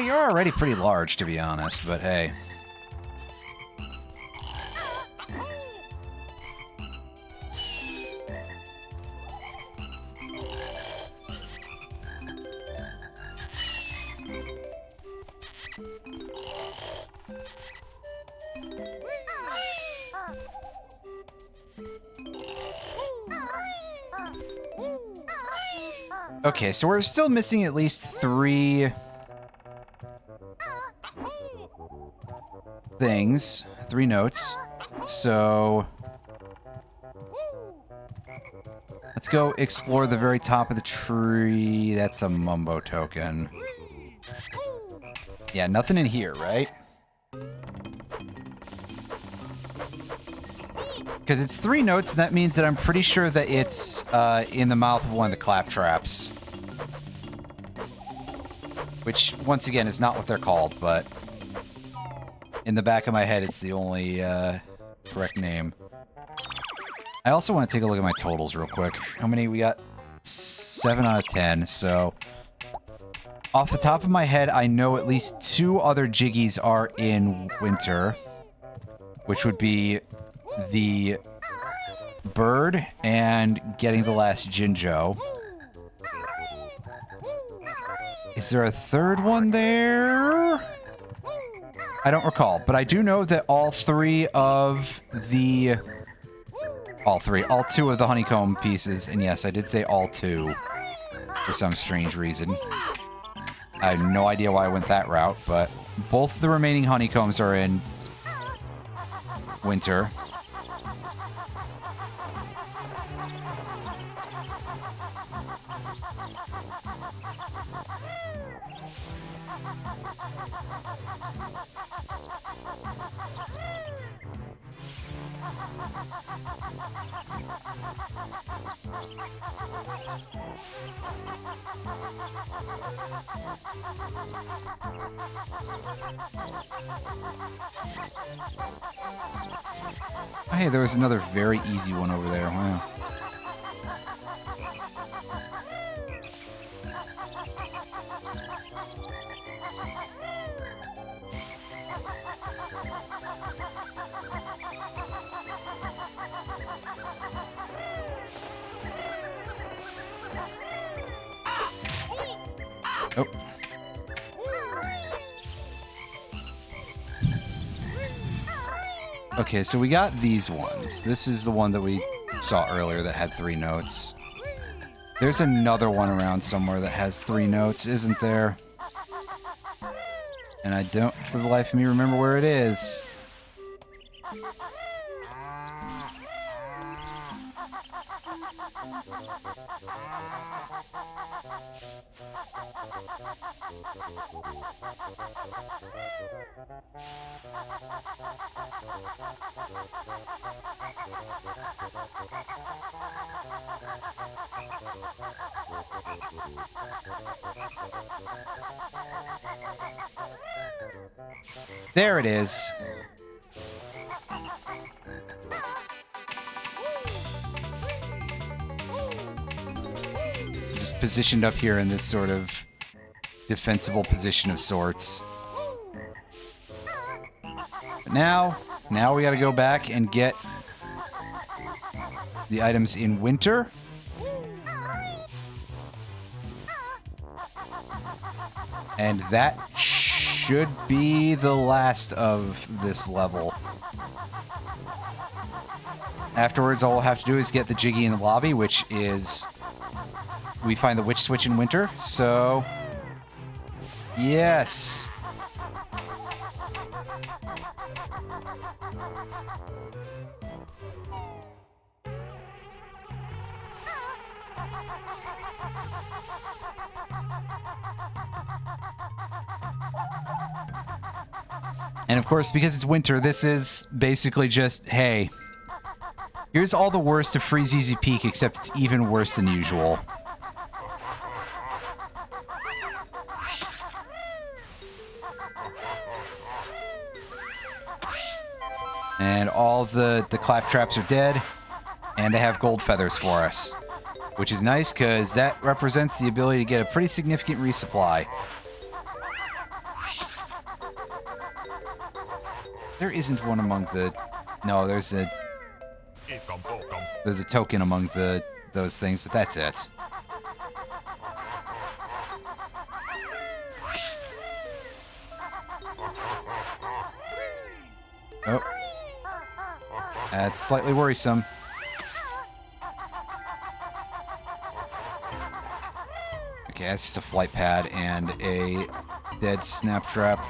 You're already pretty large, to be honest, but hey. Okay, so we're still missing at least 3... things, 3 notes. So let's go explore the very top of the tree. That's a Mumbo token. Yeah, nothing in here, right? Because it's 3 notes, and that means that I'm pretty sure that it's in the mouth of one of the claptraps. Which, once again, is not what they're called, but in the back of my head, it's the only correct name. I also want to take a look at my totals real quick. How many we got? 7 out of 10, so... Off the top of my head, I know at least 2 other Jiggies are in winter. Which would be the bird and getting the last Jinjo. Is there a third one there? I don't recall, but I do know that all 2 of the honeycomb pieces, and yes, I did say all 2 for some strange reason. I have no idea why I went that route, but both the remaining honeycombs are in winter. Oh, hey, there was another very easy one over there. Wow. Oh. Okay, so we got these ones. This is the one that we saw earlier that had 3 notes. There's another one around somewhere that has 3 notes, isn't there? And I don't, for the life of me, remember where it is. There it is. Just positioned up here in this sort of defensible position of sorts. But now we gotta go back and get the items in winter. And that should be the last of this level. Afterwards, all we'll have to do is get the Jiggy in the lobby, which is... we find the Witch Switch in winter, so... yes! And of course, because it's winter, this is basically just, hey, here's all the worst of Freeze Easy Peak, except it's even worse than usual. And all the clap traps are dead, and they have gold feathers for us. Which is nice, because that represents the ability to get a pretty significant resupply. There isn't one among the... no, there's a token among those things, but that's it. Oh. That's slightly worrisome. Okay, that's just a flight pad and a dead snap trap.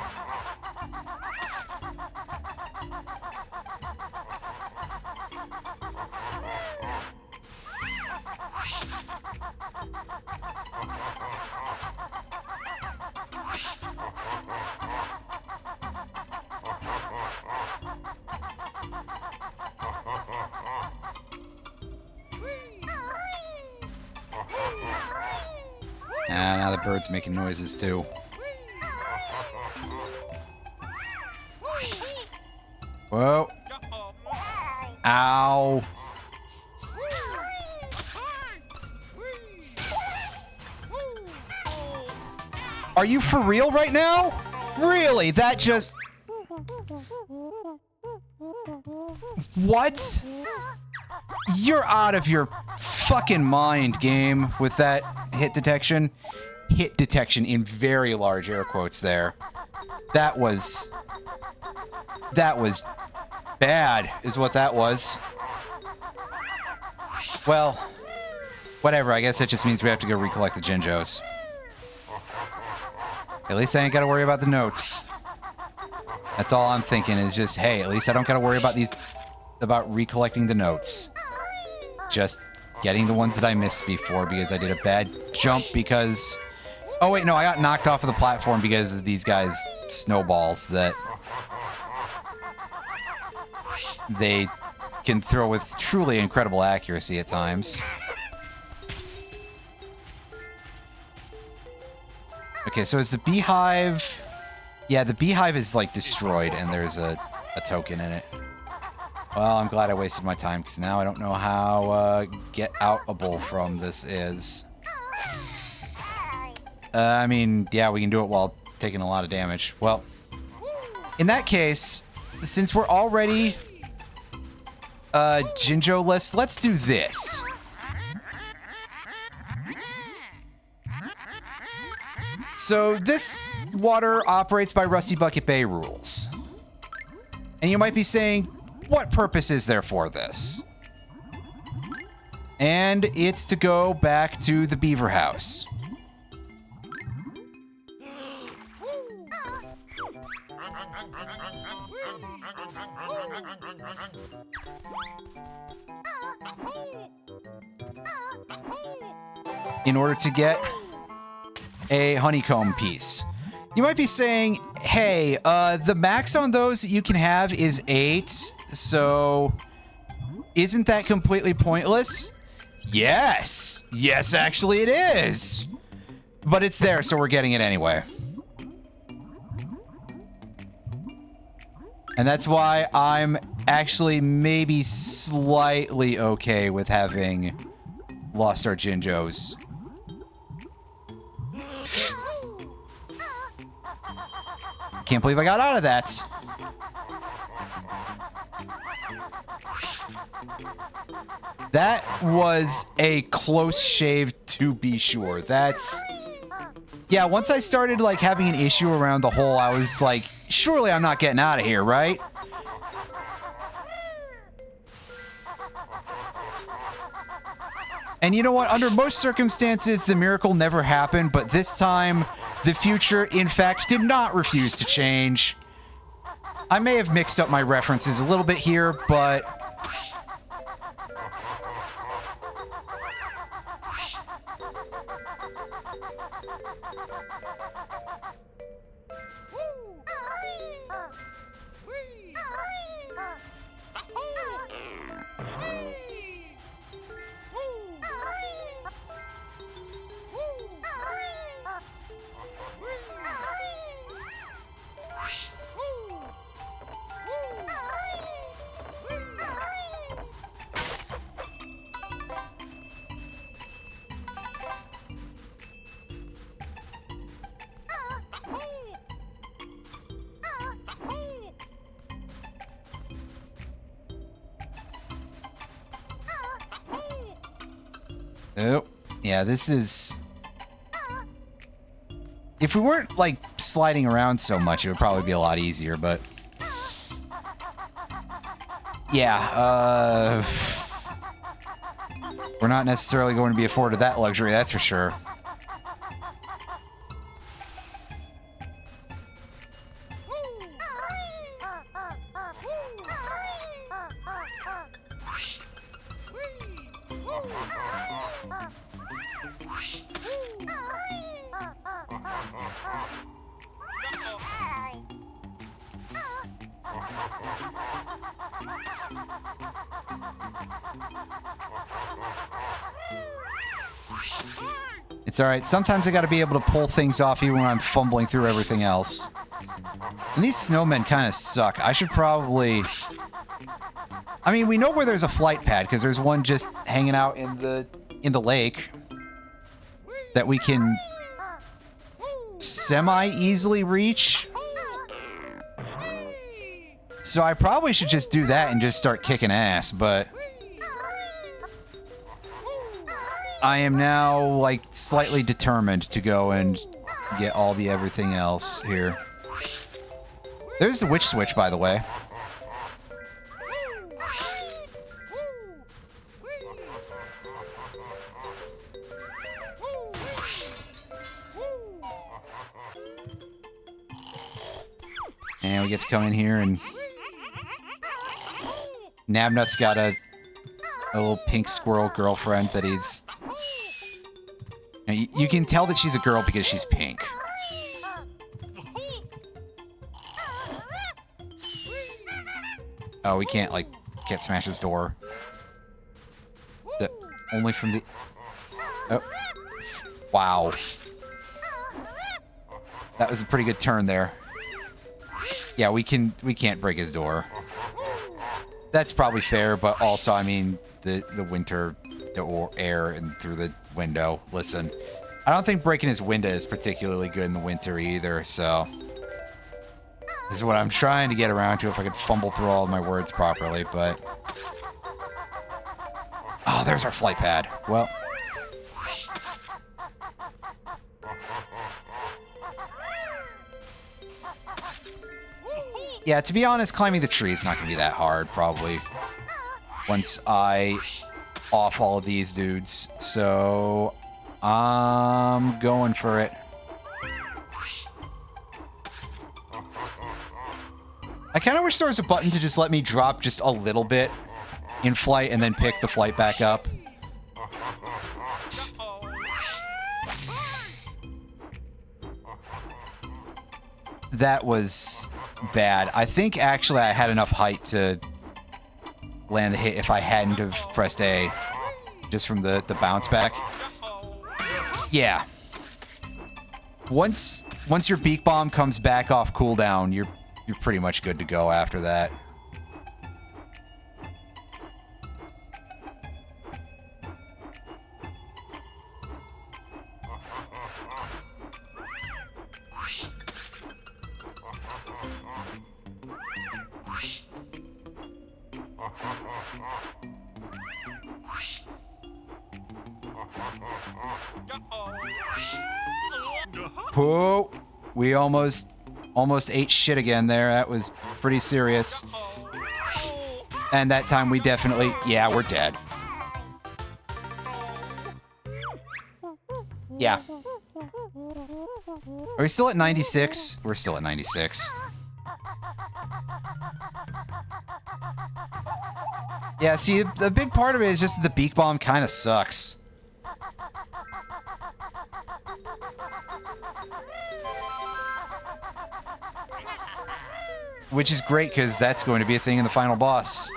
Ah, now the bird's making noises too. Whoa. Ow. Are you for real right now? Really? That just... what? You're out of your fucking mind, game, with that hit detection. Hit detection in very large air quotes there. That was bad, is what that was. Well, whatever, I guess that just means we have to go recollect the Jinjos. At least I ain't gotta worry about the notes. That's all I'm thinking is just, hey, at least I don't gotta worry about recollecting the notes. Just getting the ones that I missed before because I did a bad jump because... oh wait, no, I got knocked off of the platform because of these guys' snowballs that they can throw with truly incredible accuracy at times. Okay, so is the beehive... yeah, the beehive is, like, destroyed, and there's a token in it. Well, I'm glad I wasted my time, because now I don't know how get-outable from this is. I mean, yeah, we can do it while taking a lot of damage. Well, in that case, since we're already Jinjo-less, let's do this. So this water operates by Rusty Bucket Bay rules. And you might be saying, what purpose is there for this? And it's to go back to the beaver house. In order to get a honeycomb piece. You might be saying, hey, the max on those that you can have is 8, so isn't that completely pointless? Yes! Yes, actually it is! But it's there, so we're getting it anyway. And that's why I'm actually maybe slightly okay with having lost our Jinjos. Can't believe I got out of that. That was a close shave, to be sure. That's Yeah, once I started, like, having an issue around the hole, I was like, surely I'm not getting out of here, right? And you know what? Under most circumstances, the miracle never happened, but this time, the future, in fact, did not refuse to change. I may have mixed up my references a little bit here, but... Oh, yeah, this is... If we weren't, like, sliding around so much, it would probably be a lot easier, but... Yeah, we're not necessarily going to be afforded that luxury, that's for sure. It's alright, sometimes I gotta be able to pull things off even when I'm fumbling through everything else. And these snowmen kind of suck. I should probably... I mean, we know where there's a flight pad, because there's one just hanging out in the lake that we can semi-easily reach. So I probably should just do that and just start kicking ass, but... I am now, like, slightly determined to go and get all the everything else here. There's the witch switch, by the way. And we get to come in here and... Nabnut's got a little pink squirrel girlfriend that he's... You can tell that she's a girl because she's pink. Oh, we can't, like, can't smash his door. Only from the... Oh. Wow. That was a pretty good turn there. Yeah, we can't break his door. That's probably fair, but also, I mean, the winter... or air and through the window. Listen, I don't think breaking his window is particularly good in the winter either, so... This is what I'm trying to get around to if I could fumble through all of my words properly, but... Oh, there's our flight pad. Well... Yeah, to be honest, climbing the tree is not going to be that hard, probably. Once I... off all of these dudes, so I'm going for it. I kind of wish there was a button to just let me drop just a little bit in flight and then pick the flight back up. That was bad. I think actually I had enough height to land the hit if I hadn't have pressed A, just from the bounce back. Yeah. Once your beak bomb comes back off cooldown, you're pretty much good to go after that. Whoa! We almost ate shit again there. That was pretty serious. And that time we definitely... Yeah, we're dead. Yeah. Are we still at 96? We're still at 96. Yeah, see, the big part of it is just that the beak bomb kind of sucks. Which is great, because that's going to be a thing in the final boss.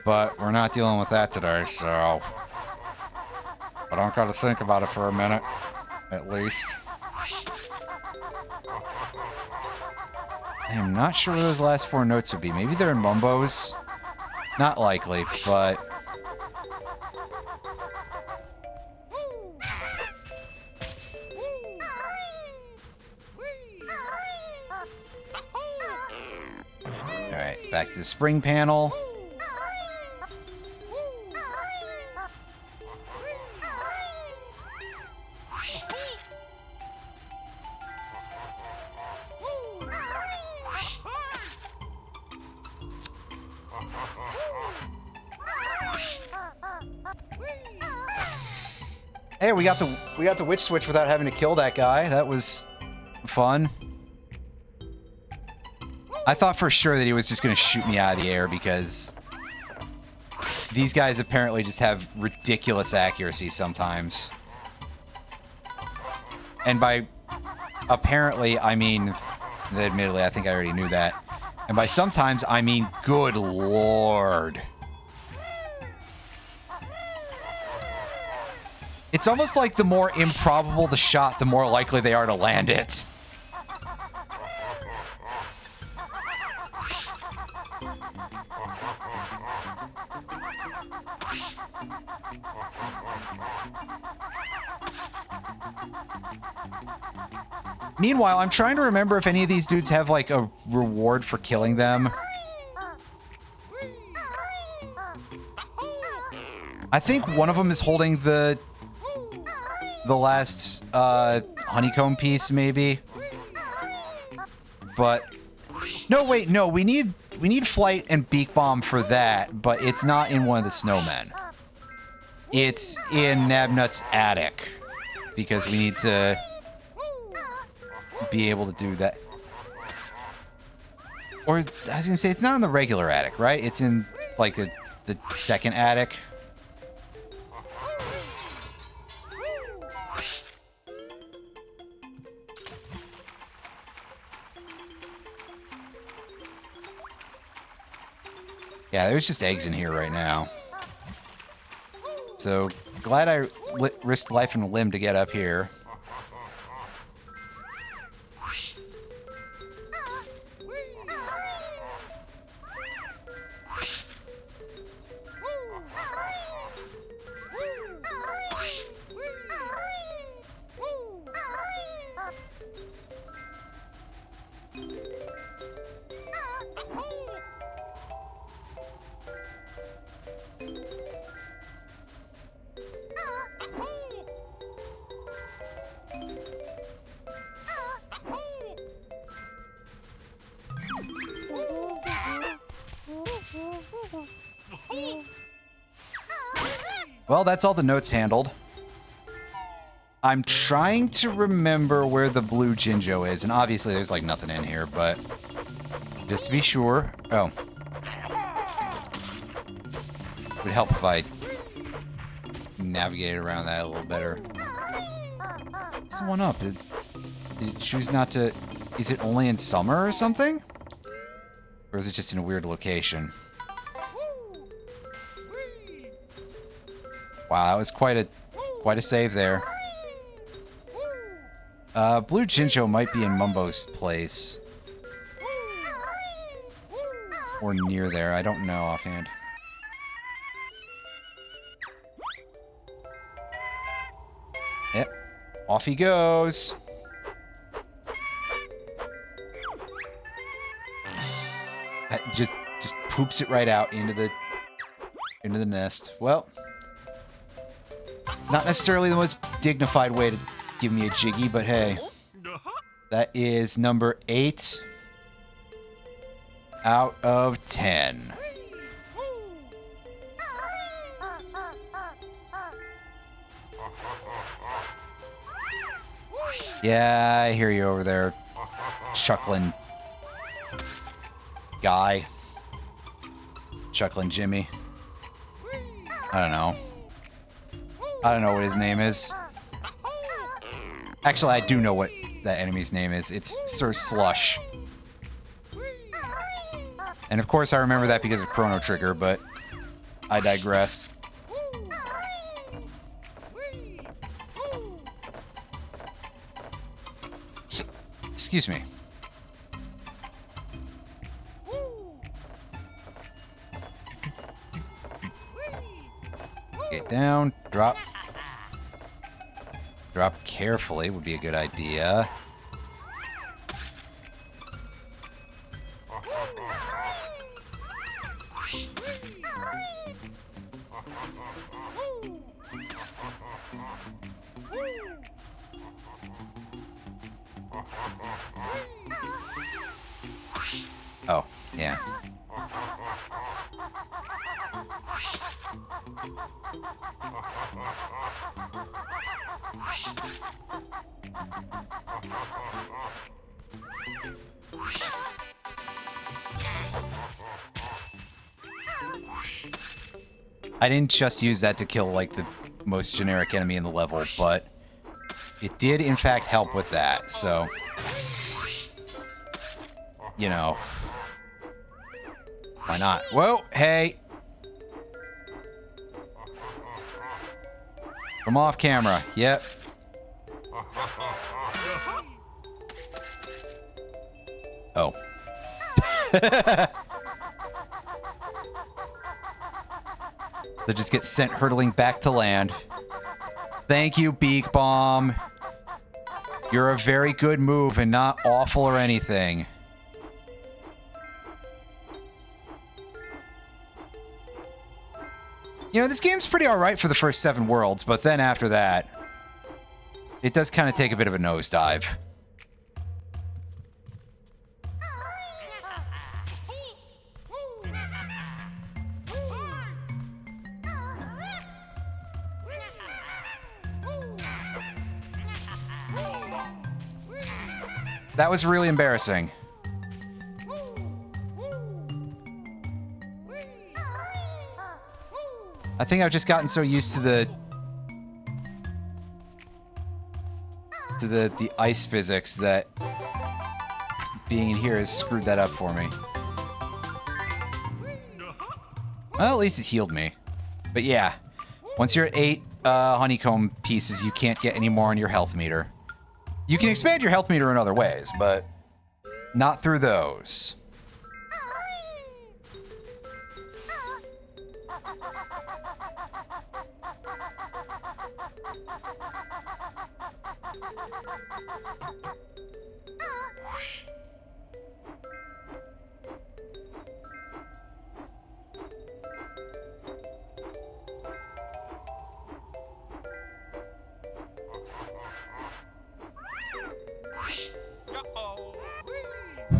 But we're not dealing with that today, so... I don't gotta think about it for a minute, at least. I am not sure where those last 4 notes would be. Maybe they're in Mumbo's? Not likely, but... Alright, back to the spring panel. Hey, we got the witch switch without having to kill that guy. That was fun. I thought for sure that he was just going to shoot me out of the air because these guys apparently just have ridiculous accuracy sometimes. And by apparently, I mean, admittedly, I think I already knew that. And by sometimes, I mean, good lord. It's almost like the more improbable the shot, the more likely they are to land it. Meanwhile, I'm trying to remember if any of these dudes have, like, a reward for killing them. I think one of them is holding the last honeycomb piece, maybe. But no, wait, no, we need flight and beak bomb for that, but it's not in one of the snowmen. It's in Nabnut's attic because we need to be able to do that. Or I was gonna say it's not in the regular attic, right? It's in like the second attic. Yeah, there's just eggs in here right now. So, glad I risked life and limb to get up here. Well, that's all the notes handled. I'm trying to remember where the blue Jinjo is, and obviously there's like nothing in here, but just to be sure. Oh. It would help if I navigated around that a little better. What's the one up? Did it choose not to... Is it only in summer or something? Or is it just in a weird location? Wow, that was quite a save there. Blue Jinjo might be in Mumbo's place. Or near there, I don't know offhand. Yep, off he goes. Just poops it right out into the nest. Well, it's not necessarily the most dignified way to give me a jiggy, but hey. That is number 8 out of 10. Yeah, I hear you over there, chuckling guy. Chuckling Jimmy. I don't know. I don't know what his name is. Actually, I do know what that enemy's name is. It's Sir Slush. And of course I remember that because of Chrono Trigger, but I digress. Excuse me. Get down, drop. Drop carefully would be a good idea. Oh, yeah. I didn't just use that to kill, like, the most generic enemy in the level, but it did, in fact, help with that, so... You know. Why not? Whoa, hey! From off camera, yep. Oh. They just get sent hurtling back to land. Thank you, Beak Bomb. You're a very good move and not awful or anything. You know, this game's pretty alright for the first 7 worlds, but then after that, it does kind of take a bit of a nosedive. That was really embarrassing. I think I've just gotten so used to the ice physics that being in here has screwed that up for me. Well, at least it healed me. But yeah, once you're at 8 honeycomb pieces, you can't get any more on your health meter. You can expand your health meter in other ways, but not through those.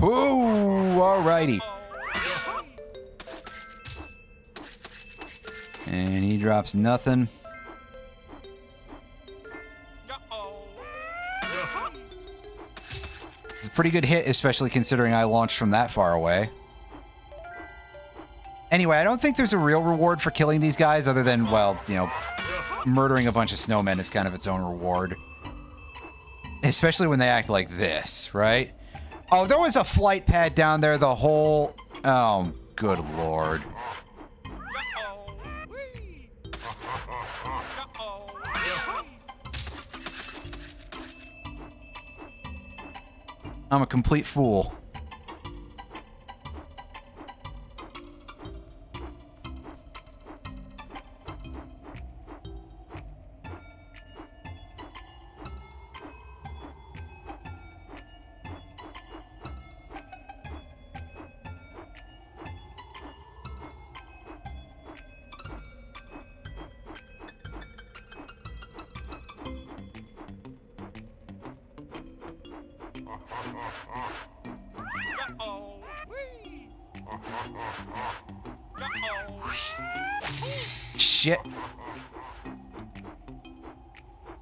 Ooh, alrighty. And he drops nothing. It's a pretty good hit, especially considering I launched from that far away. Anyway, I don't think there's a real reward for killing these guys other than, well, you know, murdering a bunch of snowmen is kind of its own reward. Especially when they act like this, right? Oh, there was a flight pad down there the whole... Oh, good lord. I'm a complete fool. Shit.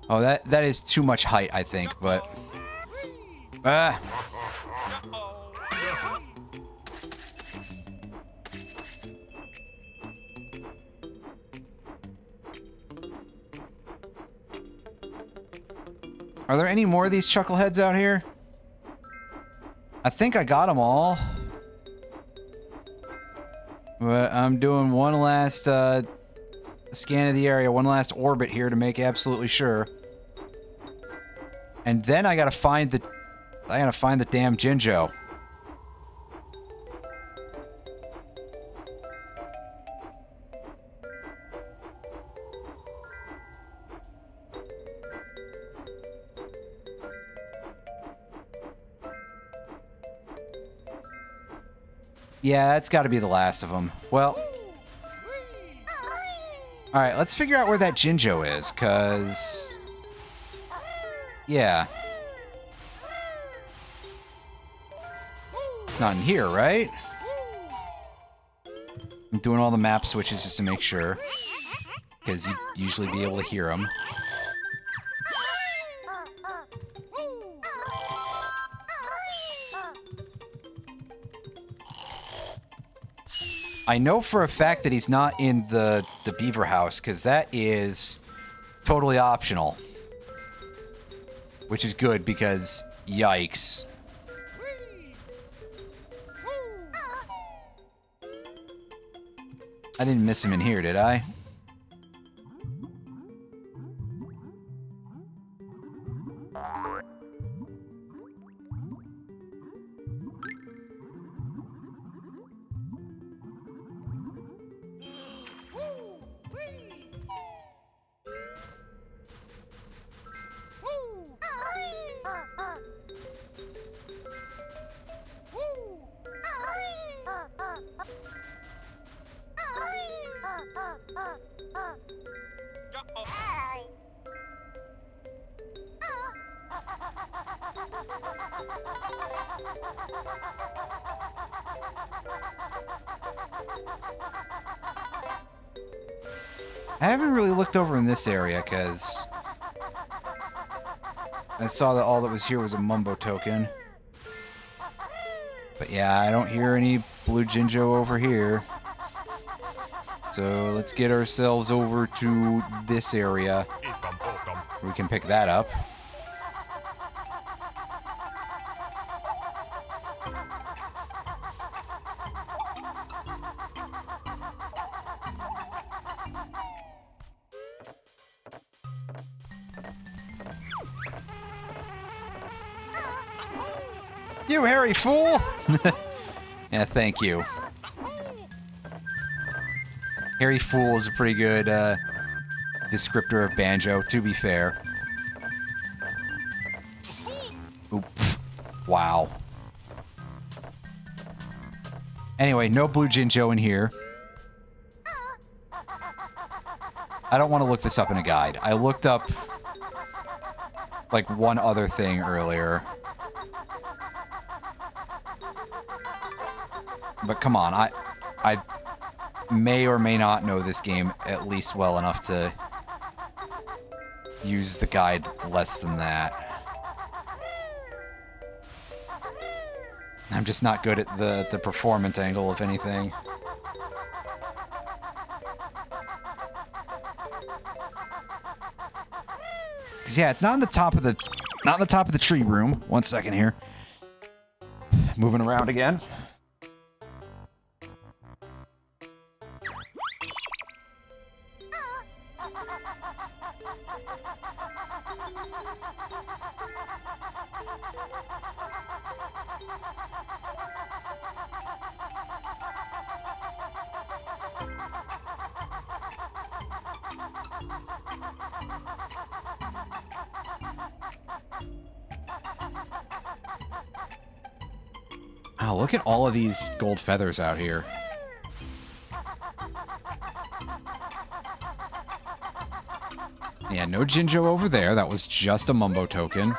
Oh, that is too much height, I think, but... Ah! Are there any more of these chuckleheads out here? I think I got them all. But I'm doing one last scan of the area, one last orbit here to make absolutely sure. And then I gotta find the damn Jinjo. Yeah, that's got to be the last of them. Well, all right, let's figure out where that Jinjo is, cause yeah, it's not in here, right? I'm doing all the map switches just to make sure, because you'd usually be able to hear them. I know for a fact that he's not in the beaver house, because that is totally optional. Which is good, because yikes. I didn't miss him in here, did I? I haven't really looked over in this area, because I saw that all that was here was a Mumbo token. But yeah, I don't hear any blue Jinjo over here. So let's get ourselves over to this area. We can pick that up. You hairy fool! Yeah, thank you. Hairy fool is a pretty good descriptor of Banjo, to be fair. Oop. Wow. Anyway, no blue Jinjo in here. I don't want to look this up in a guide. I looked up like one other thing earlier. But come on, I may or may not know this game at least well enough to use the guide less than that. I'm just not good at the performance angle of anything. Cause yeah, it's not on the top of the tree room. One second here. Moving around again. Wow, look at all of these gold feathers out here. Yeah, no Jinjo over there. That was just a Mumbo token.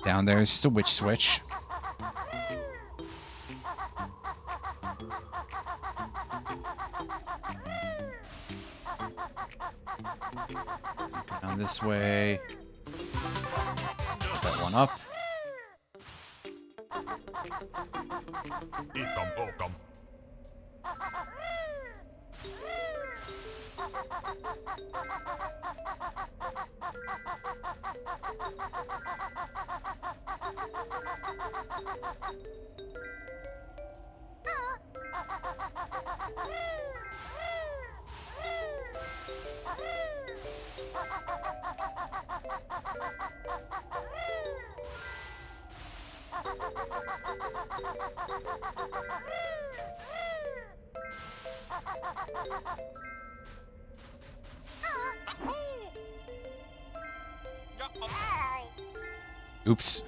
Down there is just a witch switch. Go down this way. Put that one up. Oops.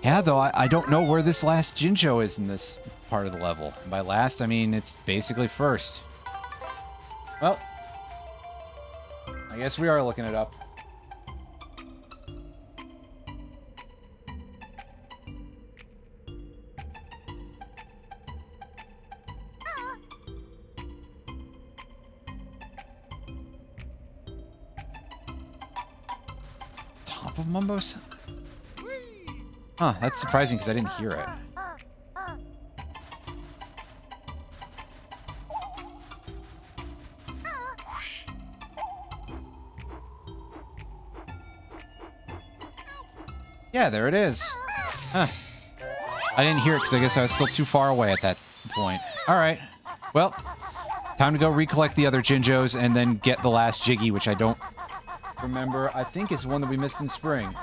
Yeah, though, I don't know where this last Jinjo is in this part of the level. And by last, I mean it's basically first. Well, I guess we are looking it up. Top of Mumbo's? Huh, that's surprising because I didn't hear it. Yeah, there it is. Huh. I didn't hear it because I guess I was still too far away at that point. Alright. Well, time to go recollect the other Jinjos and then get the last Jiggy, which I don't remember. I think it's one that we missed in spring.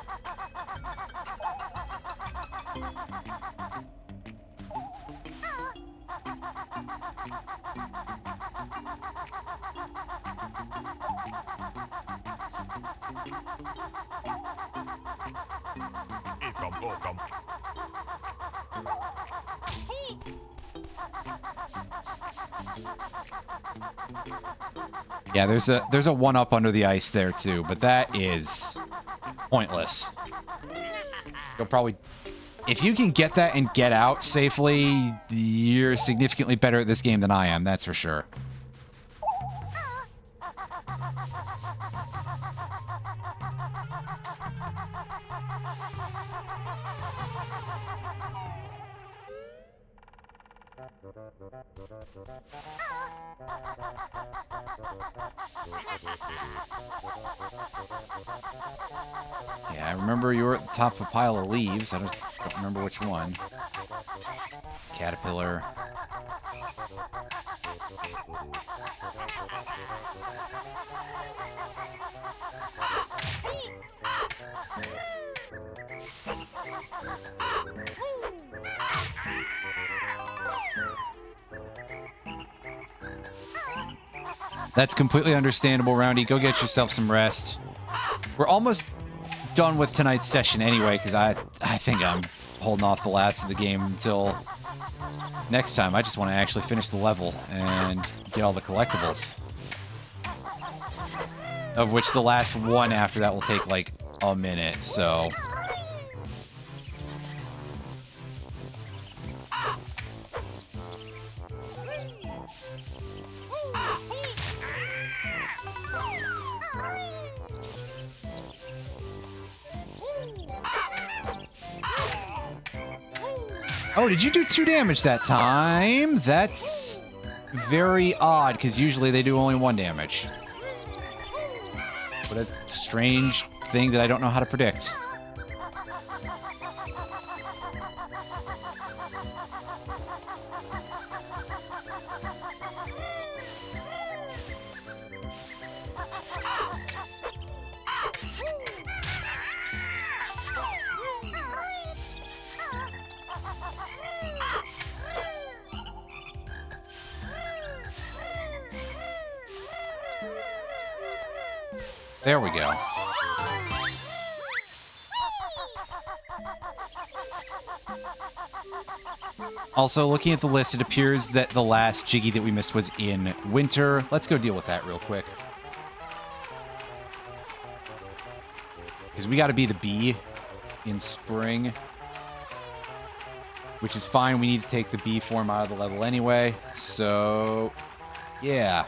Yeah, there's a one-up under the ice there too, but that is pointless. You'll probably... If you can get that and get out safely, you're significantly better at this game than I am, that's for sure. Yeah, I remember you were at the top of a pile of leaves. I don't remember which one. It's a caterpillar. That's completely understandable, Roundy. Go get yourself some rest. We're almost done with tonight's session anyway, because I think I'm holding off the last of the game until next time. I just want to actually finish the level and get all the collectibles. Of which the last one after that will take like a minute, so... Oh, did you do 2 damage that time? That's very odd, because usually they do only 1 damage. What a strange thing that I don't know how to predict. There we go. Also, looking at the list, it appears that the last Jiggy that we missed was in winter. Let's go deal with that real quick. Because we got to be the bee in spring. Which is fine. We need to take the bee form out of the level anyway. So, yeah.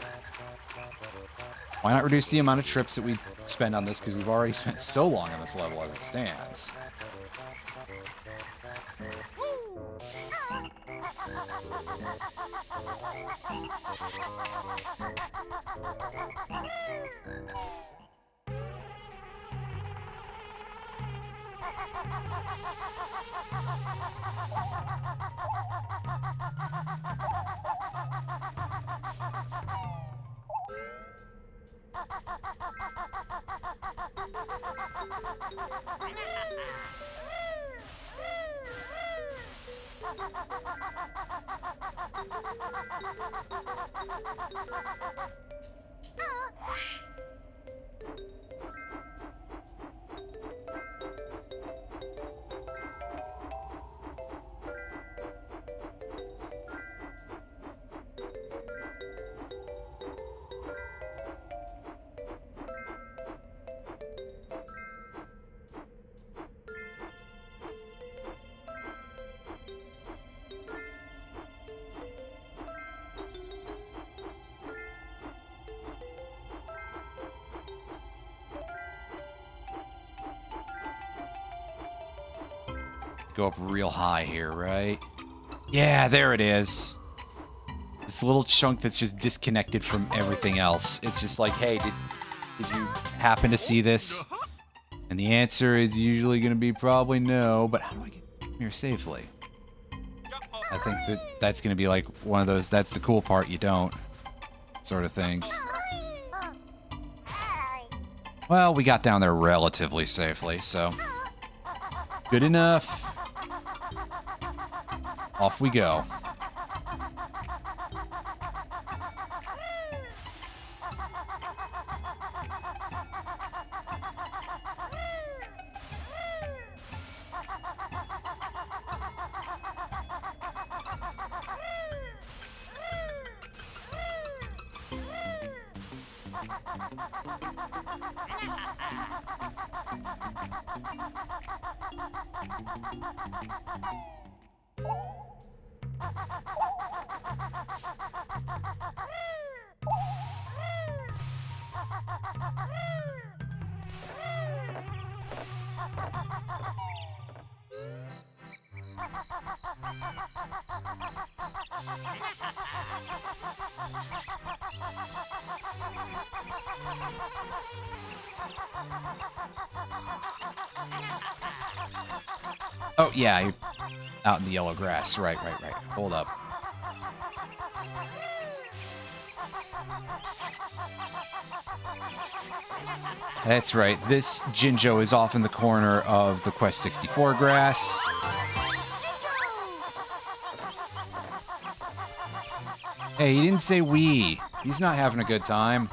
Why not reduce the amount of trips that we spend on this? Because we've already spent so long on this level as it stands. Go up real high here, right? Yeah, there it is. This little chunk that's just disconnected from everything else. It's just like, hey, did you happen to see this? And the answer is usually going to be probably no, but how do I get here safely? I think that's going to be like one of those, that's the cool part, you don't, sort of things. Well, we got down there relatively safely, so good enough. Off we go. Oh, yeah, you're out in the yellow grass. Right. Hold up. That's right. This Jinjo is off in the corner of the Quest 64 grass. Hey, he didn't say we. He's not having a good time.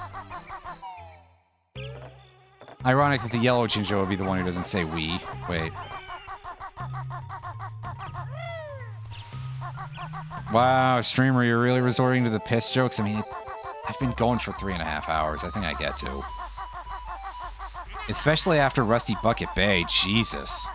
Ironic that the yellow Jinjo would be the one who doesn't say we. Wait. Wow, streamer, you're really resorting to the piss jokes? I mean, I've been going for 3.5 hours. I think I get to. Especially after Rusty Bucket Bay. Jesus.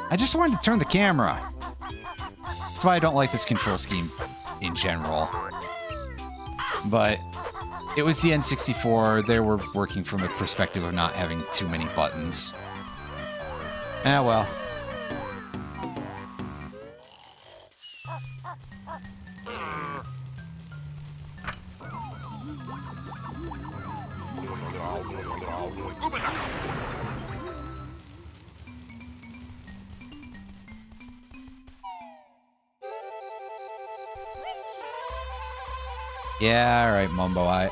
I just wanted to turn the camera. That's why I don't like this control scheme in general. But It was the N64. They were working from a perspective of not having too many buttons. Ah, well. Yeah, all right, Mumbo.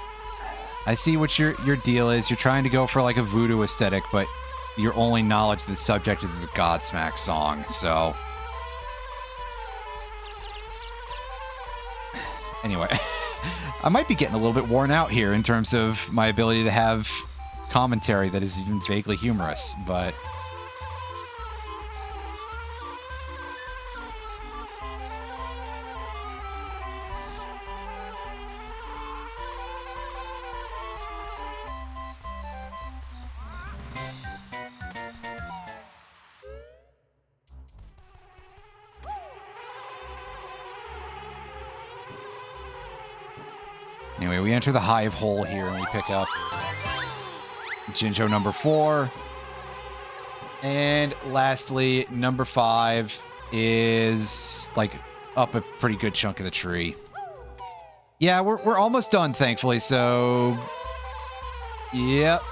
I see what your deal is. You're trying to go for like a voodoo aesthetic, but your only knowledge of the subject is a Godsmack song, so... Anyway, I might be getting a little bit worn out here in terms of my ability to have commentary that is even vaguely humorous, but... Anyway, we enter the hive hole here and we pick up Jinjo number 4. And lastly, number 5 is like up a pretty good chunk of the tree. Yeah, we're almost done, thankfully, so... Yep.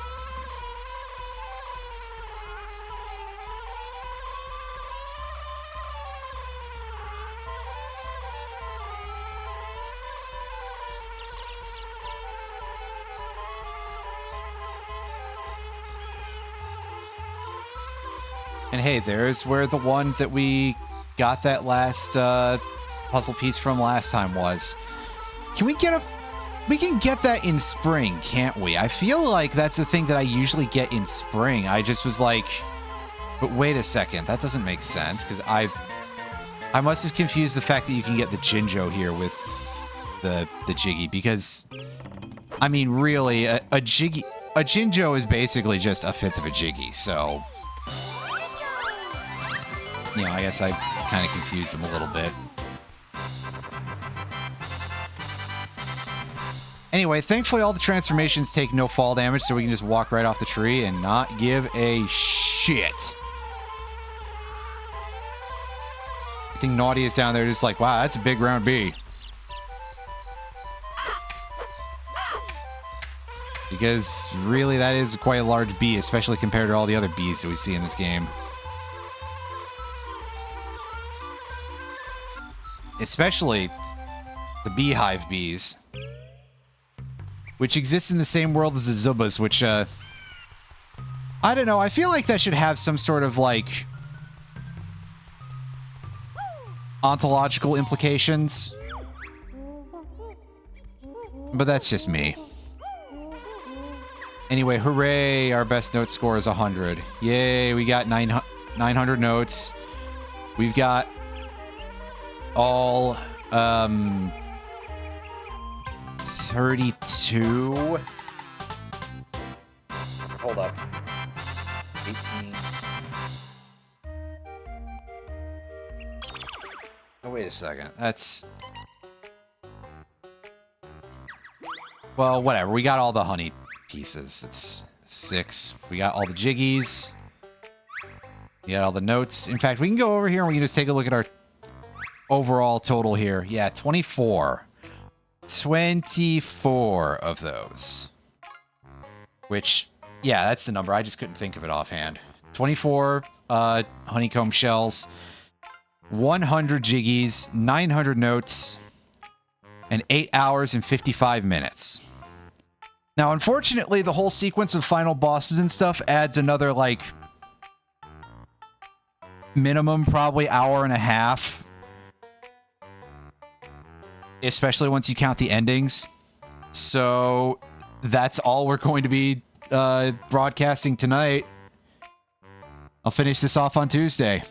And hey, there's where the one that we got that last puzzle piece from last time was. Can we get we can get that in spring, can't we? I feel like that's the thing that I usually get in spring. I just was like, but wait a second, that doesn't make sense, because I must have confused the fact that you can get the Jinjo here with the Jiggy, because, I mean, really, a Jinjo is basically just a fifth of a Jiggy, so... You know, I guess I kind of confused him a little bit. Anyway, thankfully all the transformations take no fall damage, so we can just walk right off the tree and not give a shit. I think Naughty is down there just like, wow, that's a big round B. Because really that is quite a large B, especially compared to all the other Bs that we see in this game. Especially the Beehive Bees, which exist in the same world as the Zubas, which, I don't know, I feel like that should have some sort of, like, ontological implications. But that's just me. Anyway, hooray, our best note score is 100. Yay, we got 900 notes. We've got all 32. Hold up. 18. Oh, wait a second. That's... Well, whatever. We got all the honey pieces. It's 6. We got all the jiggies. We got all the notes. In fact, we can go over here and we can just take a look at our overall total here. Yeah, 24. 24 of those. Which, yeah, that's the number. I just couldn't think of it offhand. 24 honeycomb shells, 100 jiggies, 900 notes, and 8 hours and 55 minutes. Now, unfortunately, the whole sequence of final bosses and stuff adds another, like, minimum probably hour and a half. Especially once you count the endings. So that's all we're going to be broadcasting tonight. I'll finish this off on Tuesday.